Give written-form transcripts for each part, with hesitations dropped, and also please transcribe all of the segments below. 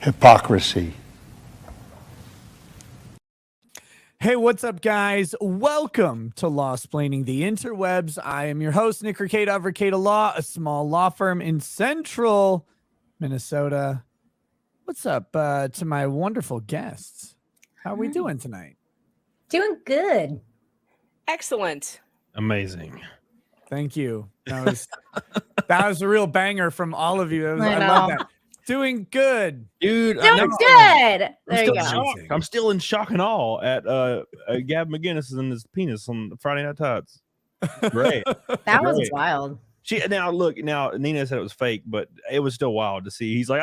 Hypocrisy. Hey, what's up, guys? Welcome to Lawsplaining the Interwebs. I am your host, Nick Ricada of Ricada Law, a small law firm in central Minnesota. What's up to my wonderful guests? How are we doing tonight? Doing good. Excellent. Amazing. Thank you. That was a real banger from all of you. I know. love that. Doing good. Dude, Doing good. There you go. I'm still in shock and awe at Gab McGinnis and his penis on Friday Night Tots. Great. That was wild. Now Nina said it was fake, but it was still wild to see. He's like,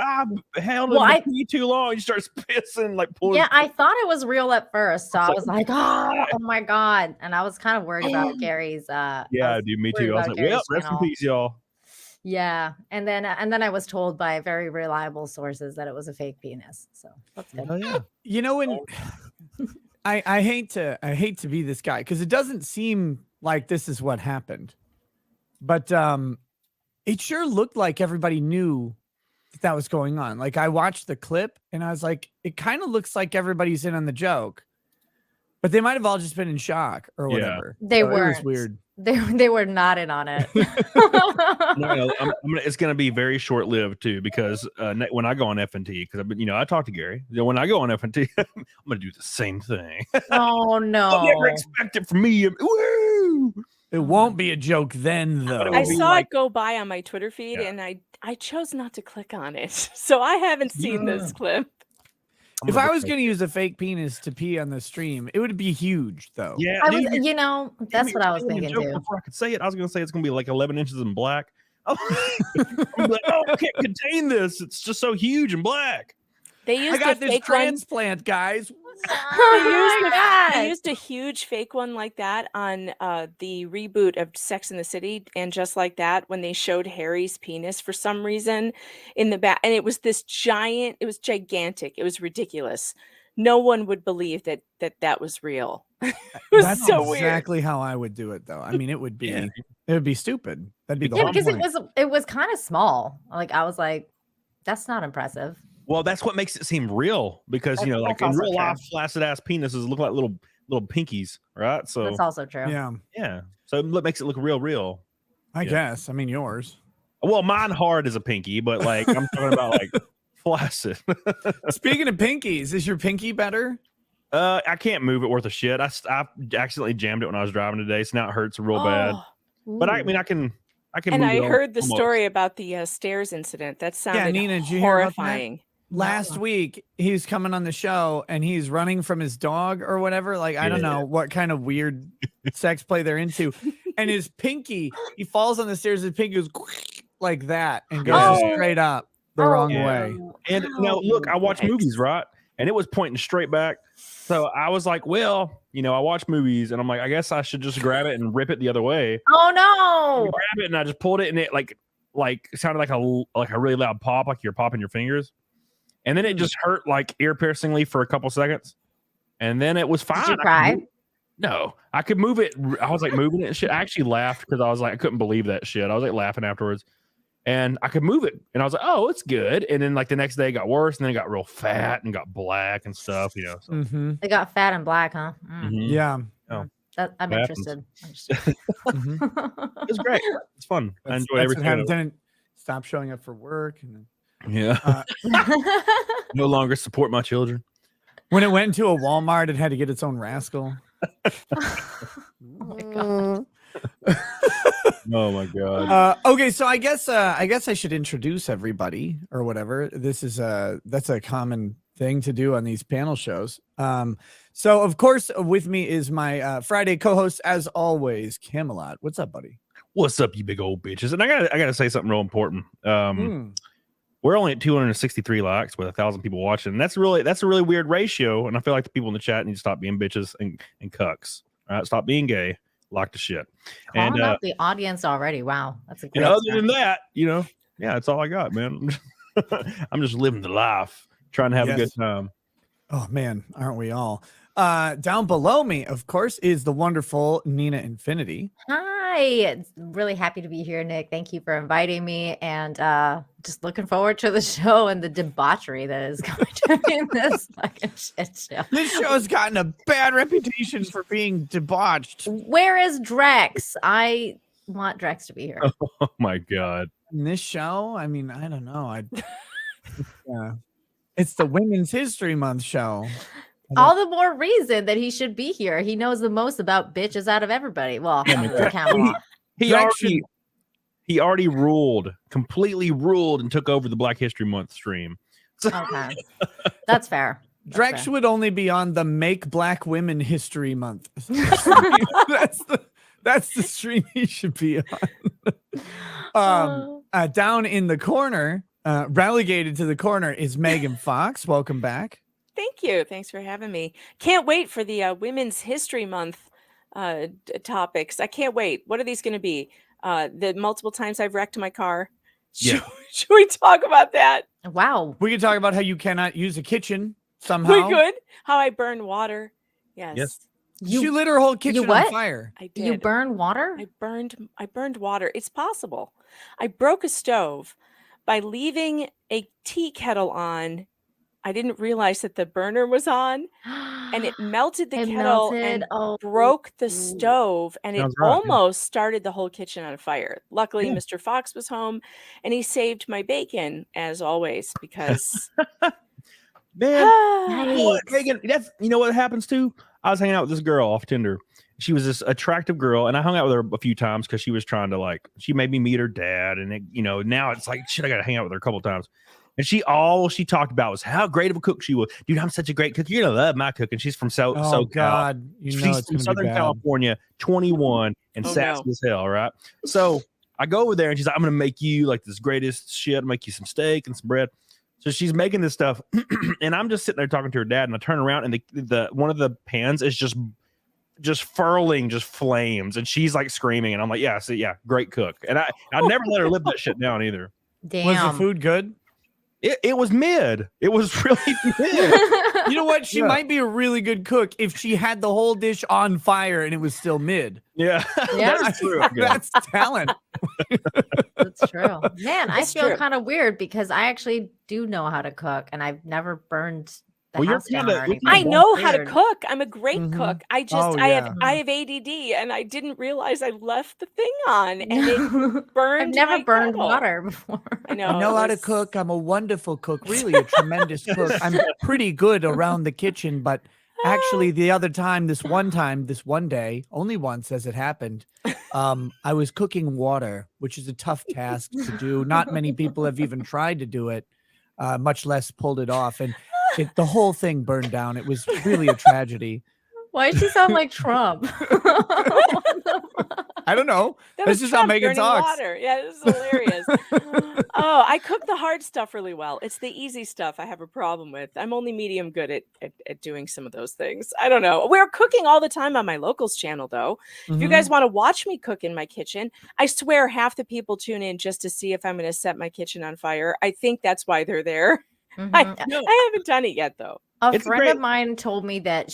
held Well, it for too long. He starts pissing like pulling. Yeah, I thought it was real at first, so I was like, oh my god, and I was kind of worried about Gary's. Yeah, dude, me too. I was like, well, rest in peace, y'all. Yeah, and then I was told by very reliable sources that it was a fake penis. So that's good. Oh, yeah. You know, when I hate to be this guy because it doesn't seem like this is what happened, but it sure looked like everybody knew that was going on. Like I watched the clip and I was like, it kind of looks like everybody's in on the joke, but they might have all just been in shock or whatever. They weren't. It was weird. They were not in on it. No, it's going to be very short lived too, because when I go on F&T, because I talked to Gary. When I go on F&T, I'm going to do the same thing. Oh no! Don't ever expect it from me. Woo! It won't be a joke then, though. I saw it go by on my Twitter feed, and I chose not to click on it, so I haven't seen this clip. If I was going to use a fake penis to pee on the stream, it would be huge, though. Yeah, I was, that's what I was thinking too. Before I could say it, I was going to say it's going to be like 11 inches in black. I'm like, I can't contain this. It's just so huge and black. They used I got a this fake transplant, guys. They used a huge fake one like that on the reboot of Sex and the City, and just like that, when they showed Harry's penis for some reason in the back, and it was this giant. It was gigantic. It was ridiculous. No one would believe that was real. It was That's so weird. exactly how I would do it, though. I mean, it would be stupid. That'd be the Yeah, whole because point. it was kind of small. Like I was like, that's not impressive. Well, that's what makes it seem real, because like in real life, flaccid ass penises look like little pinkies, right? So that's also true. Yeah. So it makes it look real. I guess. I mean, yours. Well, mine hard as a pinky, but like I'm talking about like flaccid. Speaking of pinkies, is your pinky better? I can't move it worth a shit. I accidentally jammed it when I was driving today, so now it hurts real bad. But I mean, I can. And move I it heard the almost. story about the stairs incident. That sounded Nina, did you hear about that? horrifying. Last week, he's coming on the show and he's running from his dog or whatever. Like, I don't know what kind of weird sex play they're into. And his pinky, he falls on the stairs. His pinky goes like that and goes straight up the wrong way. And now, look, I watch movies, right? And it was pointing straight back. So I was like, well, I watch movies, and I'm like, I guess I should just grab it and rip it the other way. Oh no! I grab it and I just pulled it, and it like sounded like a really loud pop, like you're popping your fingers. And then it just hurt like ear piercingly for a couple seconds. And then it was fine. Did you cry? No, I could move it. I was like moving it and shit. I actually laughed because I was like, I couldn't believe that shit. I was like laughing afterwards, and I could move it. And I was like, oh, it's good. And then like the next day it got worse, and then it got real fat and got black and stuff, So. They got fat and black, huh? Yeah. Oh, I'm interested. It was great. It's fun. I enjoyed everything. Then stop showing up for work. And yeah. No longer support my children. when it went into a Walmart, it had to get its own rascal. Oh my god. Oh my god. Okay, so I guess I should introduce everybody or whatever. This is that's a common thing to do on these panel shows. So of course with me is my Friday co-host as always, Camelot. What's up, buddy? What's up, you big old bitches? And I gotta say something real important. We're only at 263 likes with 1,000 people watching. And that's a really weird ratio. And I feel like the people in the chat need to stop being bitches and cucks. All right, stop being gay. Like the shit. Calling out the audience already. Wow, that's a great. And other than that, yeah, that's all I got, man. I'm just living the life, trying to have a good time. Oh man, aren't we all? Down below me, of course, is the wonderful Nina Infinity. Hi. I'm really happy to be here, Nick. Thank you for inviting me, and just looking forward to the show and the debauchery that is going to be in this fucking shit show. This show's gotten a bad reputation for being debauched. Where is Drex? I want Drex to be here. Oh my god. In this show, I mean, I don't know. It's the Women's History Month show. All the more reason that he should be here. He knows the most about bitches out of everybody. Well, the Camelot. He already completely ruled and took over the Black History Month stream. So Okay. That's fair. Drex would only be on the Make Black Women History Month. That's the stream he should be on. Down in the corner, relegated to the corner, is Megan Fox. Welcome back. Thank you. Thanks for having me. Can't wait for the Women's History Month topics. I can't wait. What are these going to be? The multiple times I've wrecked my car. Should we talk about that? Wow. We could talk about how you cannot use a kitchen somehow. We could. How I burn water. Yes. You lit her whole kitchen what? on fire. I did. You burn water? I burned water. It's possible. I broke a stove by leaving a tea kettle on. I didn't realize that the burner was on, and it melted the kettle and broke the stove, and it almost started the whole kitchen on fire. Luckily, Mr. Fox was home, and he saved my bacon, as always, because man, Megan, that's what happens too. I was hanging out with this girl off Tinder. She was this attractive girl, and I hung out with her a few times because she was trying to she made me meet her dad, and now it's like shit. I got to hang out with her a couple times. And she talked about was how great of a cook she was. Dude, I'm such a great cook. You're gonna love my cooking. She's from SoCal. God, she's from Southern California, 21, and sassy as hell, right? So I go over there and she's like, I'm gonna make you like this greatest shit. I'll make you some steak and some bread. So she's making this stuff, and I'm just sitting there talking to her dad, and I turn around and the one of the pans is just furling flames, and she's like screaming, and I'm like, yeah, great cook. And I never let her live that shit down either. Damn. Was the food good? It was mid. It was really mid. You know what? She might be a really good cook if she had the whole dish on fire and it was still mid. Yeah. That's true. That's talent. That's true. Man, I feel kind of weird because I actually do know how to cook, and I've never burned the house down or anything. I know how to cook. I'm a great cook. I have ADD, and I didn't realize I left the thing on, and it burned. I've never burned water before. I know. I know how to cook. I'm a wonderful cook, really a tremendous cook. I'm pretty good around the kitchen, but actually this one day, only once as it happened, I was cooking water, which is a tough task to do. Not many people have even tried to do it, much less pulled it off. And the whole thing burned down. It was really a tragedy. Why does she sound like Trump? I don't know. This is how Megan talks. Water. Yeah, this is hilarious. I cook the hard stuff really well. It's the easy stuff I have a problem with. I'm only medium good at doing some of those things. I don't know. We're cooking all the time on my locals channel, though. If you guys want to watch me cook in my kitchen, I swear half the people tune in just to see if I'm going to set my kitchen on fire. I think that's why they're there. I haven't done it yet, though. A friend of mine told me that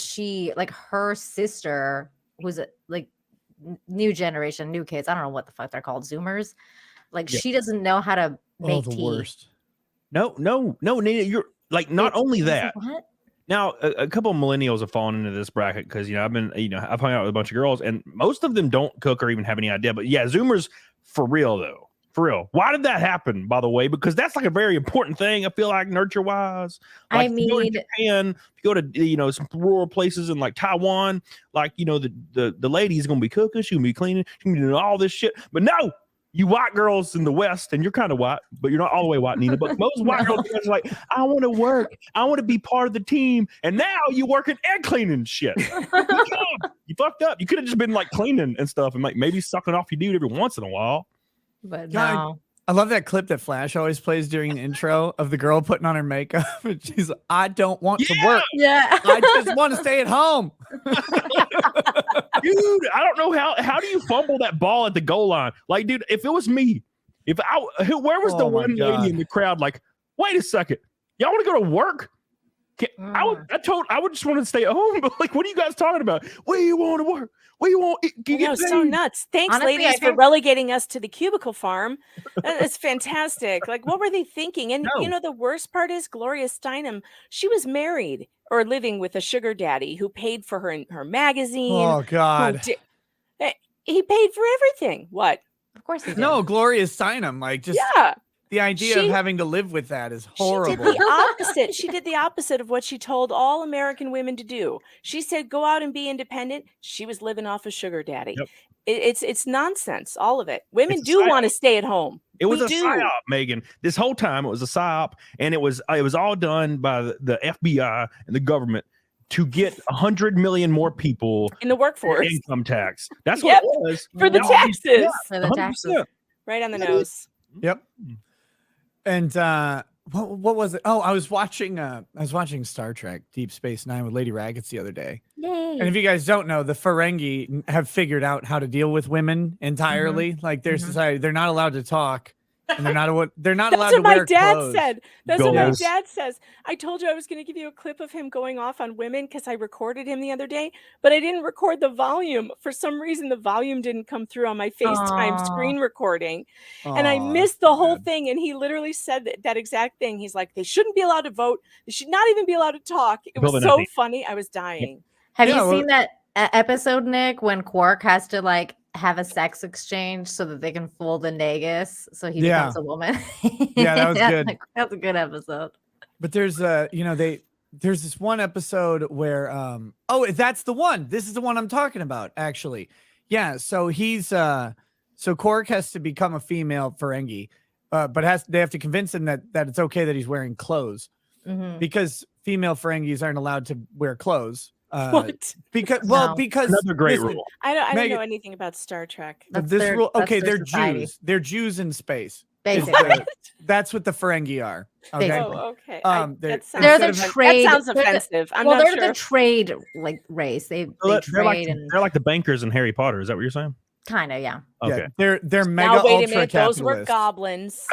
her sister was new generation, new kids. I don't know what the fuck they're called, Zoomers. She doesn't know how to make tea. Worst. No, Nina, you're not only that. What? Now, a couple of millennials have fallen into this bracket because I've hung out with a bunch of girls, and most of them don't cook or even have any idea. But yeah, Zoomers for real though. For real. Why did that happen, by the way? Because that's a very important thing, I feel like, nurture-wise. If you go to Japan, if you go to, some rural places in Taiwan, the lady's going to be cooking, she's going to be cleaning, she's going to be doing all this shit. But no, you white girls in the West, and you're kind of white, but you're not all the way white, Nina. But most white girls are like, I want to work. I want to be part of the team. And now you working and cleaning shit. You fucked up. You could have just been cleaning and stuff and maybe sucking off your dude every once in a while. But no. I love that clip that Flash always plays during the intro of the girl putting on her makeup. And she's like, I don't want to work. Yeah. I just want to stay at home. Dude, I don't know how do you fumble that ball at the goal line? Dude, if it was me, where was the one lady in the crowd wait a second, y'all want to go to work? I would just want to stay at home, but like, what are you guys talking about? Where you want to work? Where you want? You get so nuts. Thanks, Honestly, ladies, for relegating us to the cubicle farm. It's fantastic. Like, what were they thinking? And No. the worst part is Gloria Steinem. She was married or living with a sugar daddy who paid for her magazine. Oh God. He paid for everything. What? Of course he did. No, Gloria Steinem. Like, just the idea of having to live with that is horrible. She did the opposite. She did the opposite of what she told all American women to do. She said, go out and be independent. She was living off a sugar daddy. Yep. It's nonsense, all of it. Women do want to stay at home. It was a psyop, Megan. This whole time it was a psyop, and it was all done by the FBI and the government to get 100 million more people in the workforce. Income tax. That's what it was. For the taxes. Yeah, for the taxes. Right on the nose. Yep. And what was it? Oh, I was watching Star Trek Deep Space Nine with Lady Raggets the other day. Yay. And if you guys don't know, the Ferengi have figured out how to deal with women entirely. Like their society, they're not allowed to talk. And they're not allowed to wear clothes. That's what my dad said. That's what my dad says. I told you I was going to give you a clip of him going off on women because I recorded him the other day, but I didn't record the volume. For some reason, the volume didn't come through on my FaceTime screen recording. And I missed the whole thing. And he literally said that exact thing. He's like, they shouldn't be allowed to vote. They should not even be allowed to talk. It was so funny. I was dying. Have you seen that episode, Nick, when Quark has to like have a sex exchange so that they can fool the Nagus so he becomes a woman? Yeah, that was good. That's a good episode. But there's there's this one episode where that's the one. This is the one I'm talking about, actually. Yeah, so so Quark has to become a female Ferengi, but they have to convince him that it's okay that he's wearing clothes because female Ferengis aren't allowed to wear clothes. What? Because another great rule. I don't know anything about Star Trek. They're Jews. They're Jews in space. Basically, that's what the Ferengi are. Okay. Oh, okay. They're the trade. That sounds offensive. They're the trade like race. They trade they're like the bankers in Harry Potter. Is that what you're saying? Kind of, yeah. Okay. Yeah, they're mega now, wait a ultra minute. Those capitalist. were goblins.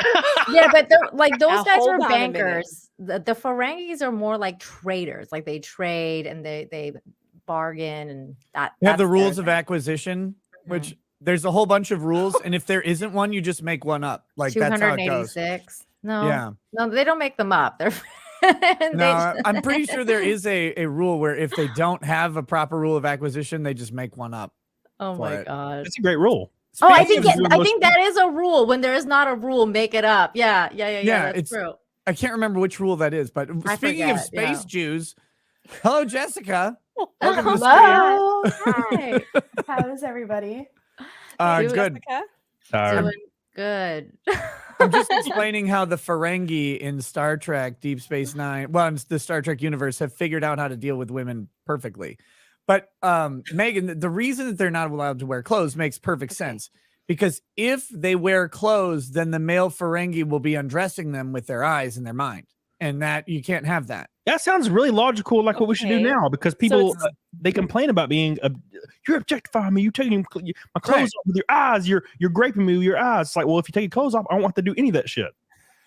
Yeah, but they're like those guys hold were on a minute. bankers. The Ferengis are more like traders. Like they trade and they bargain and that. They have the rules of acquisition, which there's a whole bunch of rules, and if there isn't one, you just make one up. Like that's how it goes. 286. No, they don't make them up. They're I'm pretty sure there is a rule where if they don't have a proper rule of acquisition, they just make one up. Oh my god, it's a great rule. I think that is a rule. When there is not a rule, make it up. Yeah. That's true. I can't remember which rule that is, but speaking of space Jews, hello, Jessica. Welcome to Hello. Hi. How's everybody? Good. Doing good. I'm just explaining how the Ferengi in Star Trek Deep Space Nine, well, in the Star Trek universe, have figured out how to deal with women perfectly. But Megan, the reason that they're not allowed to wear clothes makes perfect sense, because if they wear clothes, then the male Ferengi will be undressing them with their eyes and their mind, and that you can't have that. That sounds really logical, like what we should do now, because people they complain about being you're objectifying me, you're taking my clothes off with your eyes, you're graping me with your eyes. It's like, well, if you take your clothes off, I don't want to do any of that shit.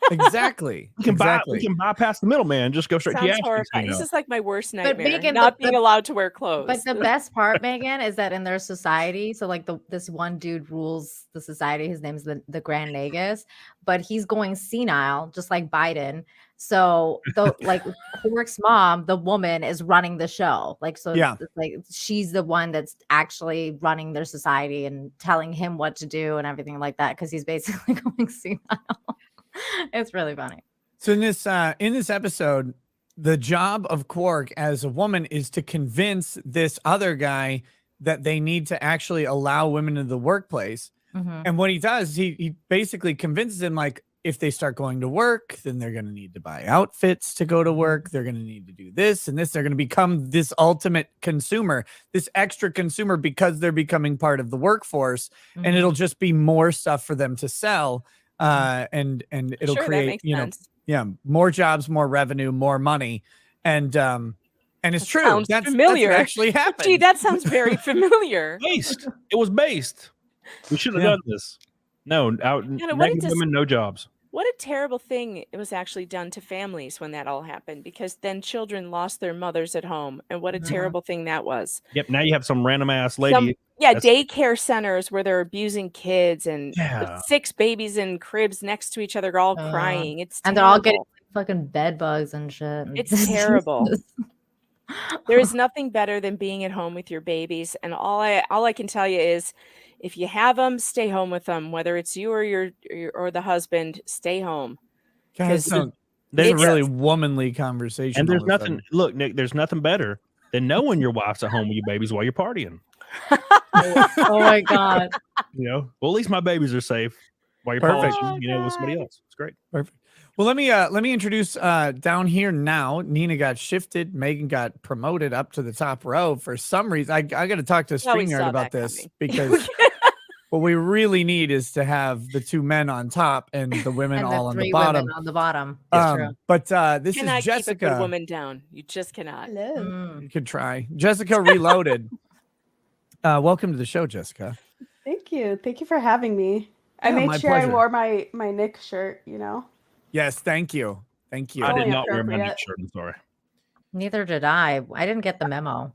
Exactly. We can bypass the middleman, just go straight to the action. This is like my worst nightmare. Megan, not being allowed to wear clothes. But the best part, Megan, is that in their society, so like this one dude rules the society. His name's the Grand Nagus, but he's going senile, just like Biden. So like Quark's mom, the woman, is running the show. Like it's like she's the one that's actually running their society and telling him what to do and everything like that, because he's basically going senile. It's really funny. So in this episode, the job of Quark as a woman is to convince this other guy that they need to actually allow women into the workplace. And what he does, he basically convinces him, like, if they start going to work, then they're going to need to buy outfits to go to work. They're going to need to do this and this. They're going to become this ultimate consumer, this extra consumer, because they're becoming part of the workforce, and it'll just be more stuff for them to sell. And it'll create, more jobs, more revenue, more money. And it's true. That's familiar. That's actually happened. Gee, that sounds very familiar. It was based. We should have done this. No, women, no jobs. What a terrible thing it was actually done to families when that all happened, because then children lost their mothers at home, and what a terrible thing that was. Yep. Now you have some random ass lady. Daycare centers where they're abusing kids and Yeah. 6 babies in cribs next to each other, all crying. It's and they're all getting fucking bed bugs and shit. It's terrible. There is nothing better than being at home with your babies, and all I can tell you is, if you have them, stay home with them. Whether it's you or the husband, stay home. Guys, there's a really womanly conversation. And there's nothing. Look, Nick, there's nothing better than knowing your wife's at home with your babies while you're partying. Oh my god. You know, well, at least my babies are safe while you're partying. You know, with somebody else. It's great. Perfect. Well, let me introduce down here now. Nina got shifted. Megan got promoted up to the top row for some reason. I got to talk to StreamYard about this because what we really need is to have the 2 men on top and the women And all the on 3 the bottom. women on the bottom. But this cannot is Jessica. keep a good woman down. You just cannot. Hello. You could try. Jessica Reloaded. Welcome to the show, Jessica. Thank you. Thank you for having me. I Yeah, my made sure I pleasure. wore my Nick shirt, you know. Yes, thank you. Thank you. I did Only not wear my Nick appropriate. shirt. I'm sorry. Neither did I. I didn't get the memo.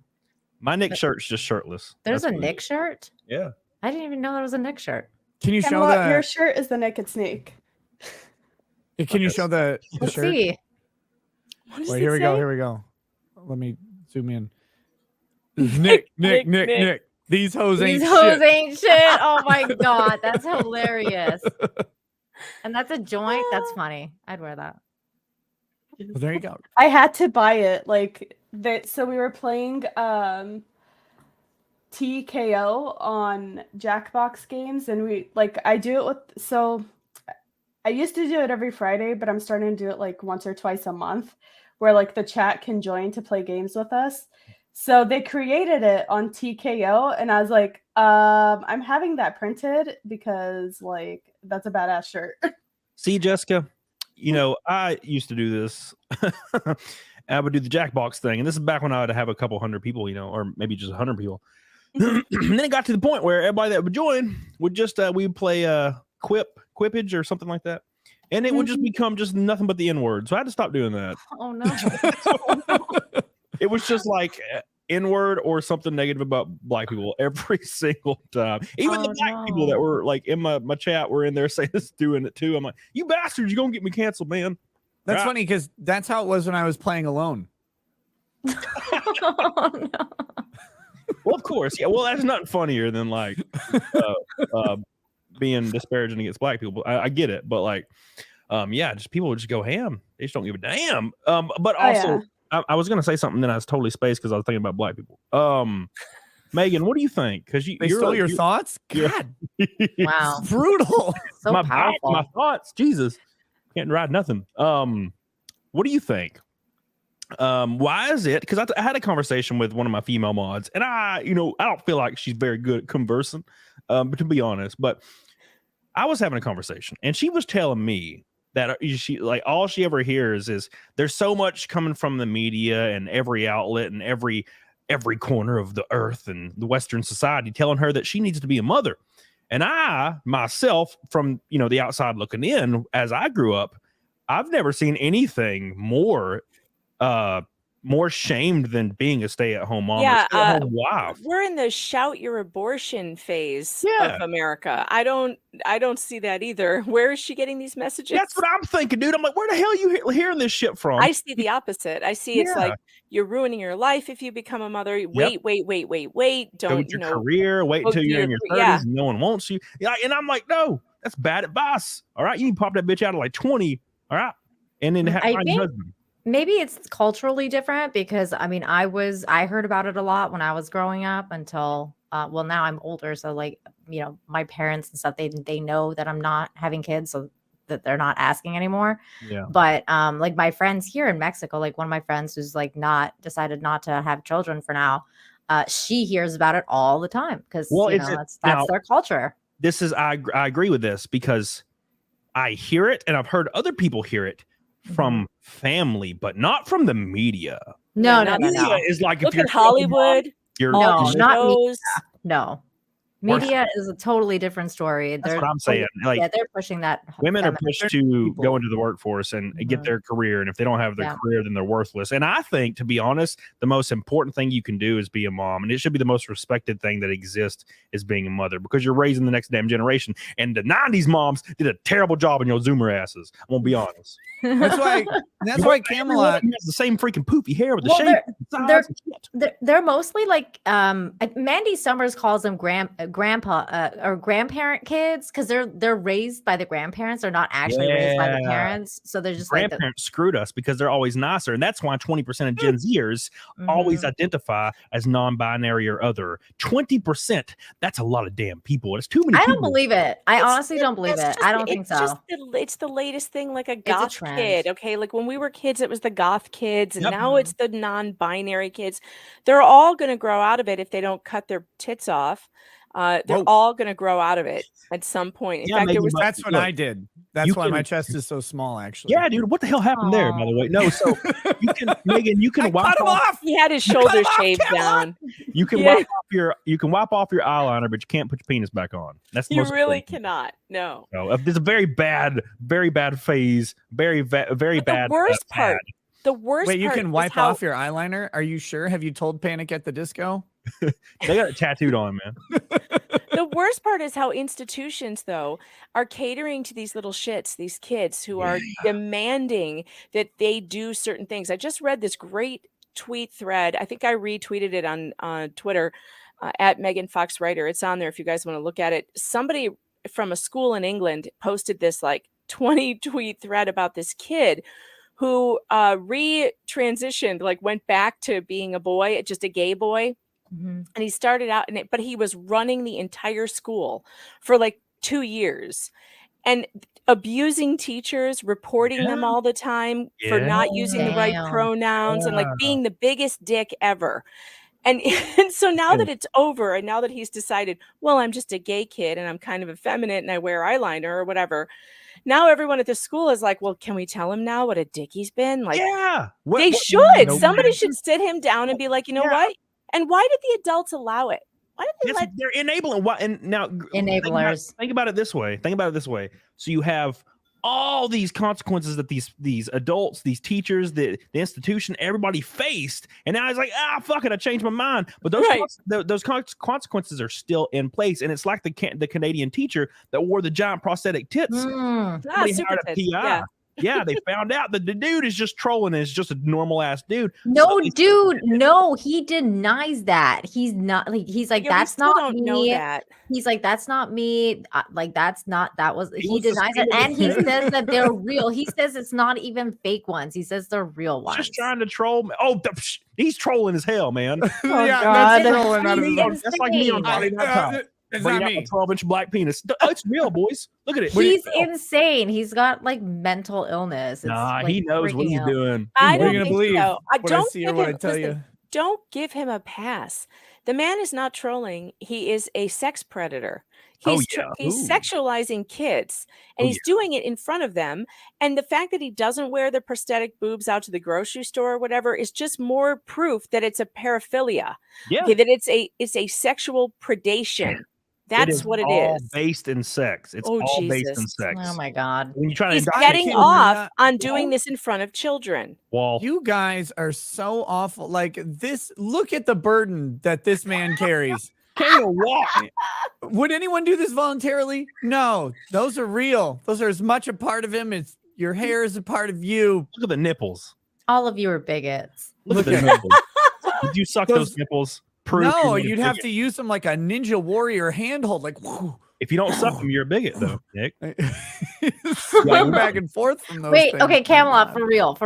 My Nick shirt's just shirtless. There's That's a what it Nick is. shirt? Yeah. I didn't even know there was a Nick shirt. Can you show Camelot, your the shirt is the naked snake. Can you show the Let's shirt? see. What does Wait, it here we go. say? Here we go. Let me zoom in. This is Nick. These hoes ain't These hoes shit. ain't shit. Oh my god, that's hilarious. And that's a joint. That's funny. I'd wear that. Well, there you go. I had to buy it like that. So we were playing TKO on Jackbox games, and I do it with. So I used to do it every Friday, but I'm starting to do it like once or twice a month, where like the chat can join to play games with us. So they created it on TKO, and I was like, I'm having that printed because like that's a badass shirt. See, Jessica, you know, I used to do this. I would do the Jackbox thing, and this is back when I would have a couple hundred people, you know, or maybe just 100 people. And then it got to the point where everybody that would join would just we would play Quippage or something like that, and it would just become just nothing but the N-word. So I had to stop doing that. Oh no. It was just like N-word or something negative about black people every single time. Even the black people that were like in my chat were in there saying this, doing it too. I'm like, you bastards, you're gonna get me canceled, man. That's funny because that's how it was when I was playing alone. Oh, no. Well, of course, yeah. Well, that's nothing funnier than like being disparaging against black people. I get it, but like, yeah, just people would just go ham. They just don't give a damn. But also, I was gonna say something, then I was totally spaced because I was thinking about black people. Megan, what do you think? Because They stole your thoughts. God, Wow. brutal. So powerful. my thoughts. Jesus, can't ride nothing. What do you think? Why is it? Because I had a conversation with one of my female mods, and I don't feel like she's very good at conversing, but to be honest, but I was having a conversation, and she was telling me that she like all she ever hears is there's so much coming from the media and every outlet and every corner of the earth and the Western society telling her that she needs to be a mother. And I myself, from the outside looking in, as I grew up, I've never seen anything more shamed than being a stay-at-home mom or stay-at-home wife. We're in the shout your abortion phase Yeah. of America. I don't see that either. Where is she getting these messages? That's what I'm thinking, dude. I'm like, where the hell are you hearing this shit from? I see the opposite. I see it's like you're ruining your life if you become a mother. Wait. Go Don't with your career. Wait until you're in your 30s and no one wants you. Yeah, and I'm like, no, that's bad advice. All right, you can pop that bitch out at like 20. All right, and then find your husband. Maybe it's culturally different because I heard about it a lot when I was growing up until now I'm older, so like my parents and stuff they know that I'm not having kids, so that they're not asking anymore. Yeah. But like my friends here in Mexico, like one of my friends who's like decided not to have children for now, she hears about it all the time because that's their culture. This is I agree with this because I hear it and I've heard other people hear it from family, but not from the media. No. Media is like Look if you're at Hollywood. you're No, not shows. No. Media is a totally different story. That's what I'm saying. Like, yeah, they're pushing that. women are feminist pushed to people. go into the workforce and get their career. And if they don't have their career, then they're worthless. And I think, to be honest, the most important thing you can do is be a mom. And it should be the most respected thing that exists is being a mother, because you're raising the next damn generation. And the 90s moms did a terrible job in your Zoomer asses. I'm going to be honest. That's why Camelot has the same freaking poofy hair with the shape. They're mostly like Mandy Summers calls them grandpa or grandparent kids, because they're raised by the grandparents. They're not actually raised by the parents, so they're just grandparents screwed us because they're always nicer, and that's why 20% of Gen Zers always identify as non-binary or other. 20%. That's a lot of damn people. It's too many. I don't believe it. I honestly don't believe it. I don't think so. It's the latest thing, like a goth kid. Okay, like when we were kids, it was the goth kids, and now it's the non-binary kids. They're all going to grow out of it if they don't cut their tits off. They're all going to grow out of it at some point. In fact, that's what I did. That's why my chest is so small, actually. Yeah, dude. What the hell happened there, by the way? No, so you can, Megan, you can wipe off. He had his shoulders shaved down. You can wipe off your eyeliner, but you can't put your penis back on. That's the you most really important. cannot. No. No, there's a very bad phase. Very bad. The worst part. The worst. Wait, you part can wipe off your eyeliner? Are you sure? Have you told Panic at the Disco? They got it tattooed on, man. The worst part is how institutions, though, are catering to these little shits, these kids who are demanding that they do certain things. I just read this great tweet thread. I think I retweeted it on Twitter at Megan Fox Writer. It's on there if you guys want to look at it. Somebody from a school in England posted this like 20 tweet thread about this kid who re-transitioned, like went back to being a boy, just a gay boy. And he started out in it, but he was running the entire school for like 2 years and abusing teachers, reporting them all the time for not using the right pronouns and like being the biggest dick ever. And so now that it's over, and now that he's decided, well, I'm just a gay kid and I'm kind of effeminate and I wear eyeliner or whatever. Now everyone at the school is like, well, can we tell him now what a dick he's been? Like, they should. Somebody should sit him down and be like, you know what? And why did the adults allow it? Why did they they're enabling? Why? And now enablers. Think about it this way. So you have all these consequences that these adults, these teachers, the institution, everybody faced, and now he's like, fuck it, I changed my mind. But those consequences are still in place, and it's like the Canadian teacher that wore the giant prosthetic tits. Super tits. Yeah, they found out that the dude is just trolling and is just a normal ass dude. No, he denies that. He's not like, he's like, that's not me. Know that. He's like, that's not me. He denies it. And he says that they're real. He says it's not even fake ones. He says they're real ones. Just trying to troll me. He's trolling as hell, man. God. That's like me on Friday Night Time. It's not me. 12-inch black penis. It's real, boys. Look at it. He's insane. He's got like mental illness. He knows what he's doing. I don't think believe so. Don't give him a pass. The man is not trolling. He is a sex predator. He's sexualizing kids, and he's doing it in front of them. And the fact that he doesn't wear the prosthetic boobs out to the grocery store or whatever is just more proof that it's a paraphilia. Yeah, okay, that it's a sexual predation. That's what it is. Based in sex. It's all based in sex. Oh my God. When you try He's getting off on doing this in front of children. Well, you guys are so awful. Like this, look at the burden that this man carries. Can't even walk. Would anyone do this voluntarily? No, those are real. Those are as much a part of him as your hair is a part of you. Look at the nipples. All of you are bigots. Look at the nipples. Did you suck those nipples? No, you'd have to use them like a ninja warrior handhold. Like, whoo. If you don't suck them, you're a bigot, though, Nick. Swing back and forth from those. Wait, things. Okay, Camelot, for real.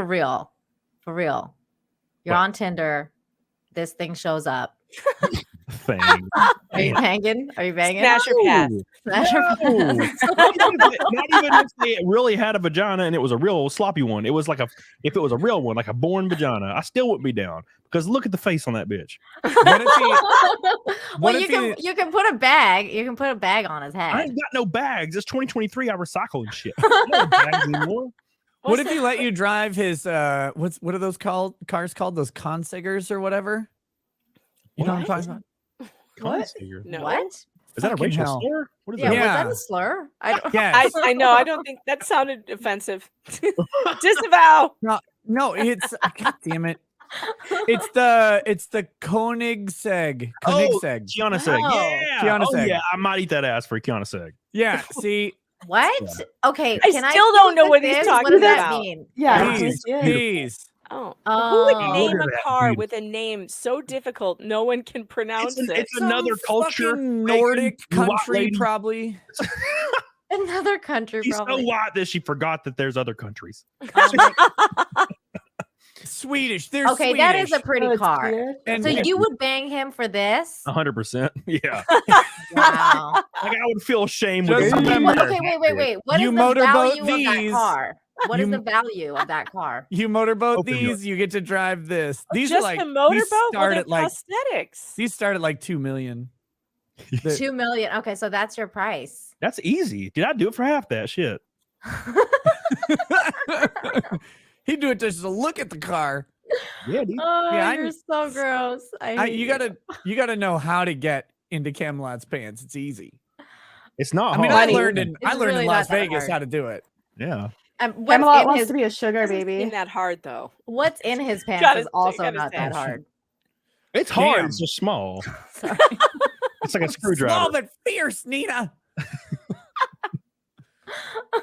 You're on Tinder. This thing shows up. Thing. Are you banging? Smash your pass. Smash your pass. Not even if they really had a vagina and it was a real sloppy one. It was like if it was a real one, like a born vagina, I still wouldn't be down because look at the face on that bitch. You can put a bag. You can put a bag on his head. I ain't got no bags. It's 2023. I recycle and shit. I don't have bags anymore. What if he let you drive his what are those cars called? Those consiggers or whatever? You know what I'm talking about? What? No. What? Is that a Fucking racial hell. slur? What is Yeah, that? Yeah. was that a slur? I don't. Yes. I know. I don't think that sounded offensive. Disavow. No, it's God damn it. It's the Koenigsegg. Koenigsegg. Kiana Seg. Oh. Yeah. Kiana Oh Seg. yeah, I might eat that ass for Kiana Seg. Yeah, see, What? Okay, I can still don't know look what at he's this? talking What does that about. mean? Yeah, please, yeah. please. Oh. Oh. Who would name Look a at that, car dude. with a name so difficult no one can pronounce it? It's another culture. Fucking Nordic You white country, lady. probably. Another country, She's so probably. white that she forgot that there's other countries. Swedish. They're Okay, that is a Swedish. pretty Oh, it's car. weird. And So you would bang him for this? 100%. Yeah. Wow. Like I would feel shame Just with remember- Okay, wait. What You is the motorboat value of that these. car? What is You- the value of that car? You motorboat Open your- these, you get to drive this. These Just are like the motorboat? these Well, start they're at like prosthetics. these start at like 2 million. The- 2 million. Okay, so that's your price. That's easy. Did I do it for half that shit? He'd do it just to look at the car. Yeah, dude. Oh, Yeah, you're so gross. I hate You gotta know how to get into Camelot's pants. It's easy. It's not I mean, hard. I learned in It's really Las not that Vegas hard. how to do it. Yeah. What's Camelot in wants his to be a sugar Doesn't baby. seem that hard though. What's in his pants Gotta is say- also gotta not say. that hard. It's hard. Damn. It's just small. Sorry. It's like a screwdriver. Small but fierce, Nina.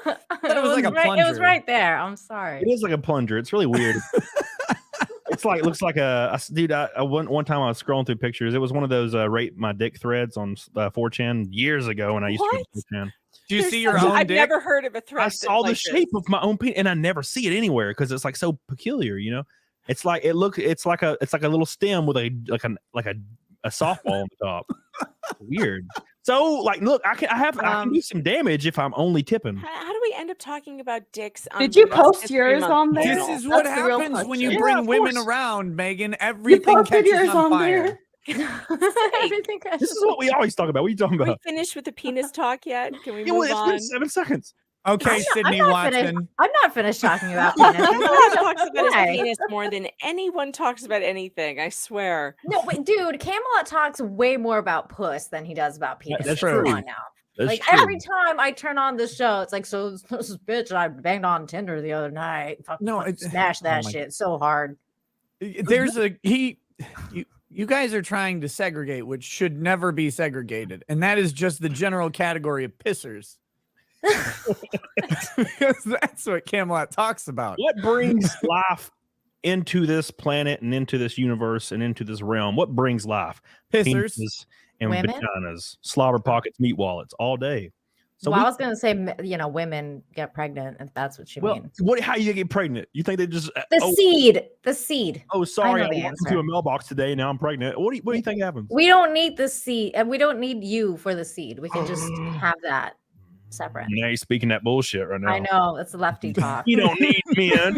It was like a right, it was plunger. right there. I'm sorry. It is like a plunger. It's really weird. It's like looks like dude. One time I was scrolling through pictures. It was one of those rate my dick threads on 4chan years ago when I used What? to go to 4chan. Do you There's see your such a- own I've dick? never heard of a thread. I that's saw the like shape this. of my own penis, and I never see it anywhere because it's like so peculiar. You know, it's like it's like a little stem with a softball on the top. Weird. So like, look, I can do some damage if I'm only tipping. How do we end up talking about dicks? On Did you Women's post History yours Month on there? panel? This is what That's the real happens when you question. bring Yeah, of women course. around, Megan. You Everything posted catches yours on on fire. there. Everything This is what we always talk about. What are you talking Can we about? finish with the penis talk yet? Can we Yeah, move well, it's on? been 7 seconds. Okay, Sydney Watson. I'm not finished talking about penis. Camelot talks about his Why? penis more than anyone talks about anything. I swear. No, wait, dude, Camelot talks way more about puss than he does about penis. That's Come true. on now. That's Like true. every time I turn on the show, it's like, so this bitch I banged on Tinder the other night. No, Fucking it's- smash that oh my- shit so hard. There's you guys are trying to segregate, which should never be segregated, and that is just the general category of pissers. Because that's what Camelot talks about. What brings life into this planet and into this universe and into this realm? What brings life? Pissers. Penises and Women? vaginas, slobber pockets, meat wallets, all day. So Well, I was gonna say, women get pregnant, if that's what you mean. how you get pregnant? You think they just The seed. oh sorry, know I the walked answer. into a mailbox today. Now I'm pregnant. What do you think happens? We don't need the seed, and we don't need you for the seed. We can just have that separate. Now you're speaking that bullshit right now. I know it's lefty talk. You don't need men.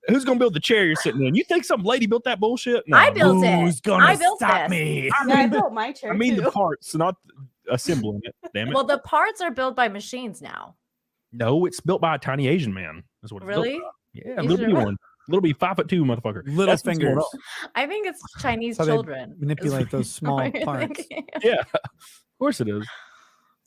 Who's gonna build the chair you're sitting in? You think some lady built that bullshit? No. I built it. Who's gonna I built stop this. me? Yeah, I built my chair I mean too. the parts, not assembling it. Damn it. Well, the parts are built by machines now. No, it's built by a tiny Asian man. That's what it's built Really? by. Yeah, You little bitty sure? one. Little bitty 5'2" motherfucker. Little That's what's going fingers. on. I think it's Chinese So they children. is manipulate those small what you're parts. thinking. Yeah, of course it is.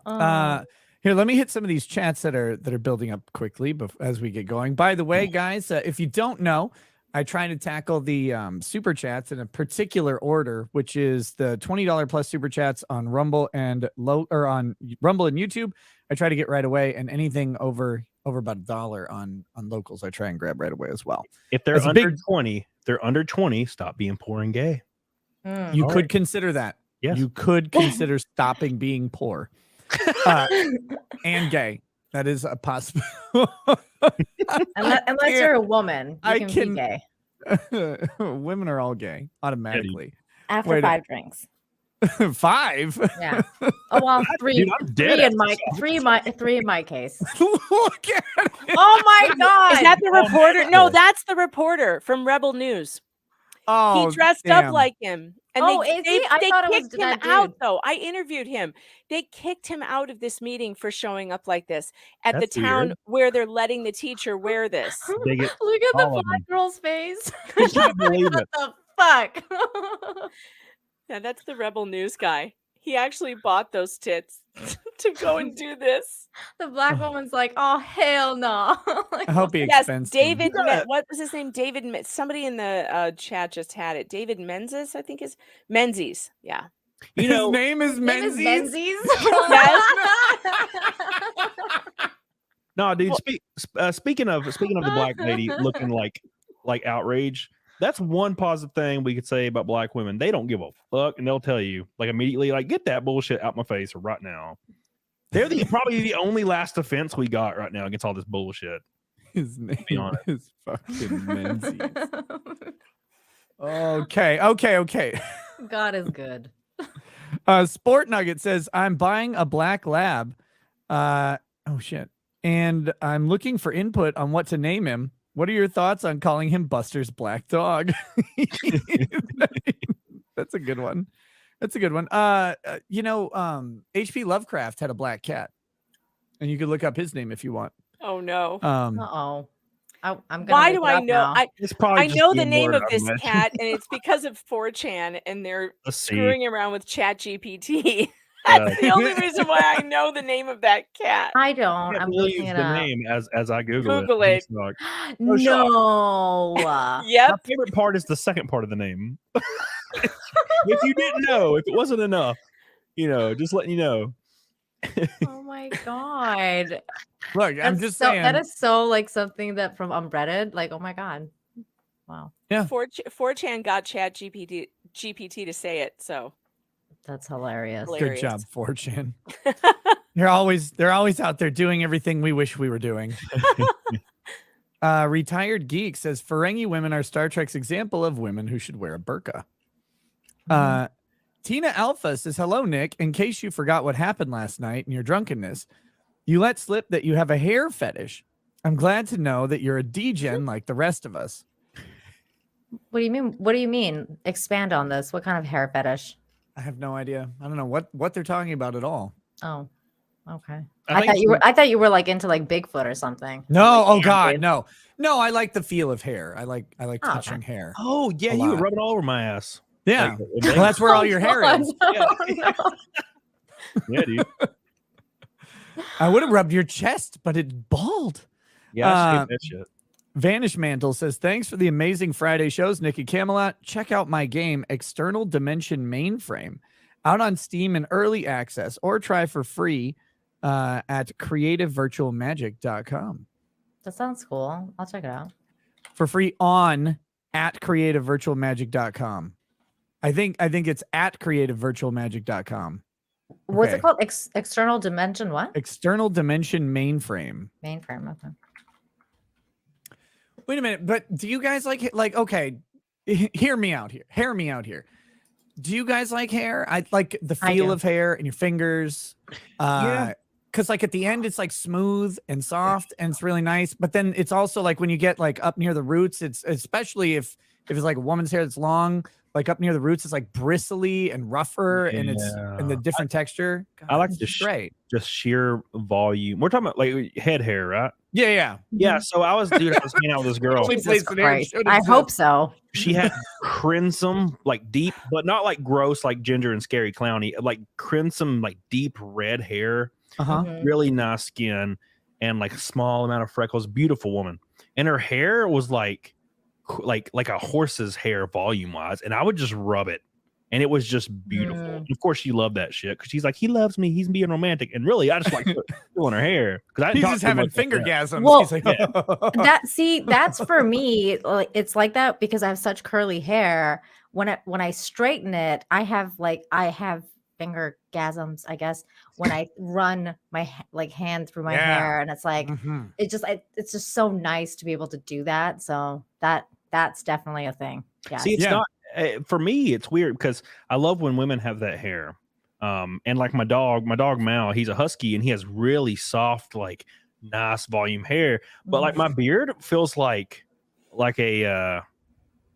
Here, let me hit some of these chats that are building up quickly as we get going. By the way, guys, if you don't know, I try to tackle the super chats in a particular order, which is the $20 plus super chats on Rumble and on Rumble and YouTube. I try to get right away, and anything over about $1 on locals, I try and grab right away as well. If they're That's a under big- 20, they're under 20. Stop being poor and gay. Mm. You All could right. consider that. Yes. You could consider stopping being poor and gay. That is a possibility. Unless you're a woman, you can be gay Women are all gay automatically. after Wait a- 5 drinks. 5. Yeah. Oh well, 3. Dude, I'm dead. Three in my case. Look at it. Oh my god! Is that the Oh, reporter? man. No, that's the reporter from Rebel News. Oh, He dressed damn. up like him. And Oh, they, is he? I they thought it was kicked him that out, dude. though. I interviewed him. They kicked him out of this meeting for showing up like this at That's the town weird. where they're letting the teacher wear this. They get Look at the all of black them. girl's face. I can't believe What it. the fuck? Yeah, that's the Rebel News guy. He actually bought those tits to go and do this. The black woman's like, oh hell no. Like, I hope he Yes, expensed David. him. What was his name? David. Somebody in the chat just had it. David Menzies, I think is Menzies. Yeah. You know, his name is Menzies. Menzies. no, dude. Speaking of the black lady looking like outrage, that's one positive thing we could say about black women. They don't give a fuck, and they'll tell you like immediately, like, get that bullshit out my face right now. They're probably the only last offense we got right now against all this bullshit. His name is fucking Menzies. Okay. God is good. Sport Nugget says, I'm buying a black lab. Oh shit. And I'm looking for input on what to name him. What are your thoughts on calling him Buster's black dog? That's a good one. H.P. Lovecraft had a black cat, and you could look up his name if you want. Oh no. Uh-oh. I'm gonna Why look do it I up know? now. I know the name of this cat, and it's because of 4chan, and they're Let's see. screwing around with ChatGPT. That's the only reason why I know the name of that cat. I don't. I'm looking it the up. name as I Google it. It's like, No. Yep. my favorite part is the second part of the name. If you didn't know, if it wasn't enough, just letting you know. Oh my god. Look, I'm just saying. That is so like something that from Unbreaded. Like, oh my god. Wow. Yeah. 4chan got ChatGPT to say it, so that's hilarious. Good job, 4chan. They're always out there doing everything we wish we were doing. Retired Geek says Ferengi women are Star Trek's example of women who should wear a burqa. Tina Alpha says, hello, Nick. In case you forgot what happened last night in your drunkenness, you let slip that you have a hair fetish. I'm glad to know that you're a degen like the rest of us. What do you mean? What do you mean? Expand on this. What kind of hair fetish? I have no idea. I don't know what they're talking about at all. Oh, okay. I thought you were like into like Bigfoot or something. No, oh god, no. I like the feel of hair. I like touching okay. hair. Oh yeah, you were rubbing all over my ass. Yeah, Like, well, that's where all your hair is. Yeah, dude. I would have rubbed your chest, but it's bald. Yeah, I shaved that shit. Vanish Mantle says, thanks for the amazing Friday shows, Nick and Camelot. Check out my game, External Dimension Mainframe, out on Steam in early access, or try for free at creativevirtualmagic.com. That sounds cool. I'll check it out. For free at creativevirtualmagic.com. I think it's at creativevirtualmagic.com. What's it called? External Dimension what? External Dimension Mainframe. Mainframe, okay. Wait a minute, but do you guys okay, hear me out here. Do you guys like hair? I like the feel of hair in your fingers. Yeah. Because like at the end, it's like smooth and soft and it's really nice. But then it's also like when you get like up near the roots, it's especially if it's like a woman's hair that's long, like up near the roots, it's like bristly and rougher and it's and the different texture. God, I like great. Just sheer volume. We're talking about like head hair, right? Yeah. So I was hanging out with this girl. I hope so. She had crimson, like deep, but not like gross, like ginger and scary clowny, like crimson, like deep red hair, really nice skin, and like a small amount of freckles. Beautiful woman, and her hair was like a horse's hair volume wise, and I would just rub it, and it was just beautiful. And of course, she loved that shit because she's like, he loves me, he's being romantic, and really, I just like feeling her hair because I he's just having fingergasms. Well, he's like, that's for me. Like, it's like that because I have such curly hair. When I straighten it, I have fingergasms, I guess, when I run my hand through my hair, and it's like it's just so nice to be able to do that. So that's definitely a thing. Yeah. See, it's not for me. It's weird because I love when women have that hair. And like my dog Mal, he's a husky and he has really soft, like nice volume hair. But like my beard feels like a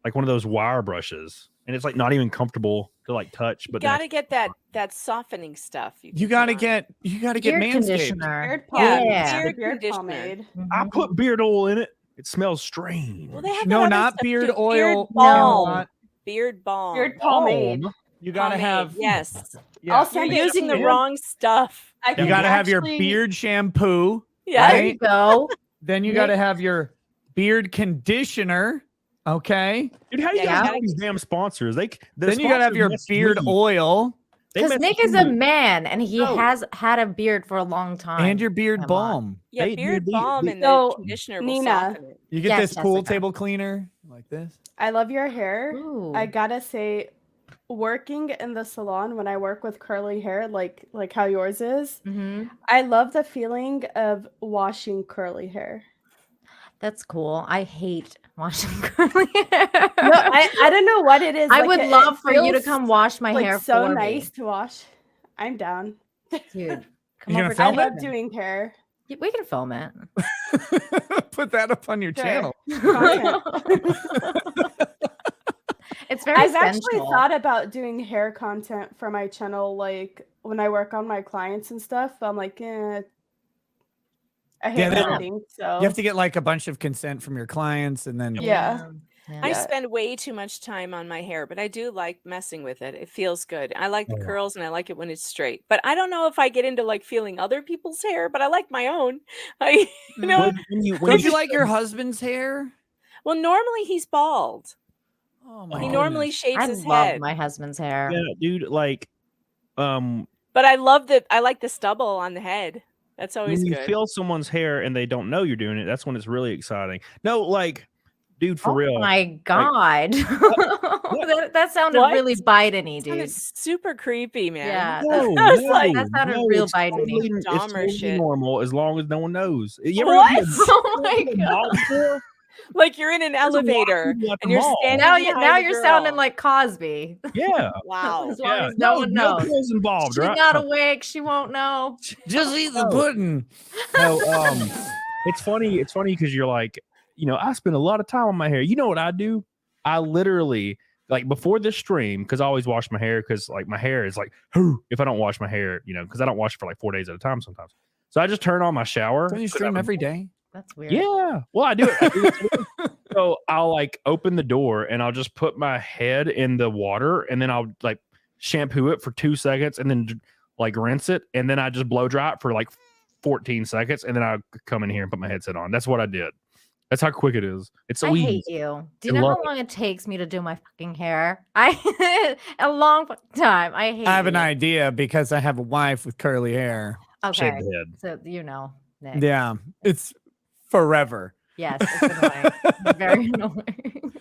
like one of those wire brushes, and it's like not even comfortable to like touch. But you gotta get that softening stuff. You gotta get Manscaped. Conditioner. Beard pomade. I put beard oil in it. It smells strange. Well, they have No, that other not stuff beard too. oil. Beard balm. No, Beard balm. Beard pomade. You gotta Pomade, have yes. Yeah. I'll You're send it using to the you. wrong stuff. I You can gotta have your actually- beard shampoo. Yeah. There you go. Then you Nick- gotta have your beard conditioner. Okay. Dude, how do you Yeah, guys you know these damn sponsors? Then you gotta have your beard oil Because Nick is a man and he Oh. has had a beard for a long time. and your beard Come balm. Yeah, They- beard they- balm they- and the So, conditioner will Nina, soften it. You get Yes, this pool Jessica. table cleaner like this. I love your hair. Ooh. I gotta say, working in the salon when I work with curly hair, like how yours is, Mhm. I love the feeling of washing curly hair. That's cool. I hate washing curly hair. No, I don't know what it is. I like, would it love for you to feels, come wash my like hair so for nice to wash. I'm down. me. Dude, come You gonna over to I film my it? love bedroom. doing hair. We can film it. Put that up on your Sure. channel. Content. It's very I've actually sensual. thought about doing hair content for my channel, like when I work on my clients and stuff. I'm like, I hate Yeah, that- editing, so You have to get like a bunch of consent from your clients and then Yeah. I Yeah. spend way too much time on my hair, but I do like messing with it. It feels good. I like the Oh, yeah. curls and I like it when it's straight. But I don't know if I get into like feeling other people's hair, but I like my own. I, you know, Don't you like your husband's hair? well, normally he's bald. Oh He my goodness. normally shaves I his love head. my husband's hair. Yeah, dude, like, But I like the stubble on the head. That's always when you good. feel someone's hair and they don't know you're doing it, that's when it's really exciting. No, like, dude, for Oh real. my god. that sounded What? really Biden-y, That dude. is super creepy, man. Yeah, No, that was no, like that sounded no, real it's Biden-y. totally, it's Dahmer totally shit. normal as long as no one knows. You ever What? Oh my been god. bald before? Like you're in an There's a lot of elevator people at the and you're mall. standing Now behind a you're sounding girl. like Cosby. Yeah. Wow. As long Yeah. as no one knows. girls involved, She's right? not awake. She won't know. Just eat the No. pudding. No, it's funny. It's funny because you're like, I spend a lot of time on my hair. You know what I do? I literally, like, before this stream, because I always wash my hair because like my hair is like, if I don't wash my hair, because I don't wash it for like 4 days at a time sometimes. So I just turn on my shower. Don't you 'cause stream I- every day? That's weird. Yeah. Well, I do it. So I'll like open the door and I'll just put my head in the water and then I'll like shampoo it for 2 seconds and then like rinse it. And then I just blow dry it for like 14 seconds. And then I'll come in here and put my headset on. That's what I did. That's how quick it is. It's so I easy. hate you. Do you I know love how long it takes me to do my fucking hair? A long fucking time. I hate I have an you. idea because I have a wife with curly hair. Shave Okay. the head. So Nick. Yeah, it's forever. Yes, it's annoying. It's very annoying.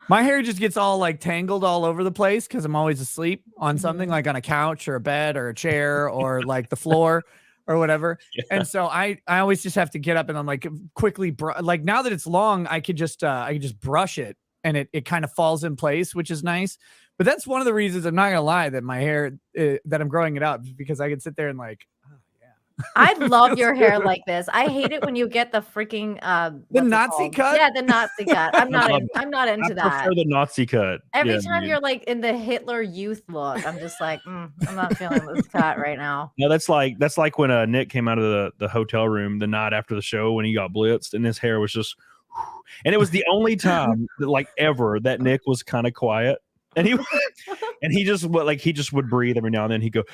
My hair just gets all like tangled all over the place because I'm always asleep on something like on a couch or a bed or a chair or like the floor or whatever. Yeah. And so I always just have to get up and I'm like quickly like now that it's long, I could just brush it and it kind of falls in place, which is nice. But that's one of the reasons I'm not gonna lie that my hair that I'm growing it out because I can sit there and like, oh yeah. I love your hair like this. I hate it when you get the freaking what's it Nazi called? cut? Yeah, the Nazi cut. I'm not love I'm not I into that. prefer the Nazi cut. Every Yeah, time dude. you're like in the Hitler Youth look, I'm just like, I'm not feeling this cut right now. No, that's like when Nick came out of the hotel room the night after the show when he got blitzed and his hair was just, and it was the only time that like ever that Nick was kind of quiet and he just would breathe every now and then. He'd go,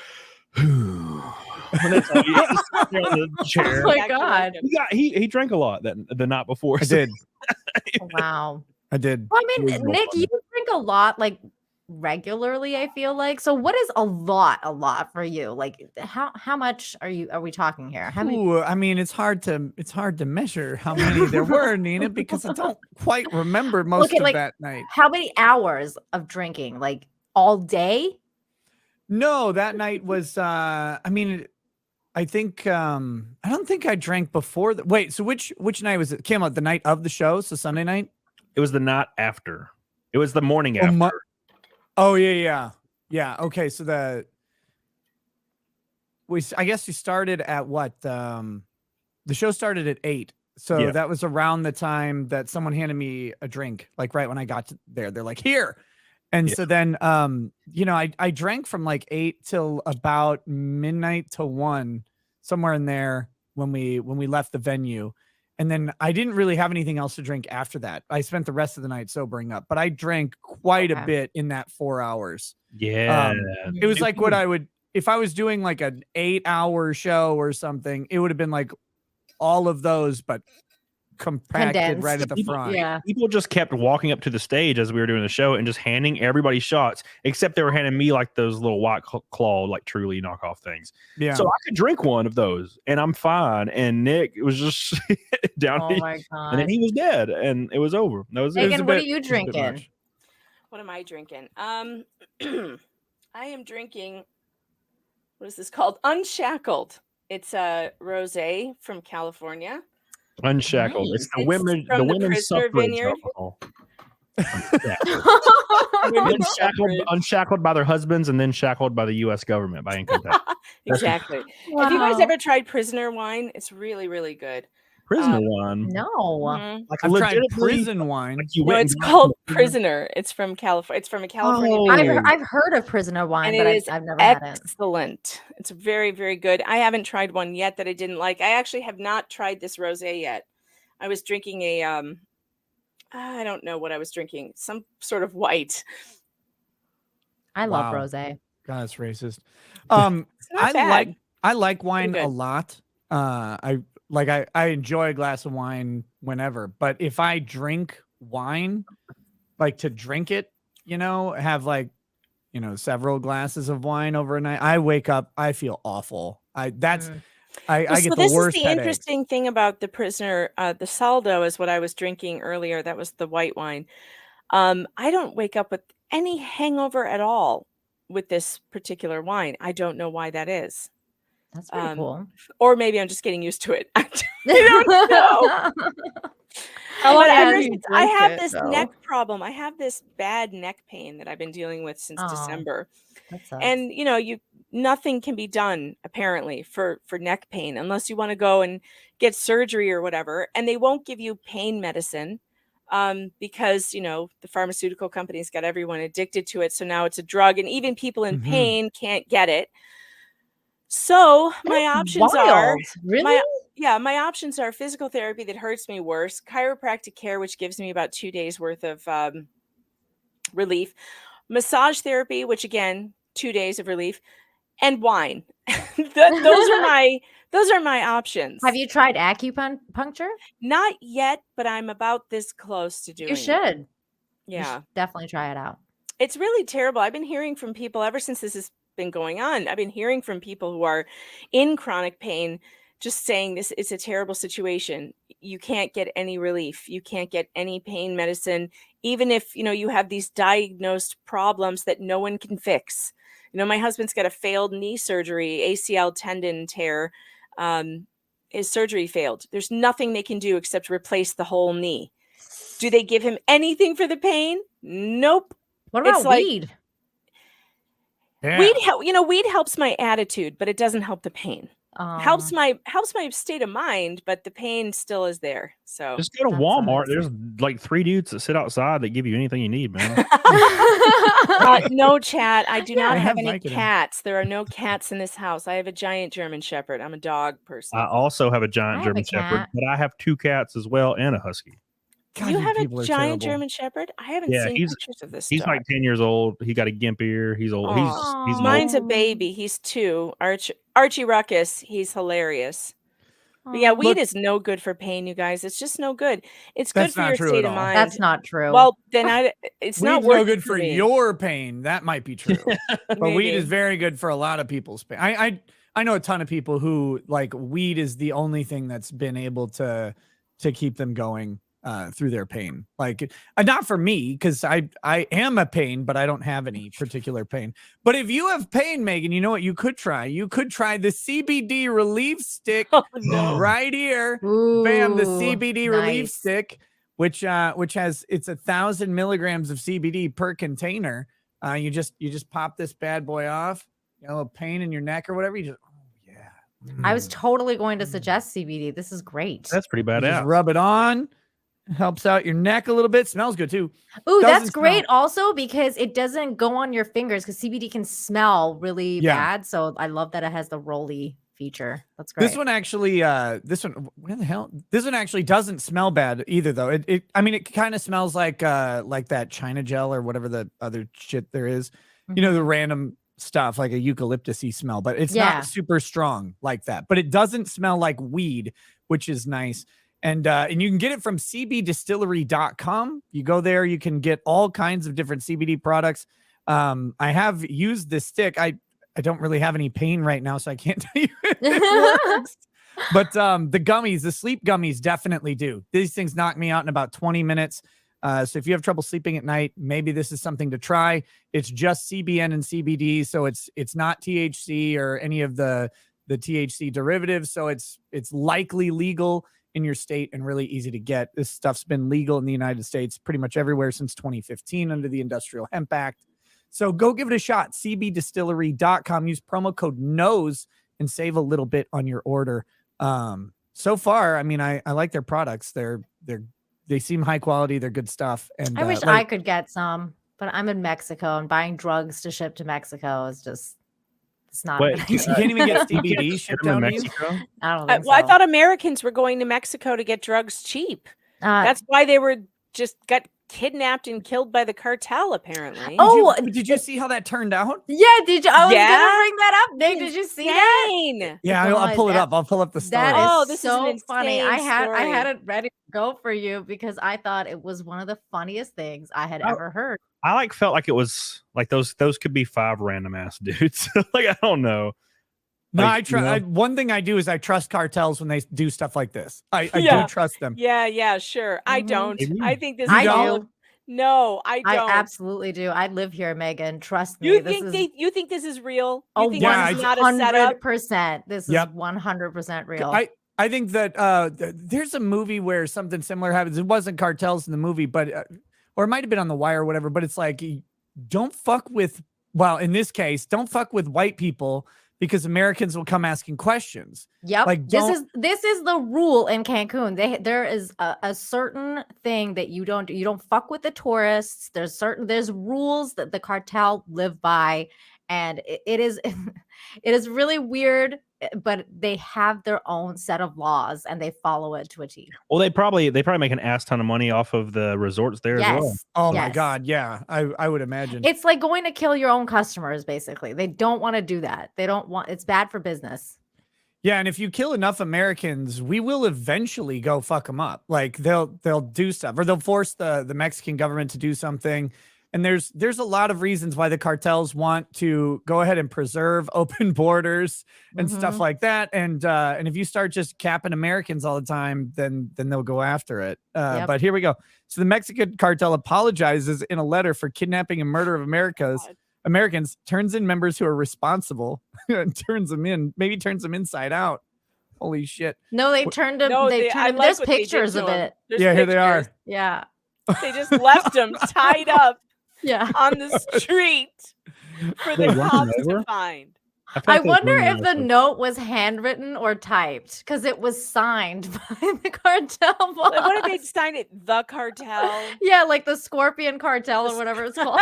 and that's all. He just sat there on the chair. Oh my god. He drank a lot the night before. I so- did. Wow. I did. Well, I mean, It was real Nick, fun. you drink a lot like regularly, I feel like. So what is a lot for you? Like how much are we talking here? How many Ooh, I mean, it's hard to measure how many there were, Nina, because I don't quite remember most of like, that night. how many hours of drinking? Like all day? No, that night was I mean, I think I don't think I drank before wait, so which night was it? Came out the night of the show, so Sunday night? It was the night after. It was the morning Oh, after. Oh yeah. Okay, so I guess you started at what? The show started at 8. So Yeah. that was around the time that someone handed me a drink, like right when I got there. They're like, "Here." And Yeah. so then I drank from like 8 till about midnight to 1, somewhere in there when we left the venue. And then I didn't really have anything else to drink after that. I spent the rest of the night sobering up, but I drank quite a bit in that 4 hours. Yeah. It was like what I would, if I was doing like an 8-hour show or something, it would have been like all of those, but compacted Condensed. right at the front. Yeah. People just kept walking up to the stage as we were doing the show and just handing everybody shots, except they were handing me like those little White Claw, like Truly knockoff things. Yeah. So I could drink one of those and I'm fine. And Nick was just down. Oh my God. And then he was dead and it was over. That was Megan, it. what are you drinking? What am I drinking? I am drinking, what is this called? Unshackled. It's a rosé from California. Unshackled. Nice. It's the It's women. from The the women's Prisoner suffrage Vineyard. alcohol. Unshackled by their husbands and then shackled by the U.S. government by income tax. Exactly. Have you guys ever tried Prisoner wine? It's really, really good. Prisoner wine. No. Mhm. Like I've tried legitimately- prison wine. like you No, went it's and- called Prisoner. It's from California. It's from a California Oh. vineyard. I've heard of prisoner wine, And but it is I've never had it. excellent. It's very, very good. I haven't tried one yet that I didn't like. I actually have not tried this rosé yet. I was drinking a I don't know what I was drinking. Some sort of white. I love Wow. rosé. God, it's racist. It's not bad. I like wine good. a lot. I enjoy a glass of wine whenever, but if I drink wine, like to drink it, have like, several glasses of wine over a night, I wake up, I feel awful. I get So the this worst is the headache. interesting thing about the Prisoner. The Saldo is what I was drinking earlier. That was the white wine. I don't wake up with any hangover at all with this particular wine. I don't know why that is. That's pretty cool. Or maybe I'm just getting used to it. I don't know. How long But have ever you since I drink have it, this though? neck problem. I have this bad neck pain that I've been dealing with since Oh, December. that sucks. And nothing can be done apparently for neck pain unless you want to go and get surgery or whatever. And they won't give you pain medicine because the pharmaceutical companies got everyone addicted to it. So now it's a drug, and even people in Mhm. pain can't get it. So my That's options are wild. Really? my options are physical therapy that hurts me worse, chiropractic care, which gives me about 2 days worth of relief, massage therapy, which again, 2 days of relief, and wine. Those are my options. Have you tried acupuncture? Not yet, but I'm about this close to doing You it. should. You Yeah. should definitely try it out. It's really terrible. I've been hearing from people ever since this has been going on. I've been hearing from people who are in chronic pain just saying this is a terrible situation. You can't get any relief. You can't get any pain medicine, even if you have these diagnosed problems that no one can fix. My husband's got a failed knee surgery, ACL tendon tear. His surgery failed. There's nothing they can do except replace the whole knee. Do they give him anything for the pain? Nope. What about It's like- weed? Yeah. Weed helps my attitude, but it doesn't help the pain. Helps Um, my state of mind, but the pain still is there. So Just go to That Walmart. sucks. There's like 3 dudes that sit outside that give you anything you need, man. no, chat. I do not I have have any Vicodin. cats. There are no cats in this house. I have a giant German Shepherd. I'm a dog person. I also have a I giant have German a Shepherd, cat. but I have 2 cats as well and a husky. God, you have a people are giant terrible. German Shepherd? I haven't Yeah, seen he's- pictures of this He's dog. like 10 years old. He got a gimp ear. He's old. Aw. He's Mine's a Aw. baby. He's 2. Archie Ruckus. He's hilarious. But yeah, Aw. weed Look- is no good for pain, you guys. It's just no good. It's good That's for not your true state at of all. mind. That's not true. Well, then it's not Weed's working no good for me. your pain. That might be true. But weed Maybe. is very good for a lot of people's pain. I know a ton of people who like weed is the only thing that's been able to keep them going through their pain. Like not for me, because I am a pain, but I don't have any particular pain. But if you have pain, Megan, you know what you could try? You could try the CBD relief stick Oh, no. right here. Ooh, Bam, the CBD relief nice. stick, which has 1,000 milligrams of CBD per container. You just pop this bad boy off. A pain in your neck or whatever. You just I was totally going to suggest CBD. This is great. That's pretty you just badass. rub it on. It helps out your neck a little bit. Smells good too. Ooh, that's doesn't great smell- also because it doesn't go on your fingers because CBD can smell really Yeah. bad. So I love that it has the rolly feature. That's great. This one actually, where the hell? This one actually doesn't smell bad either, though. I mean, it kind of smells like that China gel or whatever the other shit there is. You know, the random stuff like a eucalyptus-y smell, but it's not super strong like that. But it doesn't smell like weed, which is nice. And you can get it from cbdistillery.com. You go there, you can get all kinds of different CBD products. I have used this stick. I don't really have any pain right now, so I can't tell you if it works. But the gummies, the sleep gummies definitely do. These things knock me out in about 20 minutes. So if you have trouble sleeping at night, maybe this is something to try. It's just CBN and CBD, so it's not THC or any of the THC derivatives. So it's likely legal in your state and really easy to get. This stuff's been legal in the United States pretty much everywhere since 2015 under the Industrial Hemp Act. So go give it a shot. cbdistillery.com. Use promo code NOSE and save a little bit on your order. So far, I mean, I like their products. They seem high quality. They're good stuff. And I wish I could get some, but I'm in Mexico and buying drugs to ship to Mexico is just, it's not. Wait, you can't even get CBD shipped down to you? I don't think so. Well, I thought Americans were going to Mexico to get drugs cheap. That's why they were got kidnapped and killed by the cartel, apparently. Did you see how that turned out? Yeah, did you? I was gonna bring that up, Nick. Did you see that? Yeah, I'll pull it up. I'll pull up the story. This is so funny. I had it ready to go for you because I thought it was one of the funniest things I had ever heard. I felt like it was like those could be 5 random ass dudes. Like, I don't know. No, Like, one thing I do is I trust cartels when they do stuff like this. I do trust them. Yeah, sure. I don't. I think this is I all. do. No, I don't. I absolutely do. I live here, Megan. Trust me. You think this is real? You think yeah, this is not a setup? 100%. This is 100% real. I think that there's a movie where something similar happens. It wasn't cartels in the movie, but or it might have been on The Wire or whatever. But it's like, don't fuck with. Well, in this case, don't fuck with white people because Americans will come asking questions. Yep. Like, this is the rule in Cancun. There is a certain thing that you don't fuck with the tourists. There's rules that the cartel live by, and it is really weird, but they have their own set of laws and they follow it to a T. Well, they probably make an ass ton of money off of the resorts there as well. Oh my God, yeah, I would imagine. It's like going to kill your own customers, basically. They don't want to do that. It's bad for business. Yeah, and if you kill enough Americans, we will eventually go fuck them up. Like they'll do stuff, or they'll force the Mexican government to do something. And there's a lot of reasons why the cartels want to go ahead and preserve open borders and stuff like that. And if you start just capping Americans all the time, then they'll go after it. But here we go. So the Mexican cartel apologizes in a letter for kidnapping and murder of Americans, turns in members who are responsible, and turns them inside out. Holy shit! No, they turned them. There's pictures of it. Here they are. Yeah, they just left them tied up. Yeah, on the street for the cops to find. I wonder if the note was handwritten or typed because it was signed by the cartel. What did they sign it? The cartel? Yeah, like the Scorpion Cartel or whatever it's called.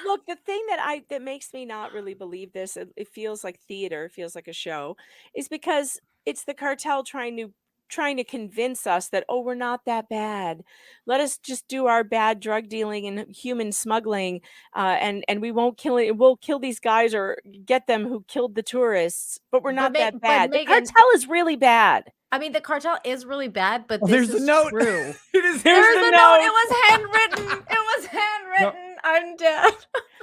Look, the thing that makes me not really believe this, it feels like theater, it feels like a show, is because it's the cartel trying to convince us that, we're not that bad. Let us just do our bad drug dealing and human smuggling, and we won't kill it. We'll kill these guys or get them who killed the tourists, but we're not that bad. The cartel is really bad. I mean, the cartel is really bad, but there's is a note. True. There's a note. It was handwritten. No. I'm dead.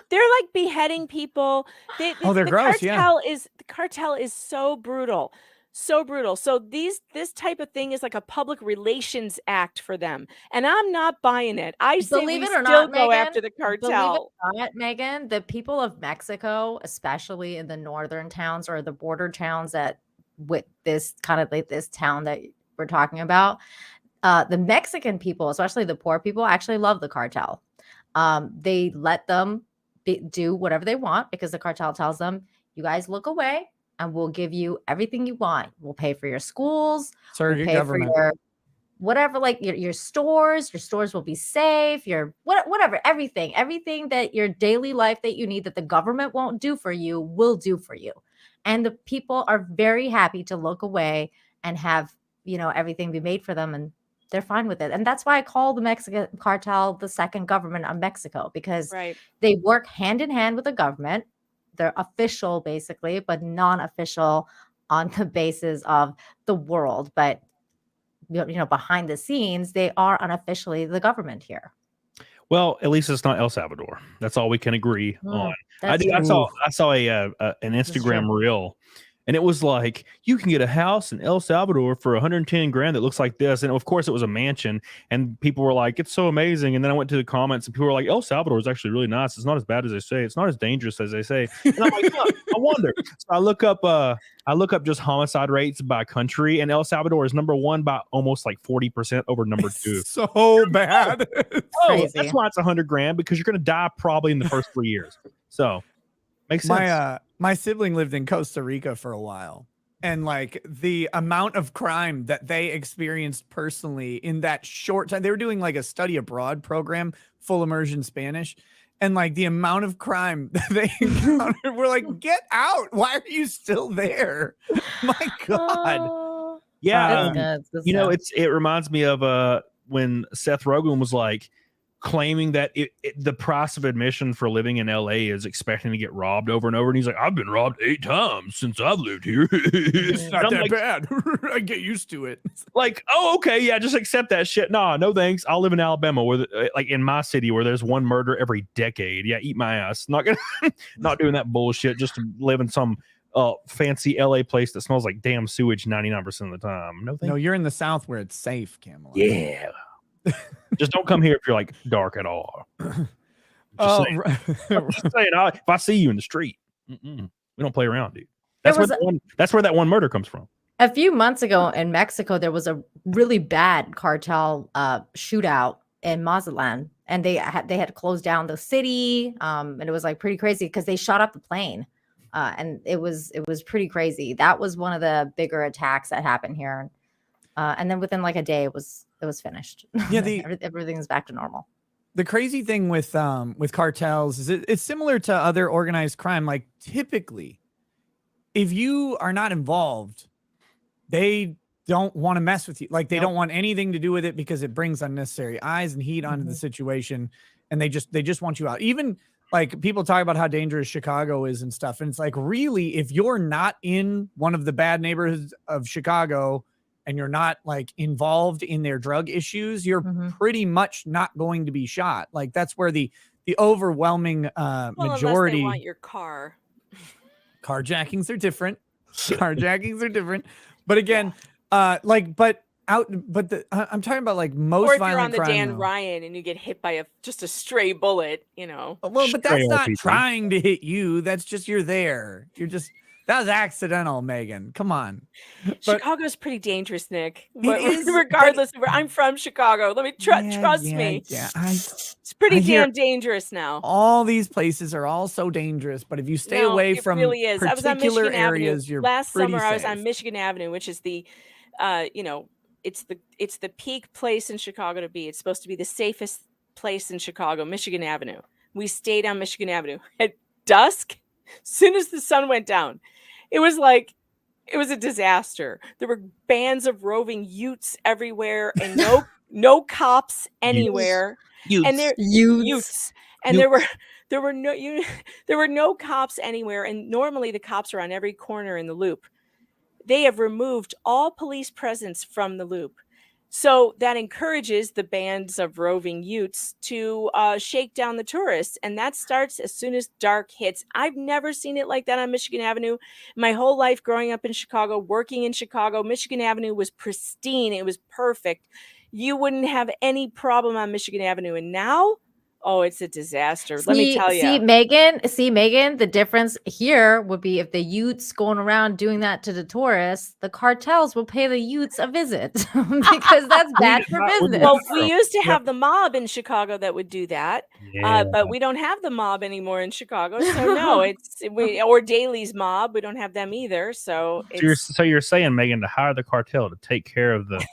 They're like beheading people. They're gross. The cartel is so brutal. So brutal. So this type of thing is like a public relations act for them, and I'm not buying it. I say believe we it or still not, go Megan, after the cartel. Believe it or not, Megan, the people of Mexico, especially in the northern towns or the border towns with this kind of like this town that we're talking about, the Mexican people, especially the poor people, actually love the cartel. They let them do whatever they want because the cartel tells them, "You guys look away, and we'll give you everything you want. We'll pay for your schools, we'll pay government. For your whatever, like your stores. Your stores will be safe. Your whatever, everything that your daily life that you need that the government won't do for you will do for you." and the people are very happy to look away and have, you know, everything be made for them, and they're fine with it. And that's why I call the Mexican cartel the second government of Mexico, because they work hand in hand with the government. They're official basically, but non-official on the basis of the world. But, you know, behind the scenes, they are unofficially the government here. Well, at least it's not El Salvador. That's all we can agree on. I saw an Instagram reel, and it was like, you can get a house in El Salvador for 110 grand that looks like this. And of course it was a mansion, and people were like, it's so amazing. And then I went to the comments and people were like, El Salvador is actually really nice. It's not as bad as they say. It's not as dangerous as they say. And I'm like, huh, I wonder. So I look up just homicide rates by country, and El Salvador is number 1 by almost like 40% over number 2. So bad. That's why it's 100 grand, because you're going to die probably in the first 3 years. So makes sense. My sibling lived in Costa Rica for a while, and like the amount of crime that they experienced personally in that short time, they were doing like a study abroad program, full immersion Spanish. And like the amount of crime that they encountered, we're like, get out. Why are you still there? My God. Yeah. You know, it reminds me of when Seth Rogen was like claiming that the price of admission for living in LA is expecting to get robbed over and over. And he's like, I've been robbed 8 times since I've lived here. It's not that bad. I get used to it. Like, oh, okay. Yeah, just accept that shit. Nah, no thanks. I'll live in Alabama, where like in my city, where there's 1 murder every decade. Yeah, eat my ass. Not doing that bullshit just to live in some fancy LA place that smells like damn sewage 99% of the time. No thanks. No, you're in the South where it's safe, Camelot. Yeah. Just don't come here if you're like dark at all. I'm just saying, if I see you in the street, we don't play around, dude. That's where that one murder comes from. A few months ago in Mexico, there was a really bad cartel shootout in Mazatlan, and they had closed down the city, and it was like pretty crazy because they shot up the plane, and it was pretty crazy. That was one of the bigger attacks that happened here, and then within like a day, it was finished. Yeah, everything's back to normal. The crazy thing with cartels is it's similar to other organized crime. Like typically, if you are not involved, they don't want to mess with you. Like they don't want anything to do with it because it brings unnecessary eyes and heat onto the situation, and they just want you out. Even like people talk about how dangerous Chicago is and stuff, and it's like, really, if you're not in one of the bad neighborhoods of Chicago and you're not like involved in their drug issues, you're pretty much not going to be shot. Like that's where the overwhelming majority. Unless they want your car. Carjackings are different. Carjackings are different. But again, I'm talking about like most or if violent you're on the crime, Dan though. Ryan and you get hit by just a stray bullet, you know. Well, but that's not trying to hit you. That's just you're there. That was accidental, Megan. Come on. Chicago's pretty dangerous, Nick. Regardless of where I'm from, Chicago. Let me trust me. Yeah, it's pretty damn dangerous now. All these places are all so dangerous, but if you stay away from particular areas, you're last pretty summer safe. I was on Michigan Avenue, which is the it's the peak place in Chicago to be. It's supposed to be the safest place in Chicago, Michigan Avenue. We stayed on Michigan Avenue at dusk. As soon as the sun went down, it was a disaster. There were bands of roving Utes everywhere, and no cops anywhere. Utes. And there were no cops anywhere. And normally the cops are on every corner in the loop. They have removed all police presence from the loop. So that encourages the bands of roving Utes to shake down the tourists. And that starts as soon as dark hits. I've never seen it like that on Michigan Avenue. My whole life growing up in Chicago, working in Chicago, Michigan Avenue was pristine. It was perfect. You wouldn't have any problem on Michigan Avenue. And now, oh, it's a disaster. Let me tell you. See, Megan, the difference here would be if the Utes going around doing that to the tourists, the cartels will pay the Utes a visit because that's bad for business. Well, we used to have the mob in Chicago that would do that, but we don't have the mob anymore in Chicago. So no, or Daley's mob. We don't have them either. So you're saying, Megan, to hire the cartel to take care of the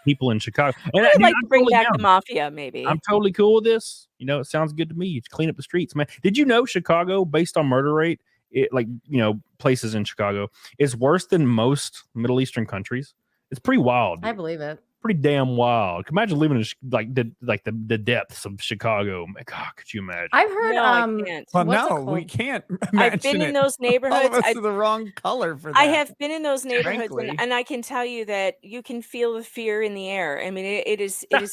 people in Chicago. And I'd like to bring back the mafia, maybe. I'm totally cool with this. You know, it sounds good to me. Clean up the streets, man. Did you know Chicago, based on murder rate, places in Chicago is worse than most Middle Eastern countries. It's pretty wild. I believe it. Pretty damn wild. Imagine living in the depths of Chicago. My God, could you imagine? I've heard. No, I can't. Well, what's it no, called? we can't. I've been in those All of neighborhoods. us are the wrong color for that. I have been in those neighborhoods, Frankly. and I can tell you that you can feel the fear in the air. I mean, it is. I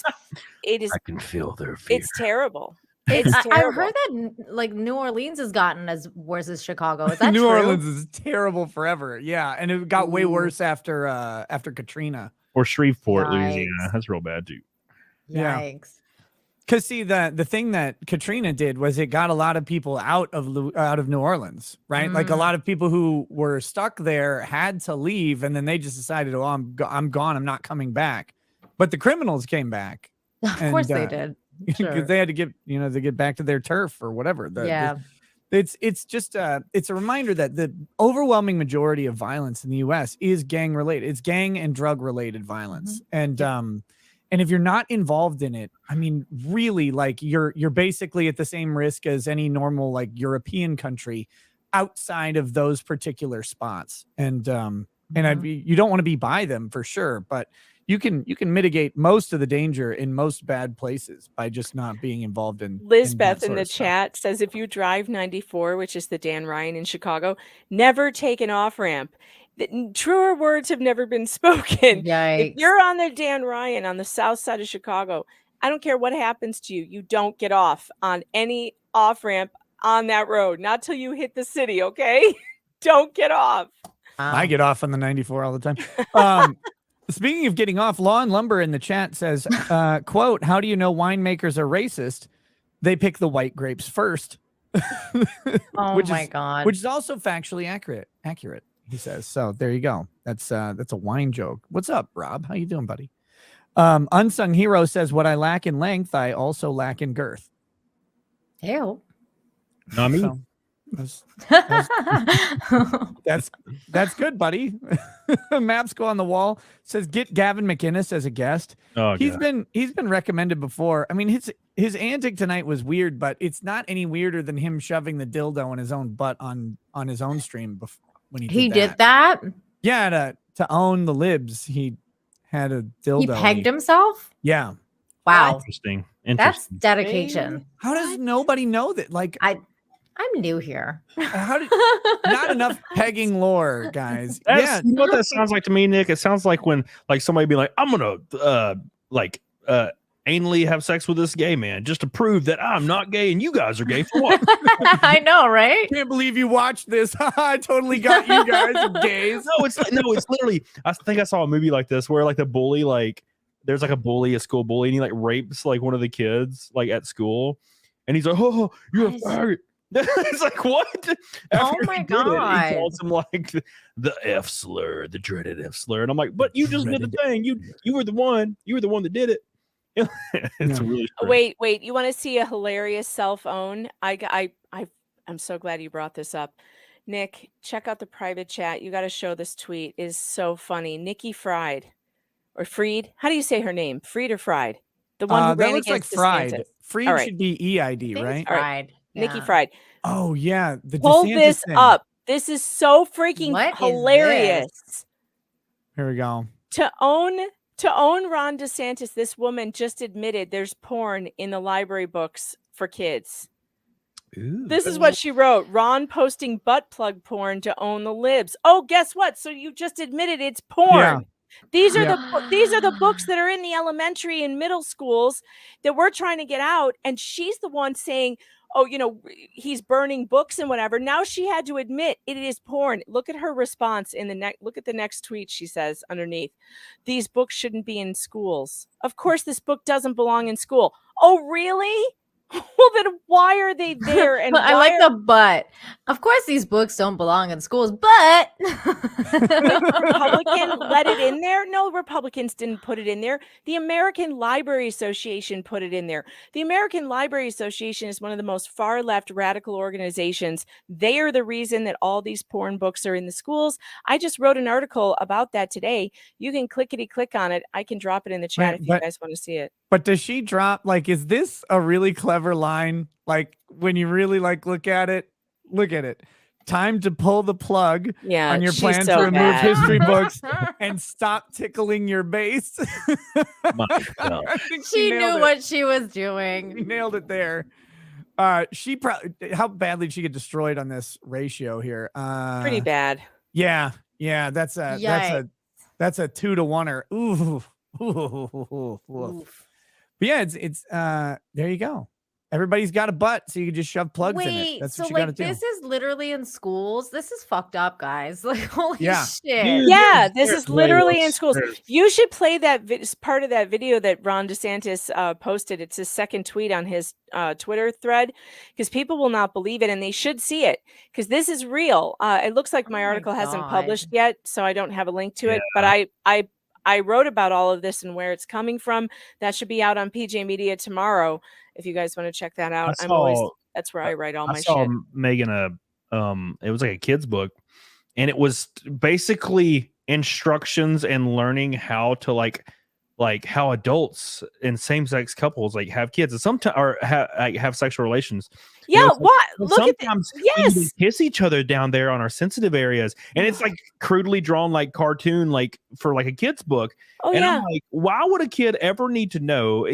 can feel their fear. It's terrible. It's I've terrible. heard that like New Orleans has gotten as worse as Chicago. Is that New true? Orleans is terrible forever. Yeah, and it got way worse after Katrina. Or Shreveport, Yikes. Louisiana. That's real bad too. Yeah. Yikes. Because see, the thing that Katrina did was it got a lot of people out of New Orleans, right? Like a lot of people who were stuck there had to leave, and then they just decided, "Oh, I'm gone. I'm not coming back." But the criminals came back. Of course they did. Because Sure. they had to get back to their turf or whatever. It's just it's a reminder that the overwhelming majority of violence in the U.S. is gang related. It's gang and drug related violence, and if you're not involved in it, I mean, really, like you're basically at the same risk as any normal like European country outside of those particular spots, and you don't want to be by them for sure, but you can mitigate most of the danger in most bad places by just not being involved in. Lizbeth in the chat says if you drive 94, which is the Dan Ryan in Chicago, never take an off ramp. Truer words have never been spoken. Yikes. If you're on the Dan Ryan on the south side of Chicago, I don't care what happens to you. You don't get off on any off ramp on that road. Not till you hit the city, okay? Don't get off. I get off on the 94 all the time. Speaking of getting off, Law and Lumber in the chat says, quote, "How do you know winemakers are racist? They pick the white grapes first." Oh my God. Which is also factually accurate, he says. So there you go. That's a wine joke. What's up, Rob? How you doing, buddy? Unsung Hero says, "What I lack in length, I also lack in girth." Ew. Not me. So, that's good, buddy. Maps go on the wall says, "Get Gavin McInnes as a guest." Oh, he's God. been recommended before. I mean, his antic tonight was weird, but it's not any weirder than him shoving the dildo in his own butt on his own stream when he did that. Yeah, to own the libs, he had a dildo. He pegged himself. Yeah. Wow. Interesting. That's dedication. How does nobody know that? Like, I'm new here. how did not enough pegging lore, guys? You know what that sounds like to me, Nick? It sounds like when like somebody be like, "I'm gonna anally have sex with this gay man just to prove that I'm not gay and you guys are gay for what?" I know, right? Can't believe you watched this. I totally got you guys gays. No, it's literally. I think I saw a movie like this where like the bully, like there's like a school bully, and he like rapes like one of the kids like at school, and he's like, "Oh, you're a faggot." It's like, what? Oh my God. He calls him like the F slur, the dreaded F slur, and I'm like, but you just did the thing. You were the one. You were the one that did it. It's really strange. Wait. You want to see a hilarious self-own? I'm so glad you brought this up. Nick, check out the private chat. You got to show this tweet. It is so funny. Nikki Fried or Freed. How do you say her name? Freed or Fried? The one who that ran looks like against Fried. DeSantis. Freed All right. should be EID, right? Fried. Nikki Yeah. Fried. Oh yeah, the Pull DeSantis this thing. up. This is so freaking What is hilarious. Here we go. To own Ron DeSantis, this woman just admitted there's porn in the library books for kids. Ooh. This is what she wrote. Ron posting butt plug porn to own the libs. Oh, guess what? So you just admitted it's porn. Yeah. These are the books that are in the elementary and middle schools that we're trying to get out. And she's the one saying, "Oh, he's burning books and whatever." Now she had to admit it is porn. Look at her response in the next. Look at the next tweet. She says underneath, "These books shouldn't be in schools. Of course, this book doesn't belong in school." Oh, really? Well, then why are they there? And I like the but. Of course, these books don't belong in schools, but Republican let it in there? No, Republicans didn't put it in there. The American Library Association put it in there. The American Library Association is one of the most far left radical organizations. They are the reason that all these porn books are in the schools. I just wrote an article about that today. You can click on it. I can drop it in the chat if you guys want to see it. But does she drop, like, is this a really clever line? Like, when you really like look at it, time to pull the plug Yeah, on your she's plan so to remove bad. history books and stop tickling your base. My God. I think She nailed knew it. what she was She doing. nailed it there. She probably how badly did she get destroyed on this ratio here? Pretty bad. Yeah, that's a Yikes. that's a 2-to-1er. Ooh. Ooh. Oof. But yeah, it's there you go. Everybody's got a butt, so you can just shove plugs in it. Wait, That's so what you gotta do. this is literally in schools. This is fucked up, guys. Like, holy Yeah. shit. Dude, Yeah, this there's is literally way in schools. worse. You should play that part of that video that Ron DeSantis posted. It's his second tweet on his Twitter thread, because people will not believe it, and they should see it, because this is real. It looks like Oh my my article hasn't God. published yet, so I don't have a link to it. But I wrote about all of this and where it's coming from. That should be out on PJ Media tomorrow. If you guys want to check that out, that's where I write all I my saw shit. Megan it was like a kid's book, and it was basically instructions and learning how to like how adults in same-sex couples like have kids and sometimes or have sexual relations. You Yeah, know, what? Look at that. sometimes we Yes. even kiss each other down there on our sensitive areas, and it's like crudely drawn like cartoon, like for like a kid's book. Oh And yeah. I'm like, why would a kid ever need to know?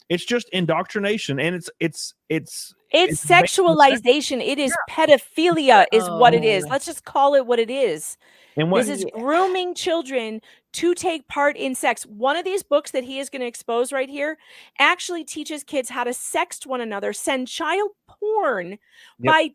It's just indoctrination, and it's It's it's making the sex- sexualization. It is pedophilia, is what it is. Oh. Let's just call it what it is. and what This is grooming children to take part in sex. One of these books that he is going to expose right here actually teaches kids how to sext one another, send child porn by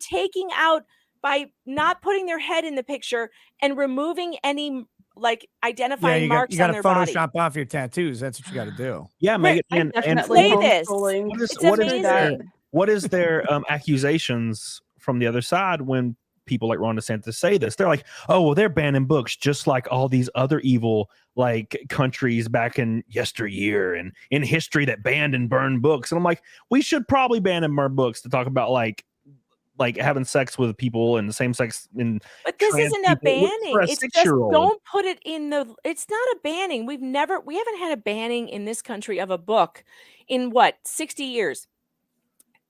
by not putting their head in the picture and removing any like identifying marks you got on to their body. Photoshop off your tattoos. That's what you got to do. Yeah, Megan, I and definitely play this. homeschooling. what is amazing. their what is their accusations from the other side when people like Ron DeSantis say this? They're like, oh, well, they're banning books just like all these other evil like countries back in yesteryear and in history that banned and burned books. And I'm like, we should probably ban and burn books to talk about like having sex with people and the same sex But this trans isn't a people. banning. For a It's just 6-year-old. don't put it in the. It's not a banning. We haven't had a banning in this country of a book in what 60 years.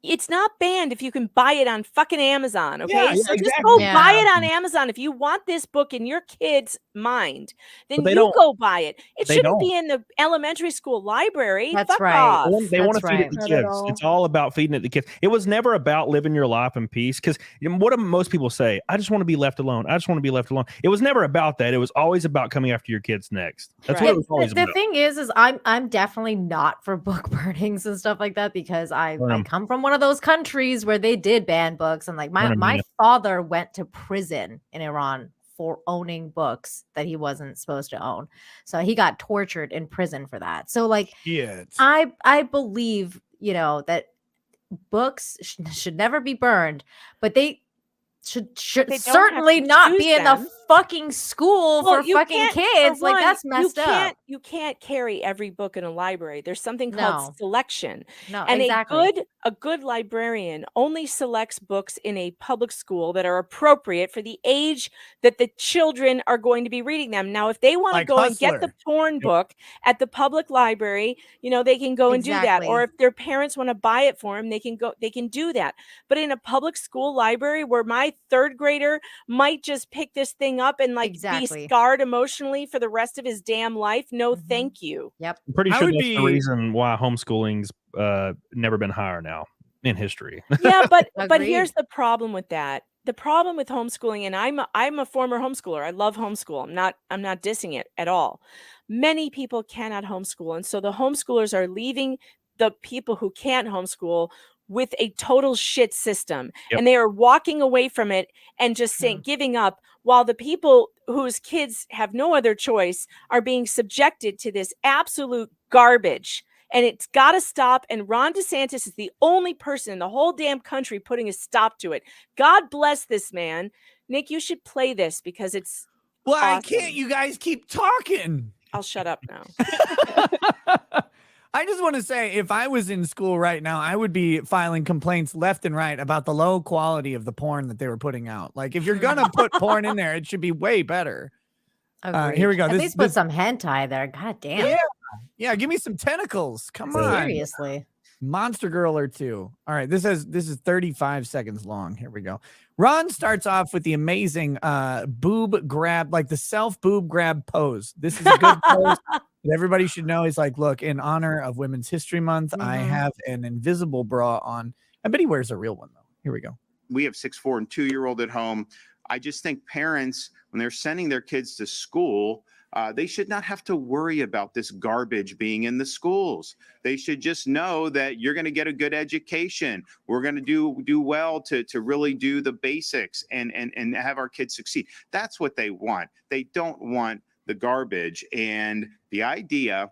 It's not banned if you can buy it on fucking Amazon. Okay, Yeah, so just exactly. go Yeah. buy it on Amazon if you want this book in your kid's mind. Then they you don't. go buy it. It They shouldn't be don't. in the elementary school library. That's Fuck right. off. They want to That's feed it right. to Not at kids. all. It's all about feeding it to kids. It was never about living your life in peace. Because what do most people say? I just want to be left alone. I just want to be left alone. It was never about that. It was always about coming after your kids next. That's Right. what it was always The about. thing is I'm definitely not for book burnings and stuff like that, because I come from one of those countries where they did ban books, and like Burn 'em, my yeah. father went to prison in Iran for owning books that he wasn't supposed to own. So he got tortured in prison for that. So like Kids. I believe, that books should never be burned, but they should They don't have certainly to not choose be in them. the fucking school Well, for you fucking can't- for kids. Like one, that's messed up. You can't carry every book in a library. There's something No. called selection. No, And exactly. a good librarian only selects books in a public school that are appropriate for the age that the children are going to be reading them. Now, if they want to Like go and get the Hustler. porn book at the public library, they can go and do that. Or Exactly. if their parents want to buy it for them, they can do that. But in a public school library where my third grader might just pick this thing up and like Exactly. be scarred emotionally for the rest of his damn life, no, Mhm. thank you. Yep. I'm pretty I sure would that's be- the reason why homeschooling's never been higher now in history. Yeah, but Agreed. here's the problem with that. The problem with homeschooling, and I'm a former homeschooler. I love homeschool. I'm not dissing it at all. Many people cannot homeschool, and so the homeschoolers are leaving the people who can't homeschool with a total shit system. Yep. And they are walking away from it and just saying, giving up, while the people whose kids have no other choice are being subjected to this absolute garbage. And it's got to stop. And Ron DeSantis is the only person in the whole damn country putting a stop to it. God bless this man. Nick, you should play this because it's Well, I awesome. can't. You guys keep talking. I'll shut up now. I just want to say, if I was in school right now, I would be filing complaints left and right about the low quality of the porn that they were putting out. Like, if you're gonna put porn in there, it should be way better. Here we go. At This- least put this- some hentai there. God damn. Yeah, give me some tentacles. Come on. Seriously. Monster Girl or two. All right, this is 35 seconds long. Here we go. Ron starts off with the amazing boob grab, like the self boob grab pose. This is a good pose that everybody should know. He's like, look, in honor of Women's History Month, I have an invisible bra on. I bet he wears a real one though. Here we go. We have 6, 4, and 2-year-old at home. I just think parents, when they're sending their kids to school, they should not have to worry about this garbage being in the schools. They should just know that you're going to get a good education. We're going to do well to really do the basics and have our kids succeed. That's what they want. They don't want the garbage. And the idea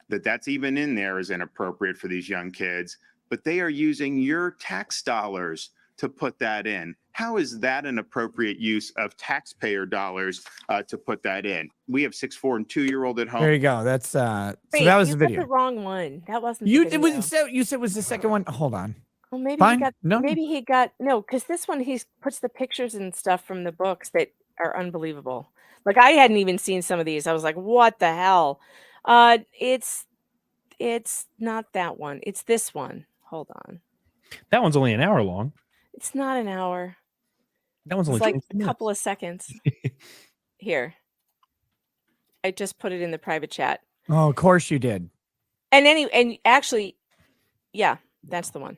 that that's even in there is inappropriate for these young kids. But they are using your tax dollars to put that in. How is that an appropriate use of taxpayer dollars to put that in? We have 6, 4, and 2-year-old at home. There you go. That's so Wait, that was you the got video. the wrong one. That wasn't. You the did video. you said it was the second one. Hold on. Well, maybe Fine. he got. No. Maybe he got no, because this one he puts the pictures and stuff from the books that are unbelievable. Like I hadn't even seen some of these. I was like, what the hell? It's not that one. It's this one. Hold on. That one's only an hour long. It's not an hour. That one's only It's like 20 a minutes. couple of seconds. Here. I just put it in the private chat. Oh, of course you did. And actually, yeah, that's the one.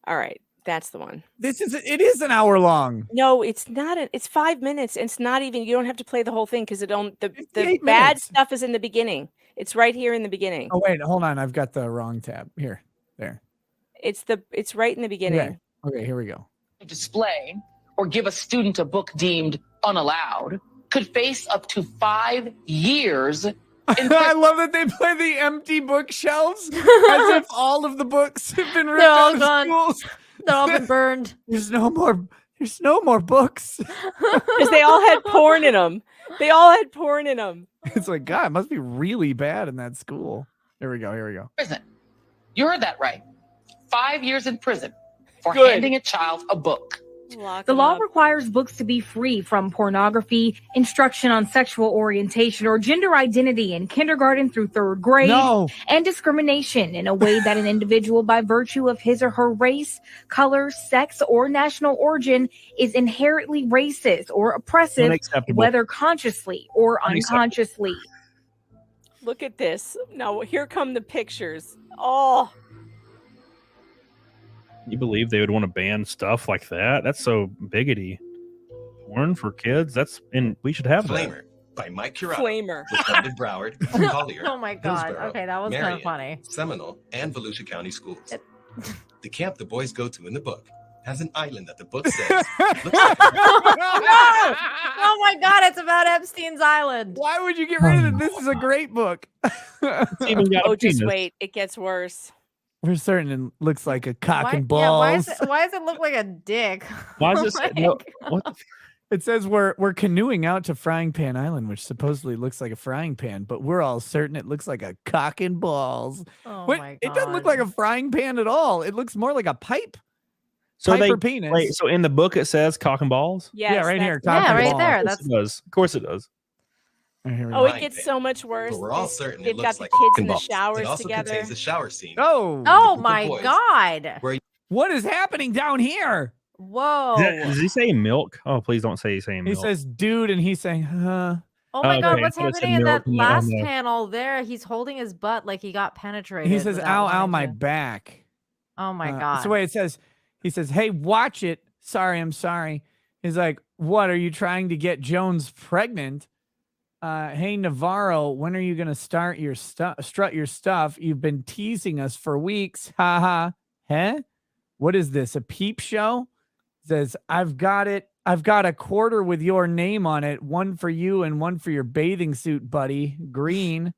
All right, that's the one. It is an hour long. No, it's not. It's 5 minutes. And it's not even. You don't have to play the whole thing because the 58 bad minutes. stuff is in the beginning. It's right here in the beginning. Oh wait, hold on. I've got the wrong tab. Here. There. It's right in the beginning. Okay, here we go. Display or give a student a book deemed unallowed could face up to 5 years. I love that they play the empty bookshelves as if all of the books have been ripped They're all out of gone. schools. They're all been burned. There's no more books. Because they all had porn in them. They all had porn in them. It's like, God, it must be really bad in that school. Here we go. Prison. You heard that right. 5 years in prison for Good. handing a child a book. Lock The 'em law up. requires books to be free from pornography, instruction on sexual orientation or gender identity in kindergarten through 3rd grade, No. and discrimination in a way that an individual, by virtue of his or her race, color, sex, or national origin, is inherently racist or oppressive, Unacceptable. whether consciously or Unacceptable. unconsciously. Look at this. Now here come the pictures. Oh, You believe they would want to ban stuff like that? That's so biggity. Porn for kids? We should have that. Flamer by Mike Curado. flamer. With London Broward, Collier, Oh my God. Hillsborough, Okay, that was kind Marion, of funny. Seminole, and Volusia County schools. The camp the boys go to in the book has an island that the book says looks like Oh my God, it's about Epstein's Island. Why would you get rid of it? This is a great book. It's even got a Oh, just penis. wait. It gets worse. We're certain it looks like a cock Why, and yeah, balls. why does it look like a dick? Why is this? Like- No, what the It says we're canoeing out to Frying Pan Island, which supposedly looks like a frying pan, but we're all certain it looks like a cock and balls. Oh Wait, my God. it doesn't look like a frying pan at all. It looks more like a pipe. So pipe they or penis. wait. So in the book it says cock and balls. Yes, yeah, right that's- here. Cock Yeah, and right balls. there. Of course That's it does. Of course it does. Here we Oh, go. it Frying gets pan. so much worse. But we're all This- certain it they've got looks the like kids a in the balls. showers It also together. contains a shower scene. Oh, oh group of my boys. God. what is happening down here? Whoa. Does he say milk? Oh, please don't say he's saying He milk. says, dude, and he's saying, huh. Oh my Okay, God, I what's thought it said happening in milk that and then- oh, last no. panel there? He's holding his butt like he got penetrated. He says, without ow, wanting my to. back. Oh my God. That's the way it says. He says, hey, watch it. Sorry, I'm sorry. He's like, what, are you trying to get Jones pregnant? Hey, Navarro, when are you going to strut your stuff? You've been teasing us for weeks. Ha ha. Huh? What is this? A peep show? Says, I've got it. I've got a quarter with your name on it. One for you and one for your bathing suit, buddy. Green.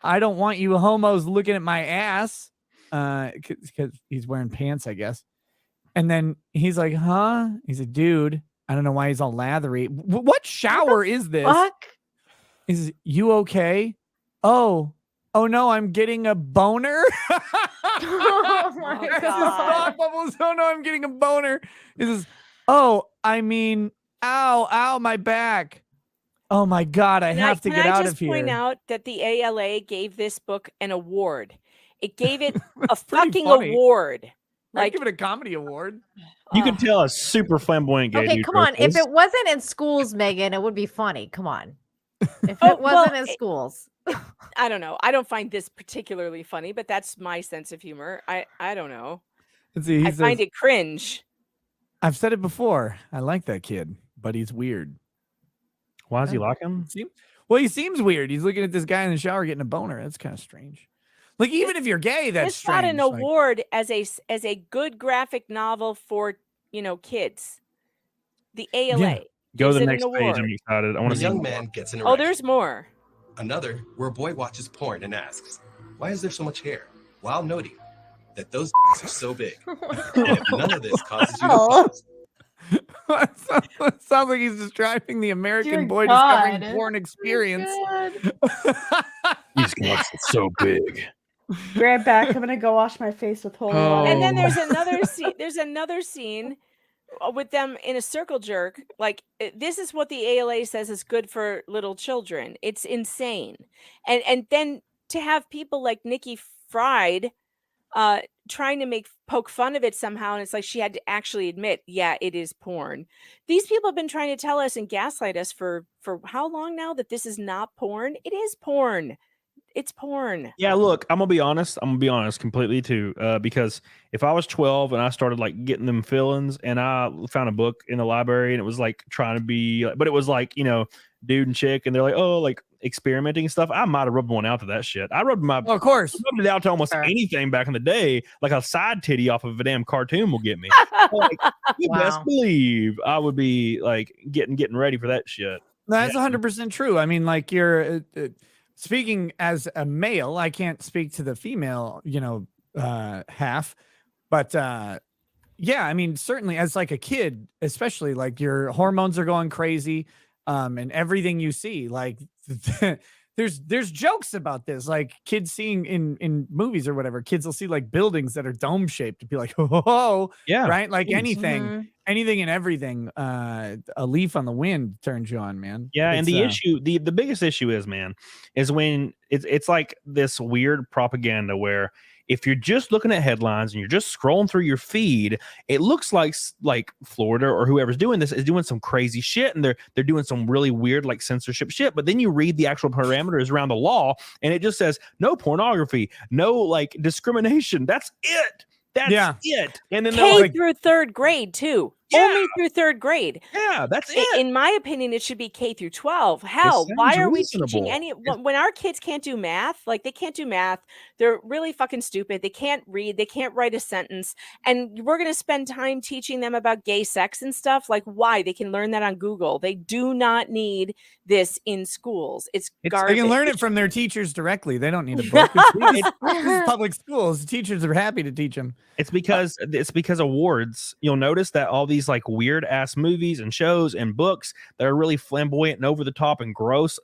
I don't want you homos looking at my ass. Because he's wearing pants, I guess. And then he's like, huh? He's a dude. I don't know why he's all lathery. What shower is this? Fuck. He says, you okay? Oh no, I'm getting a boner. Oh my Oh, This is God. thought bubbles. Oh no, I'm getting a boner. He says, oh, I mean, ow, my back. Oh my God, I have to get out just of here. point out that the ALA gave this book an award. It gave it a Pretty fucking funny. award. Like, give it a comedy award. You can tell a super flamboyant gay Okay, dude come wrote on. If this. it wasn't in schools, Megan, it would be funny. Come on. If Oh, it wasn't well, in schools. I don't know. I don't find this particularly funny, but that's my sense of humor. I don't know. Let's see, he I says, find it cringe. I've said it before. I like that kid, but he's weird. Why does he like him? Well, he seems weird. He's looking at this guy in the shower getting a boner. That's kind of strange. Like, even if you're gay, that's It's not strange. an award as a good graphic novel for kids. The ALA. Yeah. Go to gives the it an next page. award. I'm excited. I want A to see young more. man gets an Oh, erection. there's more. Another, where a boy watches porn and asks, why is there so much hair? While noting that those are so big. And if none of this causes you to pause, Sounds like he's describing the American Dear boy God. discovering porn experience. These guys are so big. Be right back. I'm gonna go wash my face with holy water. And then Oh. there's another scene. There's another scene with them in a circle jerk. Like, this is what the ALA says is good for little children. It's insane. And then to have people like Nikki Fried trying to poke fun of it somehow, and it's like she had to actually admit, yeah, it is porn. These people have been trying to tell us and gaslight us for how long now that this is not porn? It is porn. It's porn. Yeah, look, I'm gonna be honest completely too. Because if I was 12 and I started like getting them feelings, and I found a book in the library and it was like trying to be, but it was like, dude and chick, and they're like, oh, like experimenting and stuff, I might have rubbed one out to that shit. I rubbed of course. rubbed it out to almost anything back in the day, like a side titty off of a damn cartoon will get me. Like, you best Wow. believe I would be like getting ready for that shit. That's Yeah. 100% true. I mean, like, you're speaking as a male, I can't speak to the female, half, but yeah, I mean, certainly as like a kid, especially, like, your hormones are going crazy, and everything you see, like, there's jokes about this, like kids seeing in movies or whatever, kids will see like buildings that are dome shaped to be like, oh, Yeah. right, like Yes. anything and everything, a leaf on the wind turns you on, man. Yeah, and It's, the issue, the biggest issue is when it's like this weird propaganda where if you're just looking at headlines and you're just scrolling through your feed, it looks like Florida or whoever's doing this is doing some crazy shit, and they're doing some really weird like censorship shit. But then you read the actual parameters around the law, and it just says no pornography, no like discrimination. That's it. That's it. And then they're K like, through third grade too. Yeah. Only through third grade. yeah, that's it. In my opinion, it should be K through 12. Hell, why sounds are we teaching reasonable. when our kids can't do math? Like, they can't do math. They're really fucking stupid. They can't read. They can't write a sentence. And we're going to spend time teaching them about gay sex and stuff. Like, why? They can learn that on Google. They do not need this in schools. It's garbage. They can learn it from their teachers directly. They don't need a book. This is public schools. The teachers are happy to teach them. It's because awards, you'll notice that all these like weird ass movies and shows and books that are really flamboyant and over the top and gross,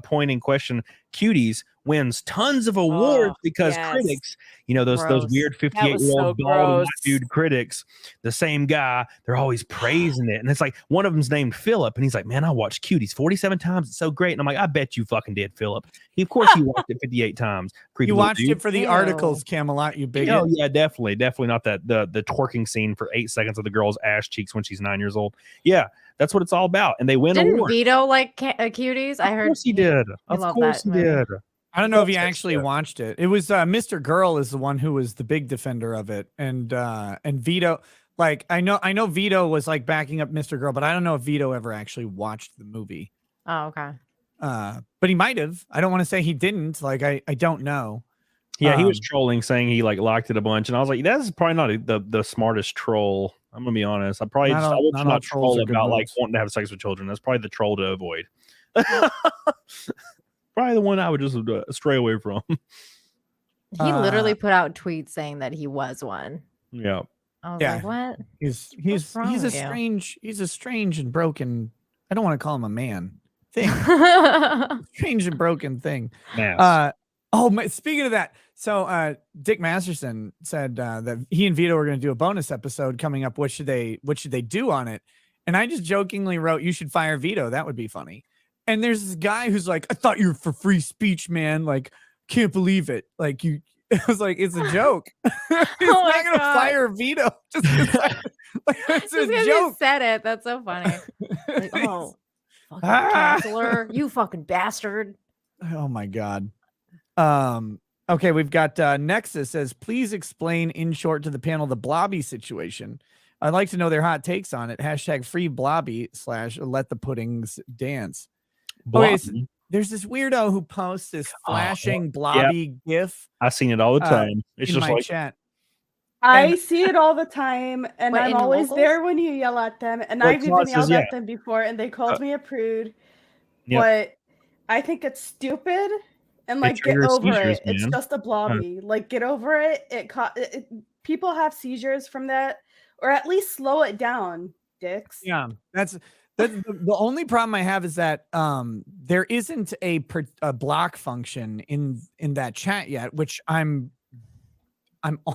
point in question cuties wins tons of awards because yes. critics, those Gross. weird That was 58-year-old so bald white gross. dude critics, the same guy, they're always praising it. And it's like one of them's named Philip, and he's like, man, I watched Cuties 47 times. It's so great. And I'm like, I bet you fucking did, Philip. Of course you watched it 58 times. Creepy You little watched dude. it for the Ew. articles, Camelot, you bigot. Oh yeah, definitely not that the twerking scene for 8 seconds of the girl's ass cheeks when she's 9 years old. Yeah, that's what it's all about, and they win Didn't awards. Vito like cuties? I Of heard course he did. Of loved course that he movie. did. I don't know if he That's actually good. watched it. It was Mr. Girl is the one who was the big defender of it, and Vito, like I know Vito was like backing up Mr. Girl, but I don't know if Vito ever actually watched the movie. Oh, okay. But he might have. I don't want to say he didn't. Like I don't know. Yeah, he was Um, trolling, saying he like liked it a bunch, and I was like, that's probably not the smartest troll. I'm gonna be honest. I probably Not just, all- I would not all not trolls troll are good about like moves. wanting to have sex with children. That's probably the troll to avoid. Probably the one I would just stray away from. He literally put out tweets saying that he was one. Yeah. I was Yeah. like, what? He's wrong he's a with you? strange and broken. I don't want to call him a man thing. Strange and broken thing. Mass. Speaking of that, so Dick Masterson said that he and Vito were going to do a bonus episode coming up. What should they do on it? And I just jokingly wrote, "You should fire Vito. That would be funny." And there's this guy who's like, "I thought you were for free speech, man. Like, can't believe it. Like it was like, it's a joke. He's Oh my not going to God. fire a veto. Just 'cause it's Just a because you joke. said it. That's so funny. Like, oh, fucking canceler. You fucking bastard. Oh my God. Okay, we've got Nexus says, please explain in short to the panel the Blobby situation. I'd like to know their hot takes on it. # free Blobby / let the puddings dance. Okay, so there's this weirdo who posts this flashing Blobby GIF. I seen it all the time. It's in just my like chat. I see it all the time, and What, I'm in always locals? there when you yell at them. And Well, I've even Claude yelled says, at them before, and they called me a prude. Yeah. But I think it's stupid, and like get triggers over seizures, it. It's man. just a blobby. Like get over it. People have seizures from that, or at least slow it down, dicks. Yeah, that's the only problem I have is that there isn't a block function in that chat yet, which I'm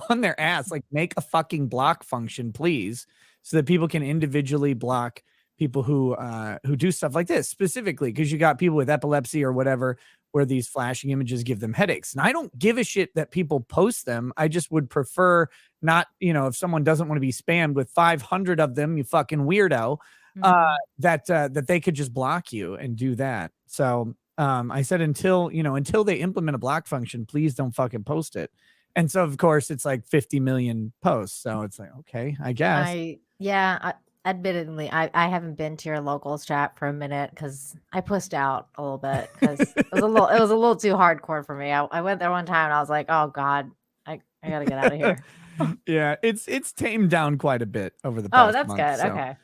on their ass. Like, make a fucking block function, please, so that people can individually block people who do stuff like this, specifically because you got people with epilepsy or whatever, where these flashing images give them headaches. And I don't give a shit that people post them. I just would prefer not, if someone doesn't want to be spammed with 500 of them, you fucking weirdo, that they could just block you and do that. So I said, until they implement a block function, please don't fucking post it. And so, of course, it's like 50 million posts. So it's like, okay, I guess. Admittedly, I haven't been to your locals chat for a minute because I pushed out a little bit because it was a little too hardcore for me. I went there one time and I was like, oh God, I gotta get out of here. Yeah, it's tamed down quite a bit over the past that's month, good. so. Okay.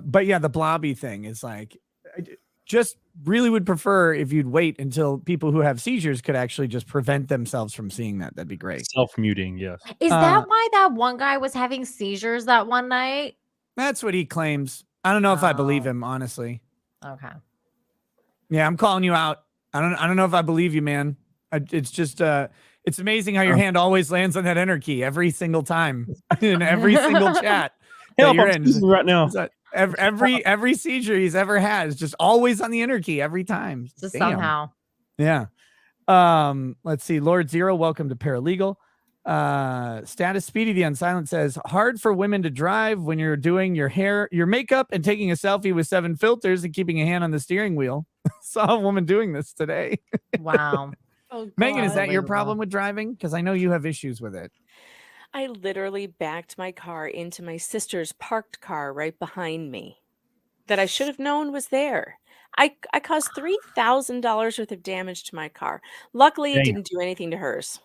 But yeah, the blobby thing is like, I just really would prefer if you'd wait until people who have seizures could actually just prevent themselves from seeing that. That'd be great. Self-muting, yes. Is that why that one guy was having seizures that one night? That's what he claims. I don't know if I believe him, honestly. Okay. Yeah, I'm calling you out. I don't know if I believe you, man. It's just it's amazing how your hand always lands on that enter key every single time in every single chat. Help, I'm seizing right now. Every seizure he's ever had is just always on the enter key every time. Just Damn. somehow. Yeah. Let's see. Lord Zero, welcome to Paralegal. Status Speedy the Unsilent says, hard for women to drive when you're doing your hair, your makeup, and taking a selfie with 7 filters and keeping a hand on the steering wheel. Saw a woman doing this today. Wow. Oh, Megan, is that your Unbelievable. problem with driving? Because I know you have issues with it. I literally backed my car into my sister's parked car right behind me that I should have known was there. I caused $3,000 worth of damage to my car. Luckily, it Damn. didn't do anything to hers.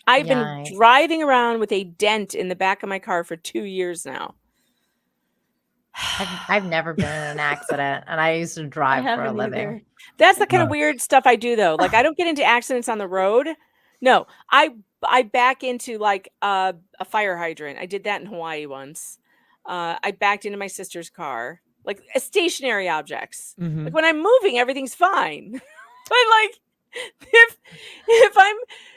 I've Yikes. been driving around with a dent in the back of my car for 2 years now. I've never been in an accident, and I used to drive for a haven't living. either. That's the kind of weird stuff I do, though. Like, I don't get into accidents on the road. No, I back into like a fire hydrant. I did that in Hawaii once. I backed into my sister's car, like stationary objects. Mhm. Like when I'm moving, everything's fine. But like if I'm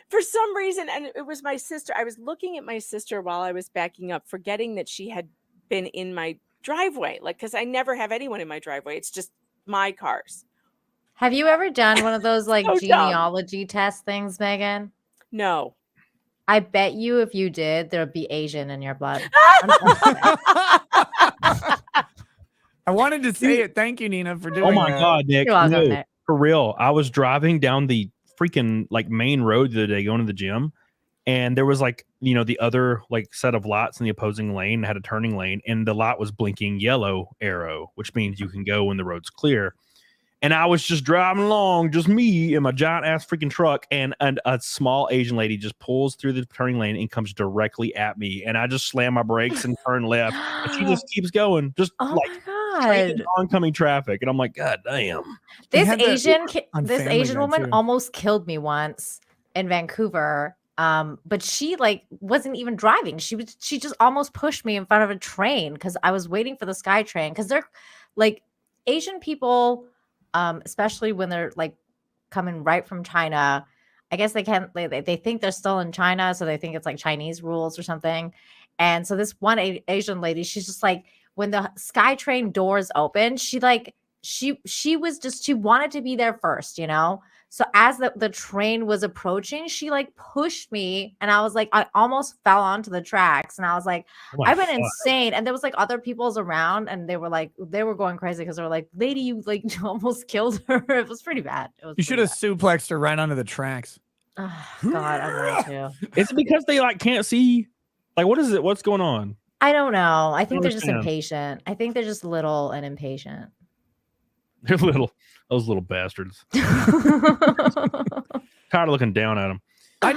for some reason, and it was my sister, I was looking at my sister while I was backing up, forgetting that she had been in my driveway. Like, because I never have anyone in my driveway. It's just my cars. Have you ever done one of those like So dumb. genealogy test things, Megan? No. I bet you if you did, there'd be Asian in your blood. I wanted to say it. Thank you, Nina, for doing Oh my that. God, Nick. You're welcome, No, Nick. for real. I was driving down the freaking like main road the other day going to the gym, and there was like, the other like set of lights in the opposing lane had a turning lane, and the light was blinking yellow arrow, which means you can go when the road's clear. And I was just driving along, just me in my giant ass freaking truck, and a small Asian lady just pulls through the turning lane and comes directly at me. And I just slam my brakes and turn left. And she just keeps going, just Oh like my straight God. into oncoming traffic. And I'm like, God damn. They This had that Asian on this Family Asian Guy, woman too. almost killed me once in Vancouver. But she like wasn't even driving. She just almost pushed me in front of a train because I was waiting for the Sky train. Because they're like Asian people, especially when they're like coming right from China. I guess they can't. They think they're still in China, so they think it's like Chinese rules or something. And so this one Asian lady, she's just like, when the Sky train doors open, she was just, she wanted to be there first, So as the train was approaching, she like pushed me, and I was like, I almost fell onto the tracks, and I was like, I went insane. And there was like other people's around, and they were going crazy because they were like, lady, you like almost killed her. It was pretty bad. You should have suplexed her right onto the tracks. Oh, God, I want to. Is it because they like can't see? Like, what is it? What's going on? I don't know. I think they're just understand. impatient. I think they're just little and impatient. They're those little bastards. Tired of looking down at them. I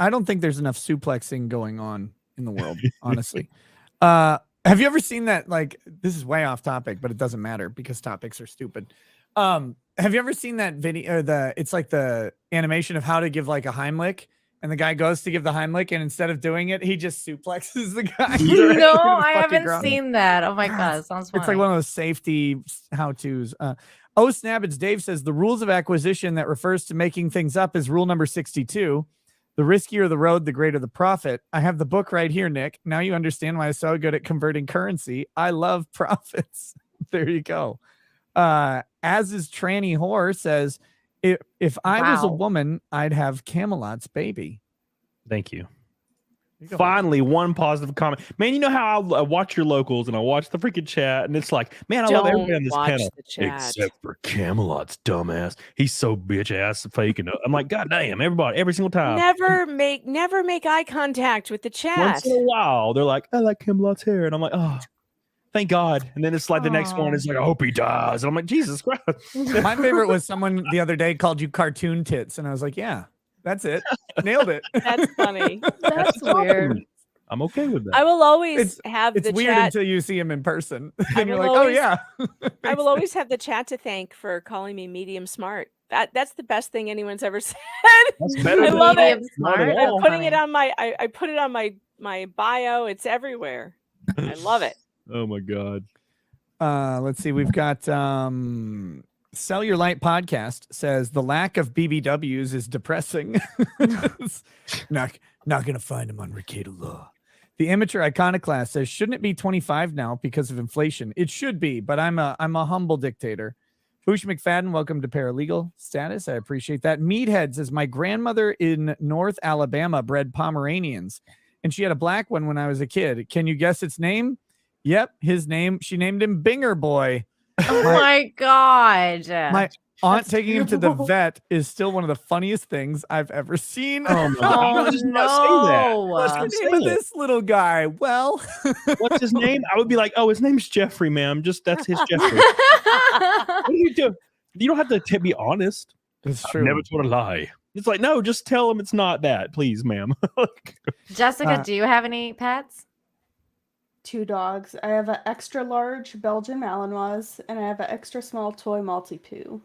don't think there's enough suplexing going on in the world, honestly. Have you ever seen that? Like, this is way off topic, but it doesn't matter because topics are stupid. Have you ever seen that video? It's like the animation of how to give like a Heimlich, and the guy goes to give the Heimlich, and instead of doing it, he just suplexes the guy. No, I haven't seen that. Oh my God, it sounds funny. It's like one of those safety how-tos. Oh, Snabbage Dave says the rules of acquisition that refers to making things up is rule number 62. The riskier the road, the greater the profit. I have the book right here, Nick. Now you understand why I'm so good at converting currency. I love profits. There you go. As is Tranny Whore says, if I was a woman, I'd have Camelot's baby. Thank you. Finally, one positive comment. Man, you know how I watch your locals and I watch the freaking chat, and it's like, man, I love everybody on this panel. Except for Camelot's dumbass. He's so bitch ass faking it. I'm like, God damn, everybody, every single time. Never make eye contact with the chat. Once in a while, they're like, I like Camelot's hair. And I'm like, oh, thank God. And then it's like the next one is like, I hope he dies. And I'm like, Jesus Christ. My favorite was someone the other day called you cartoon tits. And I was like, yeah, that's it. Nailed it. That's funny. That's weird. I'm okay with that. I will always have it's the weird chat until you see him in person. And you're will like, always- oh yeah. I will always have the chat to thank for calling me medium smart. That's the best thing anyone's ever said. That's better I than love it. Medium smart. I'm putting it on my I put it on my bio. It's everywhere. I love it. Oh my God. Let's see. We've got Sell Your Light podcast says the lack of BBWs is depressing. not gonna find them on Ricada Law. The Amateur Iconoclast says, shouldn't it be 25 now because of inflation? It should be, but I'm a humble dictator. Boosh McFadden, welcome to Paralegal Status. I appreciate that. Meathead says, my grandmother in North Alabama bred Pomeranians, and she had a black one when I was a kid. Can you guess its name? Yep, his name. She named him Binger Boy. Oh my God. My aunt taking him to the vet is still one of the funniest things I've ever seen. Oh my God. Oh, Just not say that. What's Just the name of this little guy? Well, what's his name? I would be like, oh, his name's Jeffrey, ma'am. Just that's his Jeffrey. What do you do? You don't have to be honest. it's I've true. never told a lie. It's like, no, just tell him it's not that, please, ma'am. Jessica, do you have any pets? 2 dogs. I have an extra large Belgian Malinois, and I have an extra small toy Maltipoo.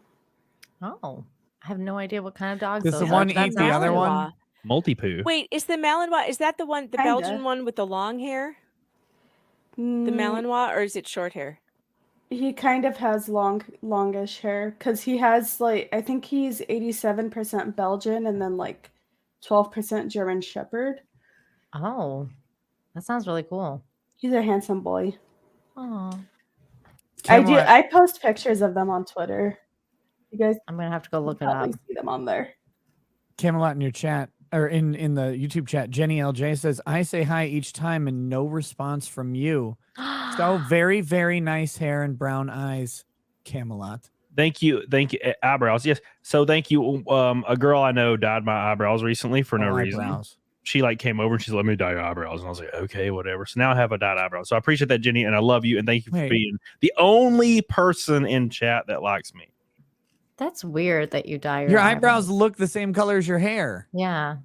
Oh, I have no idea what kind of dogs. Does those the are. one That's eat the other one? Malinois. Multi-poo. Wait, is the Malinois, is that the one, the Kinda. Belgian one with the long hair? The Malinois, or is it short hair? He kind of has longish hair because he has like, I think he's 87% Belgian and then like 12% German Shepherd. Oh, that sounds really cool. He's a handsome boy. Oh, I post pictures of them on Twitter. You guys I'm gonna have to go look it probably up. see them on there. Camelot in your chat or in the YouTube chat. Jenny LJ says, I say hi each time and no response from you. So very, very nice hair and brown eyes, Camelot. Thank you. Eyebrows. Yes. So thank you. A girl I know dyed my eyebrows recently for no reason. Eyebrows. She like came over and she's let me dye your eyebrows. And I was like, okay, whatever. So now I have a dyed eyebrow. So I appreciate that, Jenny. And I love you. And thank you for Wait. being the only person in chat that likes me. That's weird that you dye Your eyebrows look the same color as your hair. Yeah.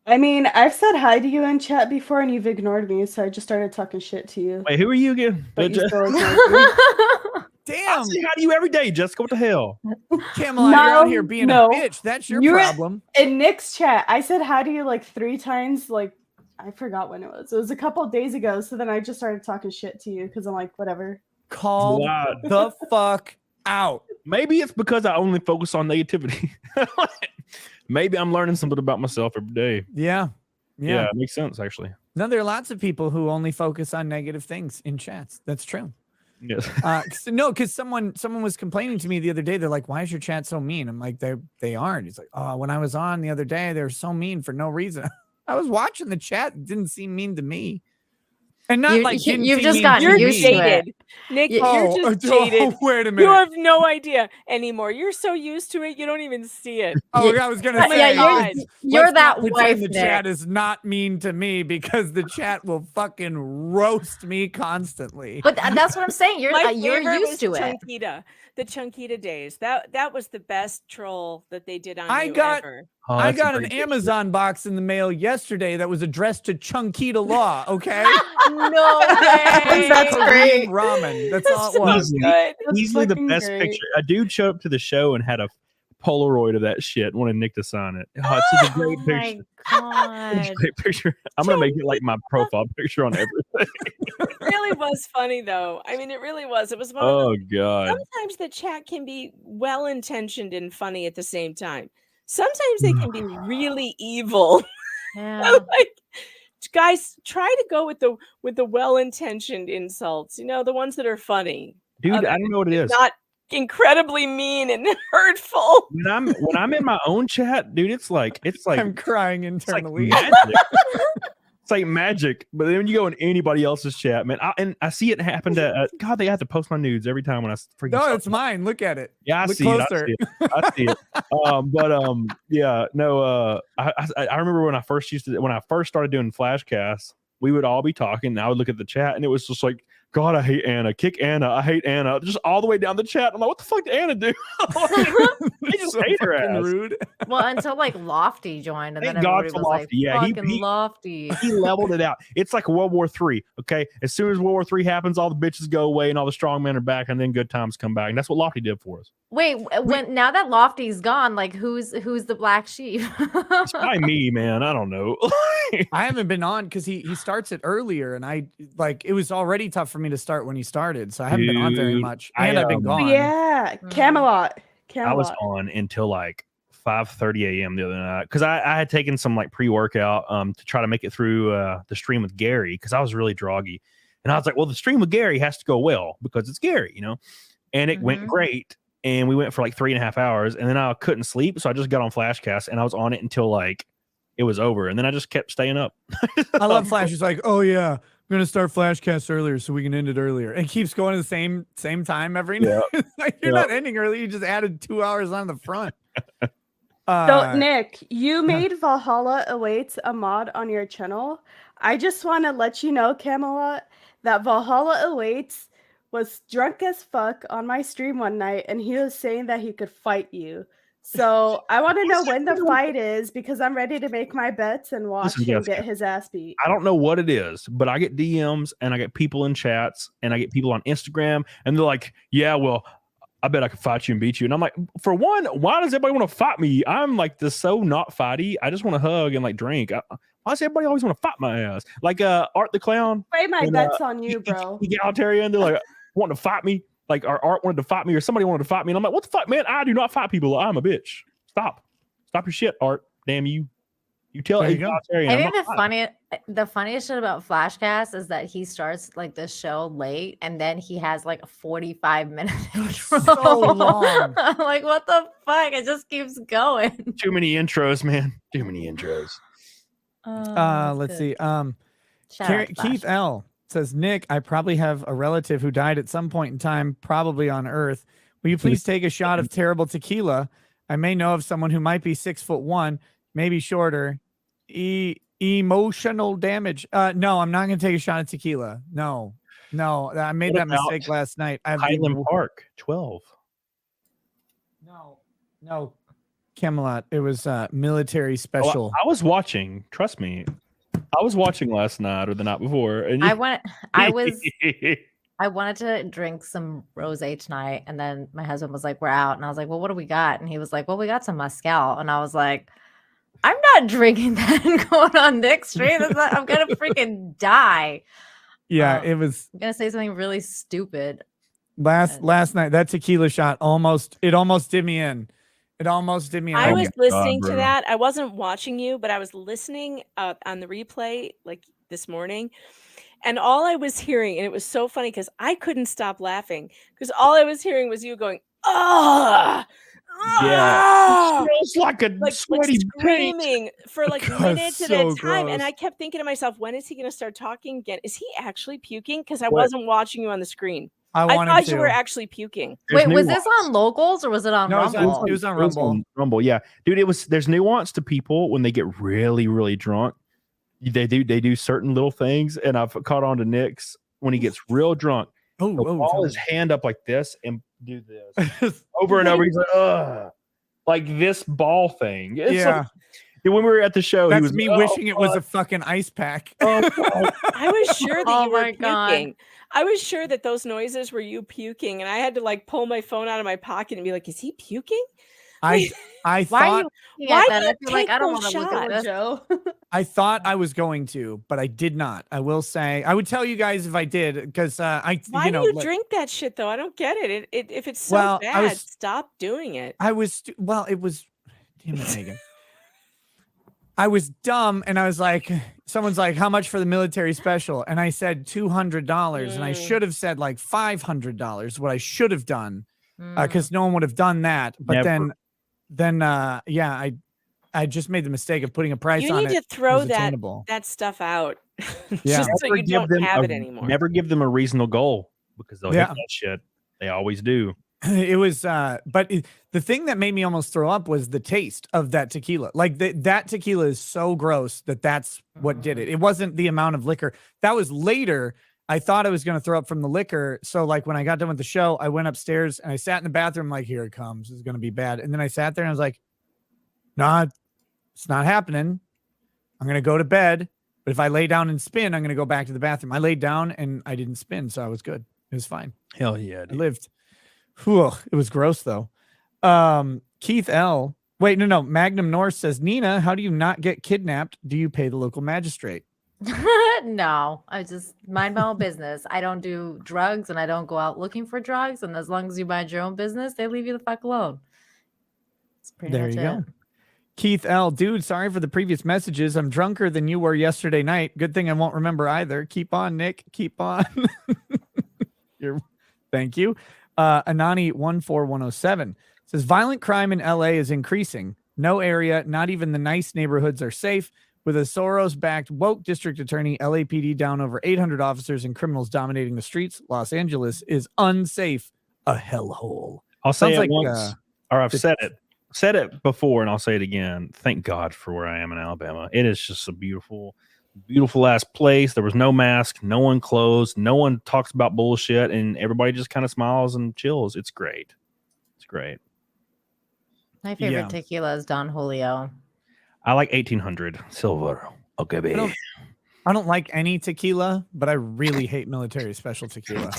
I mean, I've said hi to you in chat before and you've ignored me, so I just started talking shit to you. Wait, who are you again? But you still ignored me. I Damn, say hi to you every day, Jessica. What the hell? Camelot, you're out here being No. a bitch. That's your You're- problem. In Nick's chat, I said hi to you like 3 times. Like, I forgot when it was. It was a couple of days ago. So then I just started talking shit to you because I'm like, whatever. Called Wow. the fuck out. Maybe it's because I only focus on negativity. Maybe I'm learning something about myself every day. Yeah. Yeah, it makes sense actually. No, there are lots of people who only focus on negative things in chats. That's true. Yes. No, because someone was complaining to me the other day. They're like, "Why is your chat so mean?" I'm like, "They aren't." He's like, "Oh, when I was on the other day, they were so mean for no reason." I was watching the chat; it didn't seem mean to me, and not like didn't you've seem just mean gotten to You're used me. to it. jaded. Nick, You- you're just jaded. Wait a You minute. have no idea anymore. You're so used to it, you don't even see it. Oh, Yeah, I was gonna yeah, say, God. you're let's not that pretend wife, the Nick. chat is not mean to me because the chat will fucking roast me constantly. But that's what I'm saying. You're My you're favorite used was to it. Chunkita, the Chunkita days. That was the best troll that they did on I you got- ever. Oh, I that's a got an great picture. Amazon box in the mail yesterday that was addressed to Chunkita Law. Okay, No way. That's great. Korean ramen. That's all it So was. good. That's Easily the fucking best great. picture. A dude showed up to the show and had a Polaroid of that shit. Wanted Nick to sign it. Oh, it's such a great Oh picture. my Such a god. great picture. I'm gonna make it like my profile picture on everything. It really was funny though. I mean, it really was. It was one of Oh those. god. Sometimes the chat can be well intentioned and funny at the same time. Sometimes they can be really evil. Yeah. Like, guys, try to go with the well intentioned insults. You know, the ones that are funny. Dude, Other I don't know what it is. Not incredibly mean and hurtful. When I'm in my own chat, dude, it's like I'm crying it's like internally. magic. It's like magic. But then when you go in anybody else's chat, man, I see it happen to God. They have to post my nudes every time when I freaking. No, start it's mine. Look at it. Yeah, I Look see closer. it. I see it. Yeah, no. I remember when I first started doing flashcasts, we would all be talking, and I would look at the chat, and it was just like, God, I hate Anna. Kick Anna. I hate Anna. Just all the way down the chat. I'm like, what the fuck did Anna do? They just So hate her fucking ass. rude. Well, until like Lofty joined, and Thank then God everybody for was like, Lofty. Yeah, fucking Lofty. He leveled it out. It's like World War III. Okay, as soon as World War III happens, all the bitches go away and all the strong men are back, and then good times come back. And that's what Lofty did for us. Wait, when now that Lofty's gone, like who's the black sheep? It's probably me, man. I don't know. I haven't been on because he starts it earlier, and it was already tough for me to start when he started, so I haven't been on very Dude, much. And I've been Oh, gone. yeah, Camelot. I was Camelot. on until like 5:30 a.m. the other night because I had taken some like pre-workout to try to make it through the stream with Gary because I was really droggy, and I was like, well, the stream with Gary has to go well because it's Gary, you know, and it went great, and we went for like 3.5 hours, and then I couldn't sleep, so I just got on Flashcast and I was on it until like it was over, and then I just kept staying up. I love Flash. He's like, oh yeah, I'm gonna start Flashcast earlier so we can end it earlier. And keeps going at the same time every night. Like, you're not ending early. You just added 2 hours on the front. So Nick, you made Valhalla Awaits a mod on your channel. I just want to let you know, Camelot, that Valhalla Awaits was drunk as fuck on my stream one night, and he was saying that he could fight you. So I want to know when the fight is because I'm ready to make my bets and watch him get his ass beat. I don't know what it is, but I get DMs and I get people in chats and I get people on Instagram, and they're like, yeah, well, I bet I could fight you and beat you. And I'm like, for one, why does everybody want to fight me? I'm like so not fighty. I just want to hug and like drink. Why does everybody always want to fight my ass? Like Art the Clown. Play my and, bets on you, bro. Egalitarian. They're like wanting to fight me. Like our Art wanted to fight me or somebody wanted to fight me. And I'm like, what the fuck, man? I do not fight people. I'm a bitch. Stop your shit, Art. Damn you. You tell egalitarian. I think the funniest shit about Flashcast is that he starts like this show late and then he has like a 45-minute intro. So long. I'm like, what the fuck? It just keeps going. Too many intros, man. Too many intros. Let's see. Keith L says, Nick, I probably have a relative who died at some point in time, probably on Earth. Will you please take a shot of terrible tequila? I may know of someone who might be 6'1", maybe shorter. Emotional damage. No, I'm not going to take a shot of tequila. No, I made that mistake last night. Highland Park 12. No, Camelot. It was military special. I was watching. Trust me, I was watching last night or the night before. And I wanted to drink some rosé tonight, and then my husband was like, "We're out," and I was like, "Well, what do we got?" And he was like, "Well, we got some mezcal," and I was like, "I'm not drinking that and going on Nick's stream. I'm gonna freaking die." Yeah, it was. I'm gonna say something really stupid. Last night, that tequila shot almost did me in. It almost did me in. I was listening to that. I wasn't watching you, but I was listening on the replay like this morning. And all I was hearing, and it was so funny because I couldn't stop laughing because all I was hearing was you going, "Ah, Yeah, it smells like a sweaty paint. screaming for like God, minutes at so a time." And gross. I kept thinking to myself, when is he going to start talking again? Is he actually puking? Because I What? wasn't watching you on the screen. I I wanted thought to. you were actually puking. There's Wait, was this nuance. on Locals or was it on No, it was Rumble? on- it was on It was Rumble. on Rumble, yeah, dude. There's nuance to people when they get really, really drunk. They do certain little things, and I've caught on to Nick's when he gets real drunk. He'll ball his hand up like this and do this over and over. He's like, ugh, like this ball thing. It's Yeah. like, when we were at the show, he That's was me like, wishing it was a fucking ice pack. oh, God. I was sure that Oh you were my God. puking. I was sure that those noises were you puking, and I had to like pull my phone out of my pocket and be like, "Is he puking?" I Why are thought you looking Why at do that? you I feel like take I don't those want to look at shots? this. Joe. I thought I was going to, but I did not. I will say I would tell you guys if I did, because Why you know, do you like, drink that shit though? I don't get it. If it's so Well, I bad, was- stop doing it. I was well, it was damn it, Megan. I was dumb and I was like, someone's like, how much for the military special? And I said $200, and I should have said like $500, what I should have done, because no one would have done that. But Never. then yeah, I just made the mistake of putting a price You on need it. to throw was that attainable. stuff out, Yeah. just so you don't have it anymore. Never give them a reasonable goal because they'll Yeah. hit that shit. They always do. It was the thing that made me almost throw up was the taste of that tequila. Like that tequila is so gross that's what did it. It wasn't the amount of liquor. That was later. I thought I was going to throw up from the liquor. So like when I got done with the show, I went upstairs and I sat in the bathroom like, here it comes. It's going to be bad. And then I sat there and I was like, nah, it's not happening. I'm going to go to bed. But if I lay down and spin, I'm going to go back to the bathroom. I laid down and I didn't spin. So I was good. It was fine. Hell yeah, I dude. lived. Whew, it was gross though. Keith L. Wait, no. Magnum North says, Nina, how do you not get kidnapped? Do you pay the local magistrate? No, I just mind my own business. I don't do drugs and I don't go out looking for drugs. And as long as you mind your own business, they leave you the fuck alone. That's pretty There much you it. go. Keith L. Dude, sorry for the previous messages. I'm drunker than you were yesterday night. Good thing I won't remember either. Keep on, Nick. Keep on. Thank you. Anani14107 says violent crime in LA is increasing. No area, not even the nice neighborhoods are safe. With a Soros-backed woke district attorney, LAPD down over 800 officers and criminals dominating the streets. Los Angeles is unsafe, a hellhole. I'll say Sounds it like, once, or I've said it before, and I'll say it again. Thank God for where I am in Alabama. It is just a beautiful, beautiful ass place. There was no mask, no one closed, no one talks about bullshit, and everybody just kind of smiles and chills. It's great. It's great. My favorite Yeah. tequila is Don Julio. I like 1800 silver. Okay, baby. I don't like any tequila, but I really hate military special tequila.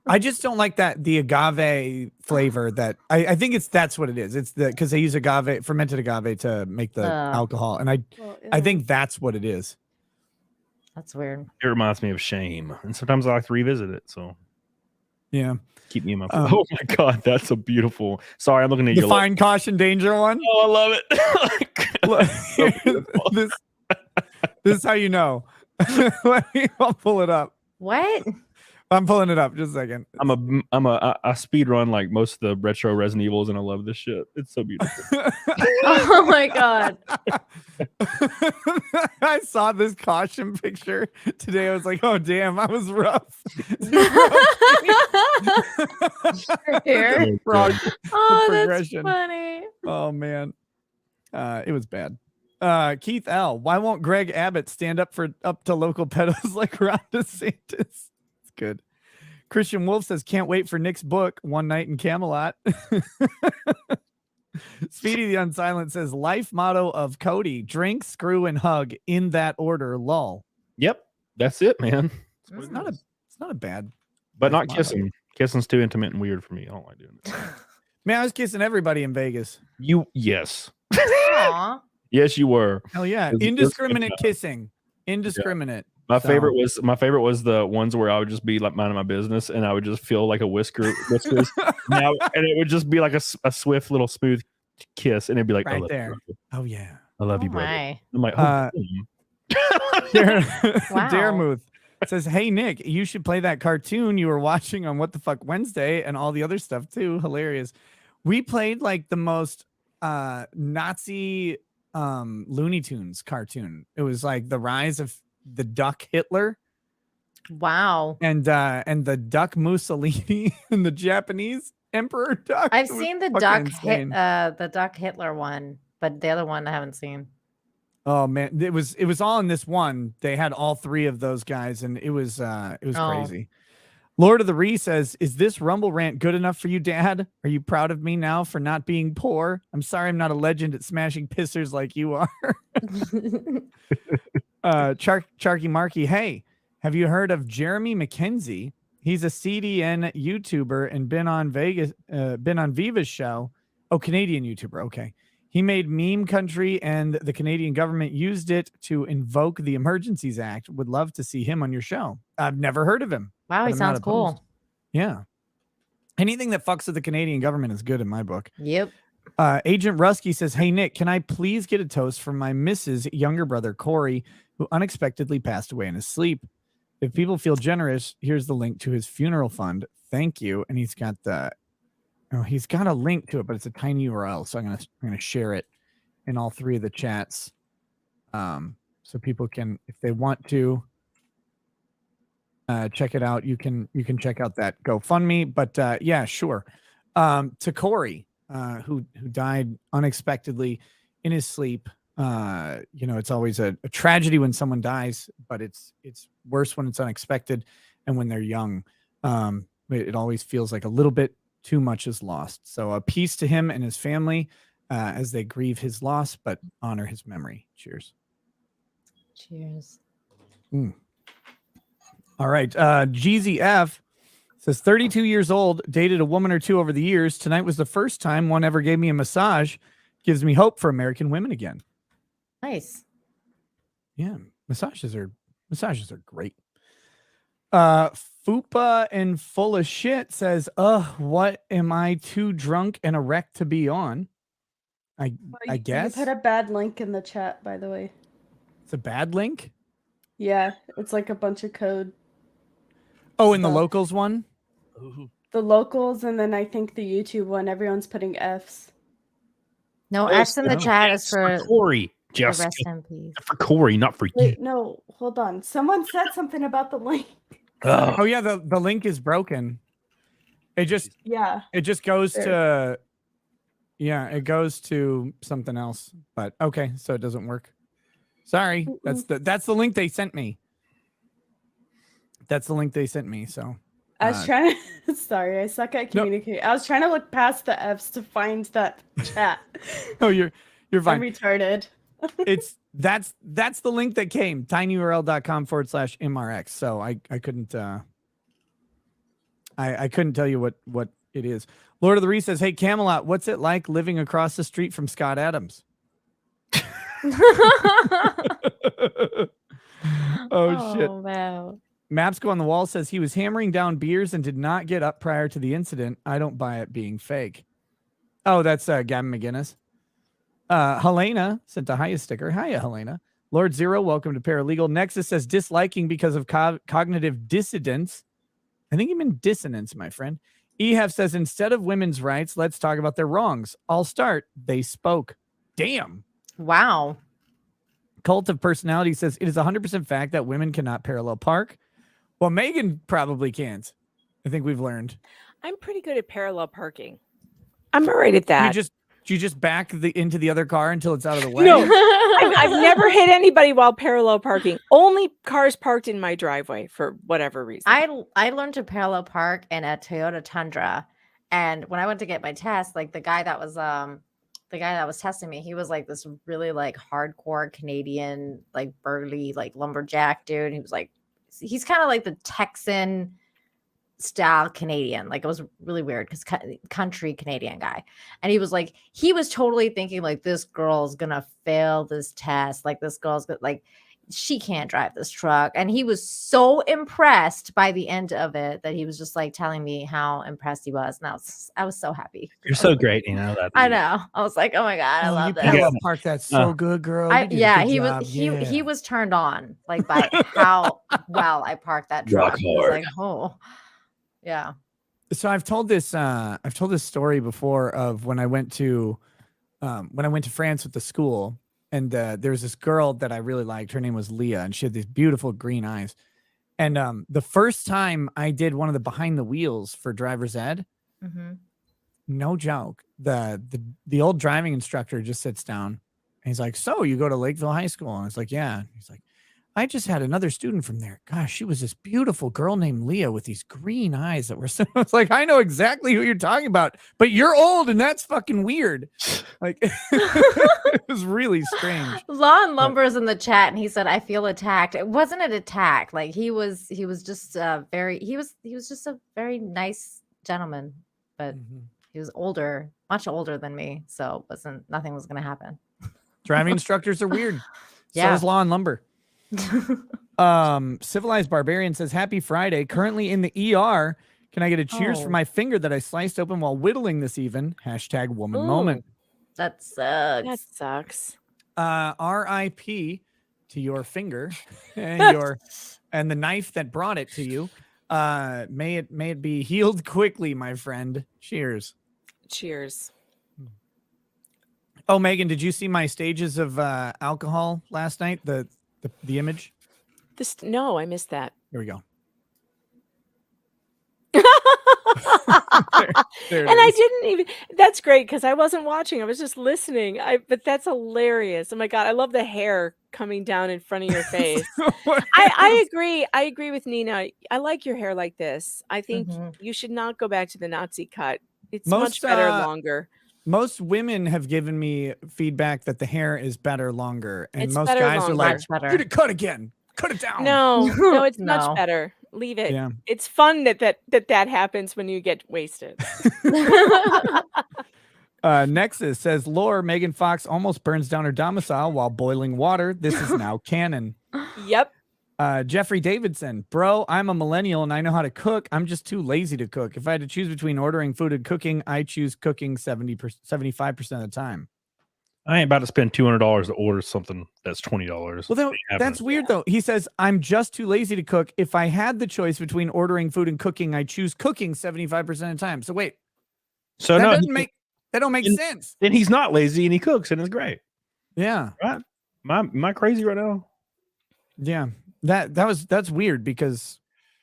I just don't like the agave flavor that I think that's what it is. It's because they use fermented agave to make the alcohol. And I think that's what it is. That's weird. It reminds me of shame. And sometimes I like to revisit it. So yeah. Keep me in my oh my God, that's a beautiful. Sorry, I'm looking at your Define caution danger one. Oh, I love it. this is how you know. I'll pull it up. What? I'm pulling it up. Just a second. I speed run like most of the retro Resident Evils, and I love this shit. It's so beautiful. Oh my God. I saw this caution picture today. I was like, oh damn, I was rough. Here. Wrong. Oh, that's progression. funny. Oh man. It was bad. Keith L. Why won't Greg Abbott stand up to local pedos like Ron DeSantis? It's good. Christian Wolf says, can't wait for Nick's book, One Night in Camelot. Speedy the Unsilent says, life motto of Cody, drink, screw, and hug in that order, lol. Yep. That's it, man. It's not a bad. But life not motto. kissing. Kissing's too intimate and weird for me. I don't like doing it. Man, I was kissing everybody in Vegas. Yes. Aw. Yes, you were. Hell yeah. It was Indiscriminate good. kissing. Indiscriminate. My So- favorite was the ones where I would just be like minding my business and I would just feel like a whiskers now, and it would just be like a swift little smooth kiss, and it'd be like, Right I love there. You, Oh yeah. I love you, Oh brother. my. I'm like, Uh, Daremuth says, "Hey Nick, you should play that cartoon you were watching on What the Fuck Wednesday and all the other stuff too. Hilarious." We played like the most Nazi Looney Tunes cartoon. It was like the rise of the duck Hitler. Wow. And the duck Mussolini and the Japanese Emperor duck. I've seen the duck Hitler one, but the other one I haven't seen. Oh man, it was all in this one. They had all three of those guys, and it was crazy. Lord of the Ree says, "Is this Rumble rant good enough for you, Dad? Are you proud of me now for not being poor? I'm sorry I'm not a legend at smashing pissers like you are." Charky Marky, hey, have you heard of Jeremy McKenzie? He's a CDN YouTuber and been on Viva's show. Oh, Canadian YouTuber. Okay. He made Meme Country, and the Canadian government used it to invoke the Emergencies Act. Would love to see him on your show. I've never heard of him. Wow, he sounds cool. Yeah. Anything that fucks with the Canadian government is good in my book. Yep. Agent Rusky says, "Hey, Nick, can I please get a toast from my Mrs. younger brother, Corey, who unexpectedly passed away in his sleep? If people feel generous, here's the link to his funeral fund. Thank you." And he's got a link to it, but it's a tiny URL. So I'm gonna share it in all three of the chats. So people can, if they want to check it out, you can check out that GoFundMe. But yeah, sure. To Corey, who died unexpectedly in his sleep. It's always a tragedy when someone dies, but it's worse when it's unexpected and when they're young. It always feels like a little bit too much is lost. So a peace to him and his family as they grieve his loss, but honor his memory. Cheers. Cheers. All right. GZF says, 32 years old, dated a woman or two over the years. Tonight was the first time one ever gave me a massage. Gives me hope for American women again. Nice. Yeah. Massages are great. Fupa and full of shit says, what am I too drunk and erect to be on? I guess. You put a bad link in the chat, by the way. It's a bad link? Yeah, it's like a bunch of code. Oh, in the locals one? The locals, and then I think the YouTube one, everyone's putting Fs. No, F's in the chat is for Corey. Just rest in peace. For Corey, not for you. Wait, no, hold on. Someone said something about the link. Oh yeah, the link is broken. It just goes to it goes to something else. But okay, so it doesn't work. Sorry. That's the link they sent me. So I was trying to sorry, I suck at communicating. I was trying to look past the F's to find that chat. Oh, you're fine. I'm retarded. That's the link that came, tinyurl.com/MRX. So I couldn't I couldn't tell you what it is. Lord of the Ree says, "Hey Camelot, what's it like living across the street from Scott Adams?" Oh shit. Wow. Maps Go on the Wall says he was hammering down beers and did not get up prior to the incident. I don't buy it being fake. Oh, that's Gavin McGinnis. Helena sent a hiya sticker. Hiya, Helena. Lord Zero, welcome to Paralegal. Nexus says disliking because of cognitive dissidence. I think you mean dissonance, my friend. Ehef says instead of women's rights, let's talk about their wrongs. I'll start. They spoke. Damn. Wow. Cult of Personality says it is 100% fact that women cannot parallel park. Well, Megan probably can't. I think we've learned. I'm pretty good at parallel parking. I'm all right at that. You just back into the other car until it's out of the way? No, I've never hit anybody while parallel parking. Only cars parked in my driveway for whatever reason. I learned to parallel park in a Toyota Tundra, and when I went to get my test, like the guy that was testing me, he was like this really like hardcore Canadian, like burly, like lumberjack dude. He was like, he's kind of like the Texan style Canadian. Like it was really weird because country Canadian guy. And he was totally thinking like this girl's gonna fail this test. Like this girl's like she can't drive this truck. And he was so impressed by the end of it that he was just like telling me how impressed he was. And I was so happy. You're so great, you know that. I know. I was like, oh my God, I love you this. parallel parked that so good, girl. You did a Yeah, good he job. was he was turned on like by how well I parked that truck. He was like, oh, yeah. So I've told this story before of when I went to France with the school, and there was this girl that I really liked. Her name was Leah, and she had these beautiful green eyes. And the first time I did one of the behind the wheels for driver's ed, no joke, the old driving instructor just sits down and he's like, "So you go to Lakeville High School?" And I was like, "Yeah." And he's like, "I just had another student from there. Gosh, she was this beautiful girl named Leah with these green eyes that were so." I was like, "I know exactly who you're talking about, but you're old and that's fucking weird." Like, it was really strange. Lon Lumber's in the chat and he said, "I feel attacked." It wasn't an attack. Like he was just he was just a very nice gentleman, but he was older, much older than me, so nothing was gonna happen. Driving instructors are weird. Yeah. So is Lon Lumber. Civilized Barbarian says, "Happy Friday. Currently in the ER. Can I get a cheers for my finger that I sliced open while whittling this even? Hashtag woman moment." That sucks. That sucks. R.I.P. to your finger and the knife that brought it to you. May it be healed quickly, my friend. Cheers. Cheers. Oh, Megan, did you see my stages of alcohol last night? The image? No, I missed that. Here we go. And I didn't even. That's great because I wasn't watching. I was just listening. But that's hilarious. Oh my God, I love the hair coming down in front of your face. I agree. I agree with Nina. I like your hair like this. I think you should not go back to the Nazi cut. It's much better longer. Most women have given me feedback that the hair is better longer, and It's most better guys are like, better. "Dude, cut again, cut it down." No, it's much better. Leave it. Yeah. It's fun that happens when you get wasted. Nexus says, "Lore, Megan Fox almost burns down her domicile while boiling water. This is now canon." Yep. Jeffrey Davidson, "Bro, I'm a millennial and I know how to cook. I'm just too lazy to cook. If I had to choose between ordering food and cooking, I choose cooking 75% of the time." I ain't about to spend $200 to order something that's $20. Well, that's weird though. He says, "I'm just too lazy to cook. If I had the choice between ordering food and cooking, I choose cooking 75% of the time." So wait, so that don't make sense. Then he's not lazy and he cooks and it's great. Yeah. Right? Am I crazy right now? Yeah. That's weird because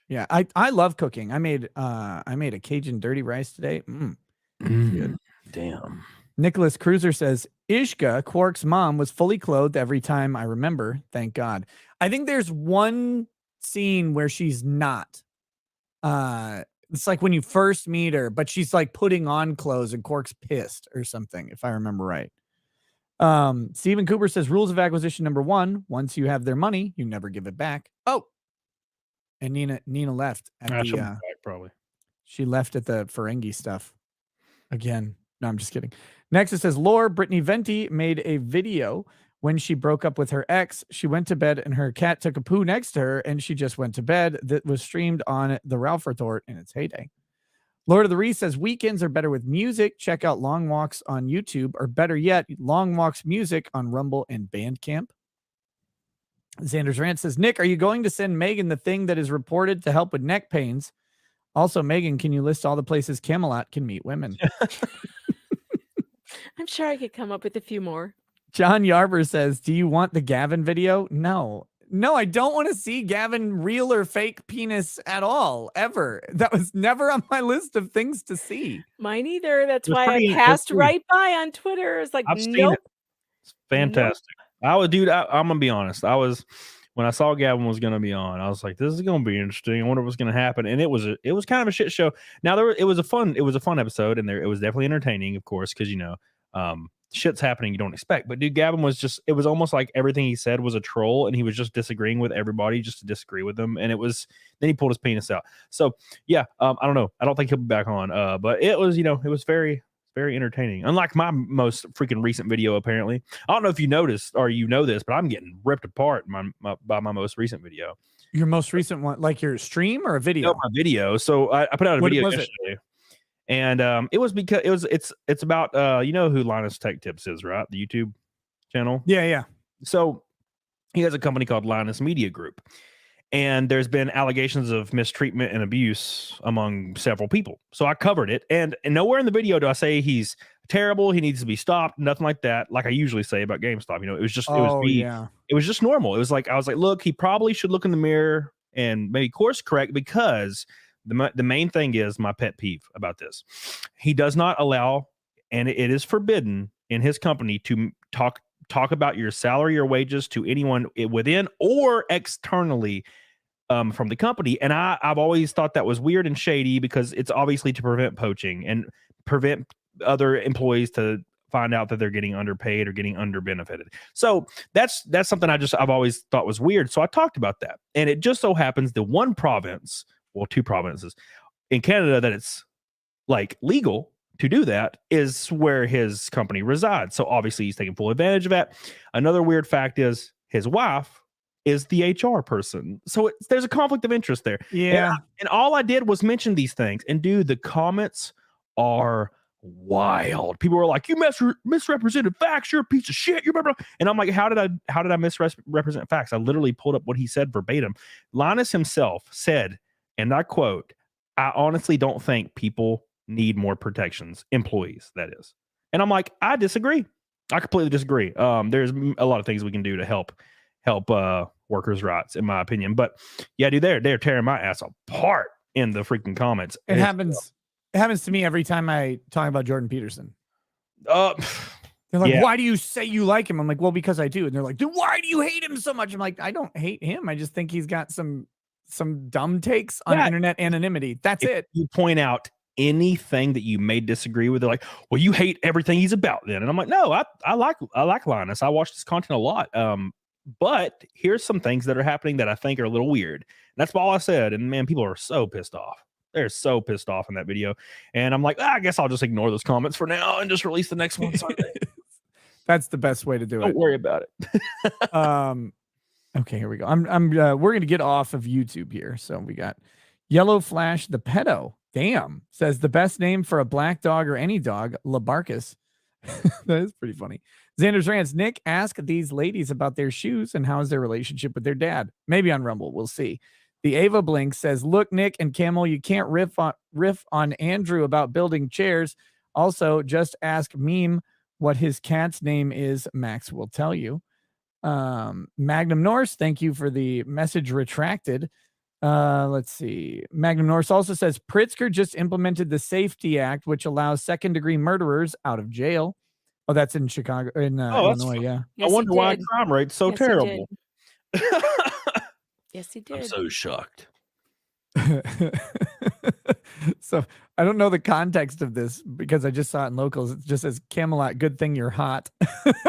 yeah, I love cooking. I made a Cajun dirty rice today. Good. Damn. Nicholas Cruiser says, "Ishka, Quark's mom, was fully clothed every time I remember. Thank God." I think there's one scene where she's not. It's like when you first meet her, but she's like putting on clothes and Quark's pissed or something, if I remember right. Stephen Cooper says, "Rules of acquisition number 1, once you have their money, you never give it back." Oh, and Nina left at the probably. She left at the Ferengi stuff again. No, I'm just kidding. Next it says, "Lore, Brittany Venti made a video when she broke up with her ex. She went to bed and her cat took a poo next to her and she just went to bed. That was streamed on the Ralph Retort in its heyday." Lord of the Reese says, "Weekends are better with music. Check out Long Walks on YouTube, or better yet, Long Walks Music on Rumble and Bandcamp." Xander's Rant says, "Nick, are you going to send Megan the thing that is reported to help with neck pains? Also, Megan, can you list all the places Camelot can meet women?" I'm sure I could come up with a few more. John Yarber says, "Do you want the Gavin video?" No, I don't want to see Gavin real or fake penis at all, ever. That was never on my list of things to see. Mine either. That's why I passed right by on Twitter. It's like, I've seen nope. it. It's fantastic. I'm gonna be honest. When I saw Gavin was gonna be on, I was like, "This is gonna be interesting. I wonder what's gonna happen." And it was kind of a shit show. Now it was a fun episode, and it was definitely entertaining, of course, because shit's happening you don't expect. But dude, Gavin was it was almost like everything he said was a troll, and he was just disagreeing with everybody just to disagree with them. And then he pulled his penis out. So yeah, I don't know. I don't think he'll be back on. But it was, it was very very entertaining. Unlike my most freaking recent video, apparently. I don't know if you noticed or you know this, but I'm getting ripped apart by my most recent video. Your most recent one, like your stream or a video? No, my video. So I put out a video yesterday. And it was because it's about you know who Linus Tech Tips is, right? The YouTube channel. Yeah. So he has a company called Linus Media Group. And there's been allegations of mistreatment and abuse among several people. So I covered it. And nowhere in the video do I say he's terrible, he needs to be stopped, nothing like that. Like I usually say about GameStop. You know, it was just it was just normal. It was like I was like, look, he probably should look in the mirror and maybe course correct, because the main thing is my pet peeve about this. He does not allow, and it is forbidden in his company to talk about your salary or wages to anyone within or externally from the company. And I've always thought that was weird and shady, because it's obviously to prevent poaching and prevent other employees to find out that they're getting underpaid or getting under-benefited. So that's something I've always thought was weird. So I talked about that. And it just so happens the one province, well, two provinces in Canada that it's like legal to do that is where his company resides. So obviously he's taking full advantage of that. Another weird fact is his wife is the HR person. So there's a conflict of interest there. Yeah. And all I did was mention these things. And dude, the comments are wild. People were like, you misrepresented facts. You're a piece of shit. You're blah, blah. And I'm like, how did I misrepresent facts? I literally pulled up what he said verbatim. Linus himself said, and I quote, I honestly don't think people need more protections, employees, that is. And I'm like, I disagree. I completely disagree. There's a lot of things we can do to help workers' rights, in my opinion. But yeah, dude, they're tearing my ass apart in the freaking comments. It happens to me every time I talk about Jordan Peterson. They're like, why do you say you like him? I'm like, well, because I do. And they're like, then why do you hate him so much? I'm like, I don't hate him. I just think he's got some dumb takes on internet anonymity. That's it. You point out anything that you may disagree with, they're like, well, you hate everything he's about then. And I'm like, no, I like Linus. I watch his content a lot. But here's some things that are happening that I think are a little weird. And that's all I said. And man, people are so pissed off. They're so pissed off in that video. And I'm like, I guess I'll just ignore those comments for now and just release the next one Sunday. That's the best way to do it. Don't worry about it. Okay, here we go. We're going to get off of YouTube here. So we got Yellow Flash the Pedo. Damn. Says the best name for a black dog or any dog, Labarcus. That is pretty funny. Xander's Rants. Nick, ask these ladies about their shoes and how is their relationship with their dad. Maybe on Rumble. We'll see. The Ava Blink says, look, Nick and Camel, you can't riff on Andrew about building chairs. Also, just ask Meme what his cat's name is. Max will tell you. Magnum Norse, thank you for the message retracted. Let's see. Magnum Norse also says Pritzker just implemented the Safety Act, which allows second-degree murderers out of jail. Oh, that's in Chicago, in Illinois. Yeah. Yes, I wonder why crime rate's so terrible. Yes, he did. I'm so shocked. So I don't know the context of this because I just saw it in locals. It just says Camelot, good thing you're hot.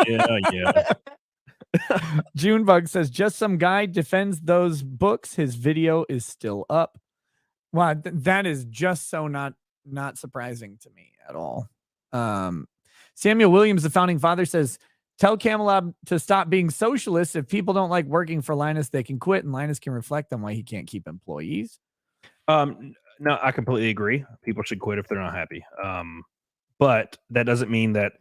Yeah. Junebug says just some guy defends those books. His video is still up. Wow, that is just so not surprising to me at all. Samuel Williams, the founding father, says, tell Camelot to stop being socialist. If people don't like working for Linus, they can quit, and Linus can reflect on why he can't keep employees. No, I completely agree. People should quit if they're not happy. But that doesn't mean that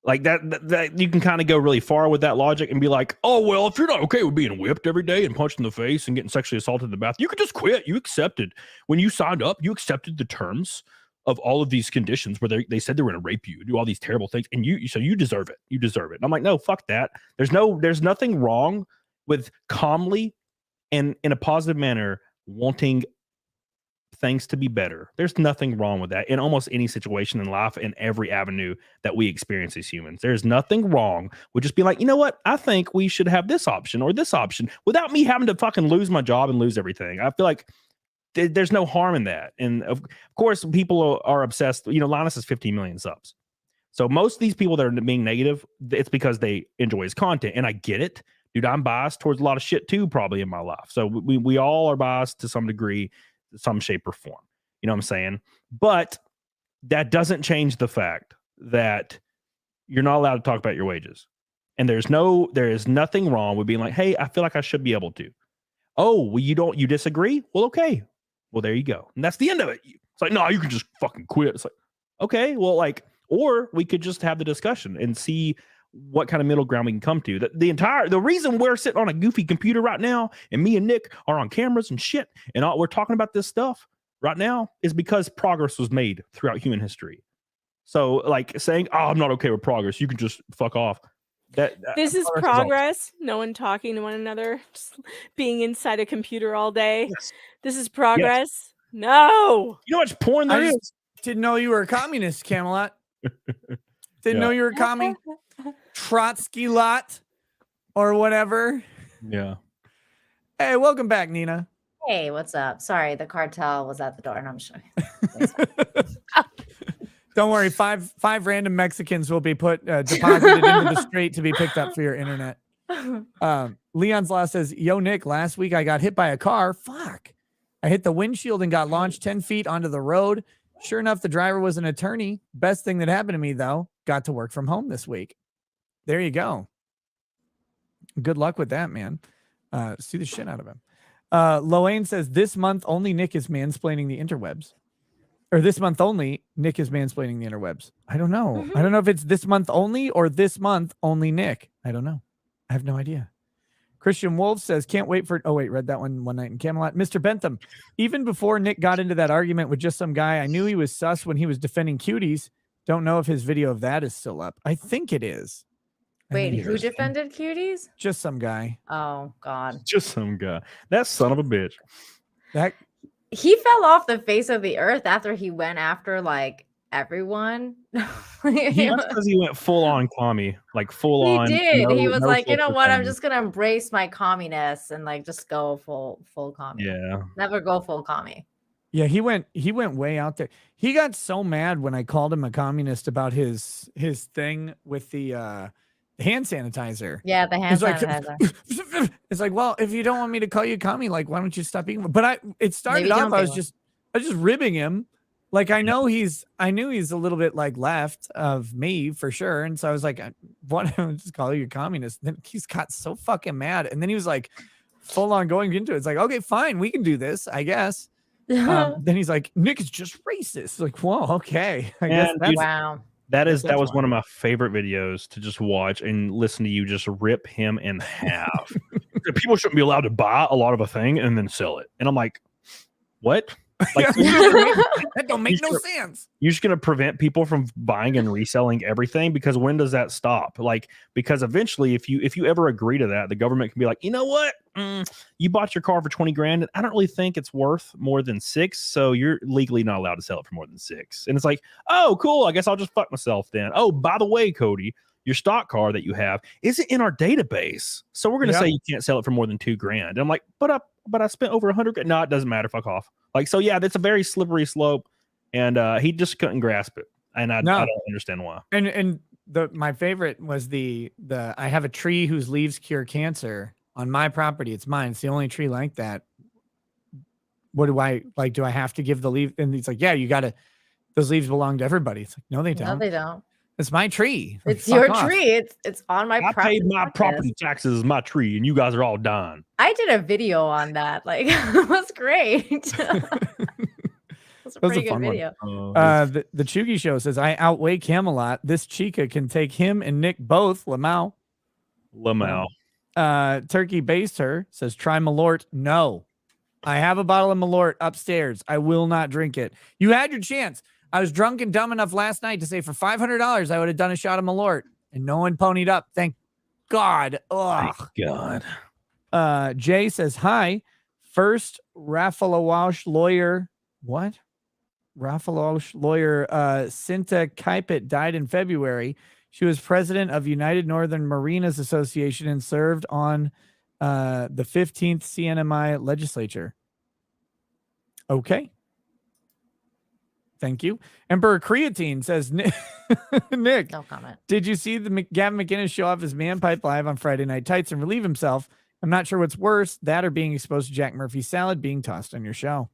like that you can kind of go really far with that logic and be like, oh, well, if you're not okay with being whipped every day and punched in the face and getting sexually assaulted in the bath, you could just quit. You accepted when you signed up, you accepted the terms of all of these conditions where they said they were going to rape you, do all these terrible things, and so you deserve it. You deserve it. And I'm like, no, fuck that. There's nothing wrong with calmly and in a positive manner wanting things to be better. There's nothing wrong with that in almost any situation in life, in every avenue that we experience as humans. There's nothing wrong with just being like, you know what? I think we should have this option or this option without me having to fucking lose my job and lose everything. I feel like there's no harm in that. And of course, people are obsessed. You know, Linus has 15 million subs. So most of these people that are being negative, it's because they enjoy his content. And I get it. Dude, I'm biased towards a lot of shit too, probably in my life. So we all are biased to some degree, some shape or form. You know what I'm saying? But that doesn't change the fact that you're not allowed to talk about your wages. And there is nothing wrong with being like, hey, I feel like I should be able to. Oh, well, you disagree? Well, okay. Well, there you go. And that's the end of it. It's like, no, you can just fucking quit. It's like, okay, well, like, or we could just have the discussion and see what kind of middle ground we can come to. The reason we're sitting on a goofy computer right now and me and Nick are on cameras and shit and we're talking about this stuff right now is because progress was made throughout human history. So like saying, oh, I'm not okay with progress, you can just fuck off. This is progress. No one talking to one another, just being inside a computer all day. Yes. This is progress. Yes. No. You know how much porn there is? Didn't know you were a communist, Camelot. Didn't know you were a commie. Trotsky lot or whatever. Yeah. Hey, welcome back, Nina. Hey, what's up? Sorry, the cartel was at the door, and I'm sure. Don't worry, five random Mexicans will be put deposited into the street to be picked up for your internet. Leon's Law says, yo, Nick, last week I got hit by a car. Fuck. I hit the windshield and got launched 10 feet onto the road. Sure enough, the driver was an attorney. Best thing that happened to me, though, got to work from home this week. There you go. Good luck with that, man. Sue the shit out of him. Loane says, this month only Nick is mansplaining the interwebs. Or this month only, Nick is mansplaining the interwebs. I don't know. I don't know if it's this month only or this month only Nick. I don't know. I have no idea. Christian Wolf says, can't wait for... Oh, wait, read that one night in Camelot. Mr. Bentham, even before Nick got into that argument with just some guy, I knew he was sus when he was defending cuties. Don't know if his video of that is still up. I think it is. Wait, who defended cuties? Just some guy. Oh, God. Just some guy. That son of a bitch. He fell off the face of the earth after he went after, like, everyone. Because he went full on commie, like full on. He did. He was like, you know what? I'm just gonna embrace my communess and like just go full commie. Yeah. Never go full commie. Yeah, he went way out there. He got so mad when I called him a communist about his thing with the hand sanitizer. Yeah, the hand sanitizer. It's like, well, if you don't want me to call you a commie, like, why don't you stop eating? But it started off, I was just ribbing him. Like, I knew he's a little bit like left of me for sure. And so I was like, why don't I just call you a communist? And then he's got so fucking mad. And then he was like full on going into it. It's like, okay, fine, we can do this, I guess. Then he's like, Nick is just racist. Like, whoa, okay. I guess that's, wow. That was one of my favorite videos to just watch and listen to you just rip him in half. People shouldn't be allowed to buy a lot of a thing and then sell it. And I'm like, what? Like, that don't make no sense. You're just gonna prevent people from buying and reselling everything, because when does that stop? Like, because eventually, if you ever agree to that, the government can be like, you know what, you bought your car for 20 grand, and I don't really think it's worth more than 6, so you're legally not allowed to sell it for more than 6. And it's like, oh, cool, I guess I'll just fuck myself then. Oh, by the way, Cody, your stock car that you have isn't in our database, so we're gonna say you can't sell it for more than 2 grand. And I'm like, but I spent over 100 grand. No, it doesn't matter. Fuck off. Like, so yeah, that's a very slippery slope, and he just couldn't grasp it, and I don't understand why. And my favorite was the I have a tree whose leaves cure cancer on my property. It's mine. It's the only tree like that. What do I like? Do I have to give the leaf? And he's like, yeah, you got to. Those leaves belong to everybody. It's like, no, they don't. No, they don't. It's my tree. It's your tree. It's on my property. I paid my property taxes as my tree, and you guys are all dying. I did a video on that. Like, it was great. It was a pretty good video. The Chugi Show says, I outweigh Camelot. This chica can take him and Nick both. Lamau. Turkey based her says, try Malort. No. I have a bottle of Malort upstairs. I will not drink it. You had your chance. I was drunk and dumb enough last night to say for $500 I would have done a shot of Malort, and no one ponied up. Thank God. Ugh. Thank God. Jay says, hi. First Raffalawash lawyer. What? Raffalawash lawyer Cinta Kaipit died in February. She was president of United Northern Marinas Association and served on the 15th CNMI legislature. Okay. Thank you. Emperor Creatine says, Nick, no comment. Did you see the Gavin McInnes show off his man pipe live on Friday Night Tights and relieve himself? I'm not sure what's worse, that or being exposed to Jack Murphy's salad being tossed on your show.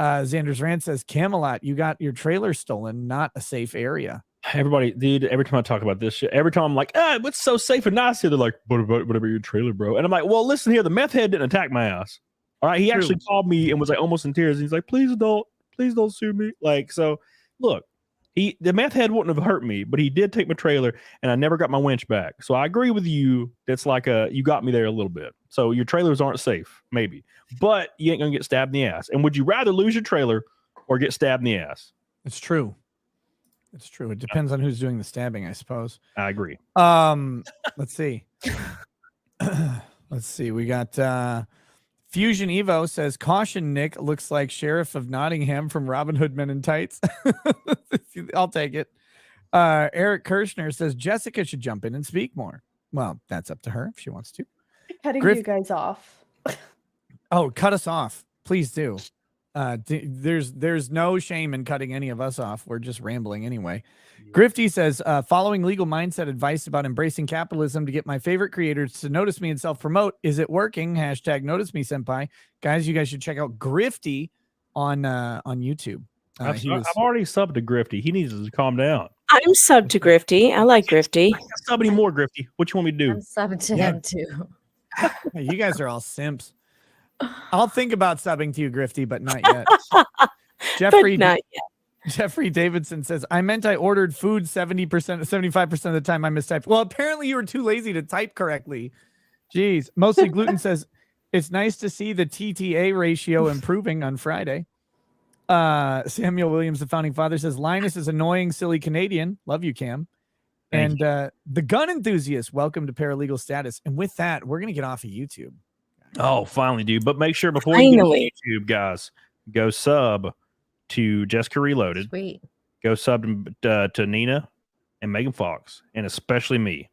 Xander's Rant says, Camelot, you got your trailer stolen, not a safe area. Everybody, dude, every time I talk about this shit, every time I'm like, what's so safe and nice here? They're like, what about your trailer, bro? And I'm like, well, listen here, the meth head didn't attack my ass. All right. He actually called me and was like almost in tears. He's like, please don't sue me. Like, so look, the meth head wouldn't have hurt me, but he did take my trailer and I never got my winch back. So I agree with you. That's like you got me there a little bit. So your trailers aren't safe, maybe, but you ain't gonna get stabbed in the ass. And would you rather lose your trailer or get stabbed in the ass? It's true. It's true. It depends on who's doing the stabbing, I suppose. I agree. Let's see. Let's see. We got Fusion Evo says, caution, Nick looks like Sheriff of Nottingham from Robin Hood Men in Tights. I'll take it. Eric Kirshner says Jessica should jump in and speak more. Well, that's up to her if she wants to. Cutting you guys off. Oh, cut us off. Please do. There's no shame in cutting any of us off. We're just rambling anyway. Grifty says, following legal mindset advice about embracing capitalism to get my favorite creators to notice me and self-promote. Is it working? # notice me, senpai. Guys, you guys should check out Grifty on YouTube. I've already subbed to Grifty. He needs to calm down. I'm subbed to Grifty. I like Grifty. Sub any more, Grifty. What you want me to do? I'm subbed to him too. You guys are all simps. I'll think about subbing to you, Grifty, but not yet. Jeffrey, but not yet. Jeffrey Davidson says, I meant I ordered food 70%, 75% of the time I mistyped. Well, apparently you were too lazy to type correctly. Jeez. Mostly Gluten says, it's nice to see the TTA ratio improving on Friday. Samuel Williams, the founding father, says, Linus is annoying, silly Canadian. Love you, Cam. And the gun enthusiast, welcome to paralegal status. And with that, we're going to get off of YouTube. Oh, finally, dude. But make sure before you get to YouTube, guys, go sub to Jessica Reloaded. Sweet. Go sub to Nina and Megan Fox, and especially me.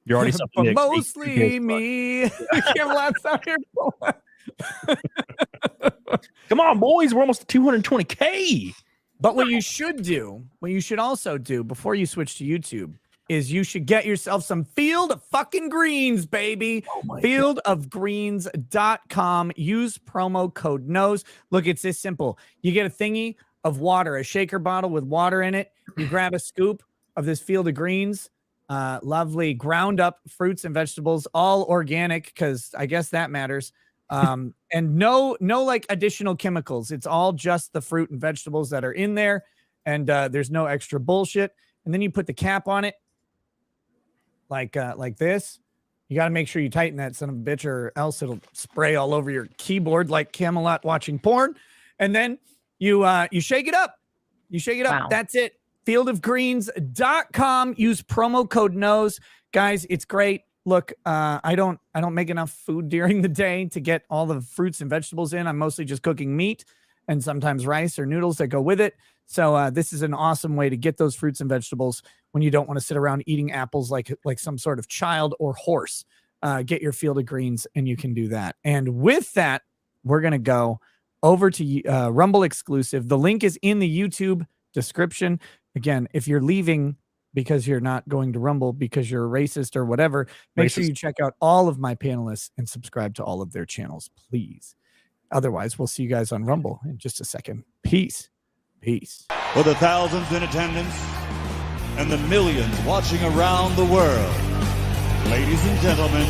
You're already subbing. Mostly me. Camelot's out here. Come on, boys. We're almost at 220K. But what you should also do before you switch to YouTube is you should get yourself some Field of fucking Greens, baby. Fieldofgreens.com. Use promo code NOSE. Look, it's this simple. You get a thingy of water, a shaker bottle with water in it. You grab a scoop of this Field of Greens. Lovely ground up fruits and vegetables, all organic, because I guess that matters. And no like additional chemicals. It's all just the fruit and vegetables that are in there. And there's no extra bullshit. And then you put the cap on it. Like this. You got to make sure you tighten that son of a bitch, or else it'll spray all over your keyboard like Camelot watching porn. And then you shake it up. You shake it up. Wow. That's it. Fieldofgreens.com. Use promo code NOSE. Guys, it's great. Look, I don't make enough food during the day to get all the fruits and vegetables in. I'm mostly just cooking meat and sometimes rice or noodles that go with it. So this is an awesome way to get those fruits and vegetables when you don't want to sit around eating apples like some sort of child or horse. Get your Field of Greens and you can do that. And with that, we're going to go over to Rumble exclusive. The link is in the YouTube description. Again, if you're leaving because you're not going to Rumble because you're a racist or whatever, make sure you check out all of my panelists and subscribe to all of their channels, please. Otherwise, we'll see you guys on Rumble in just a second. Peace. Peace. For the thousands in attendance and the millions watching around the world, ladies and gentlemen,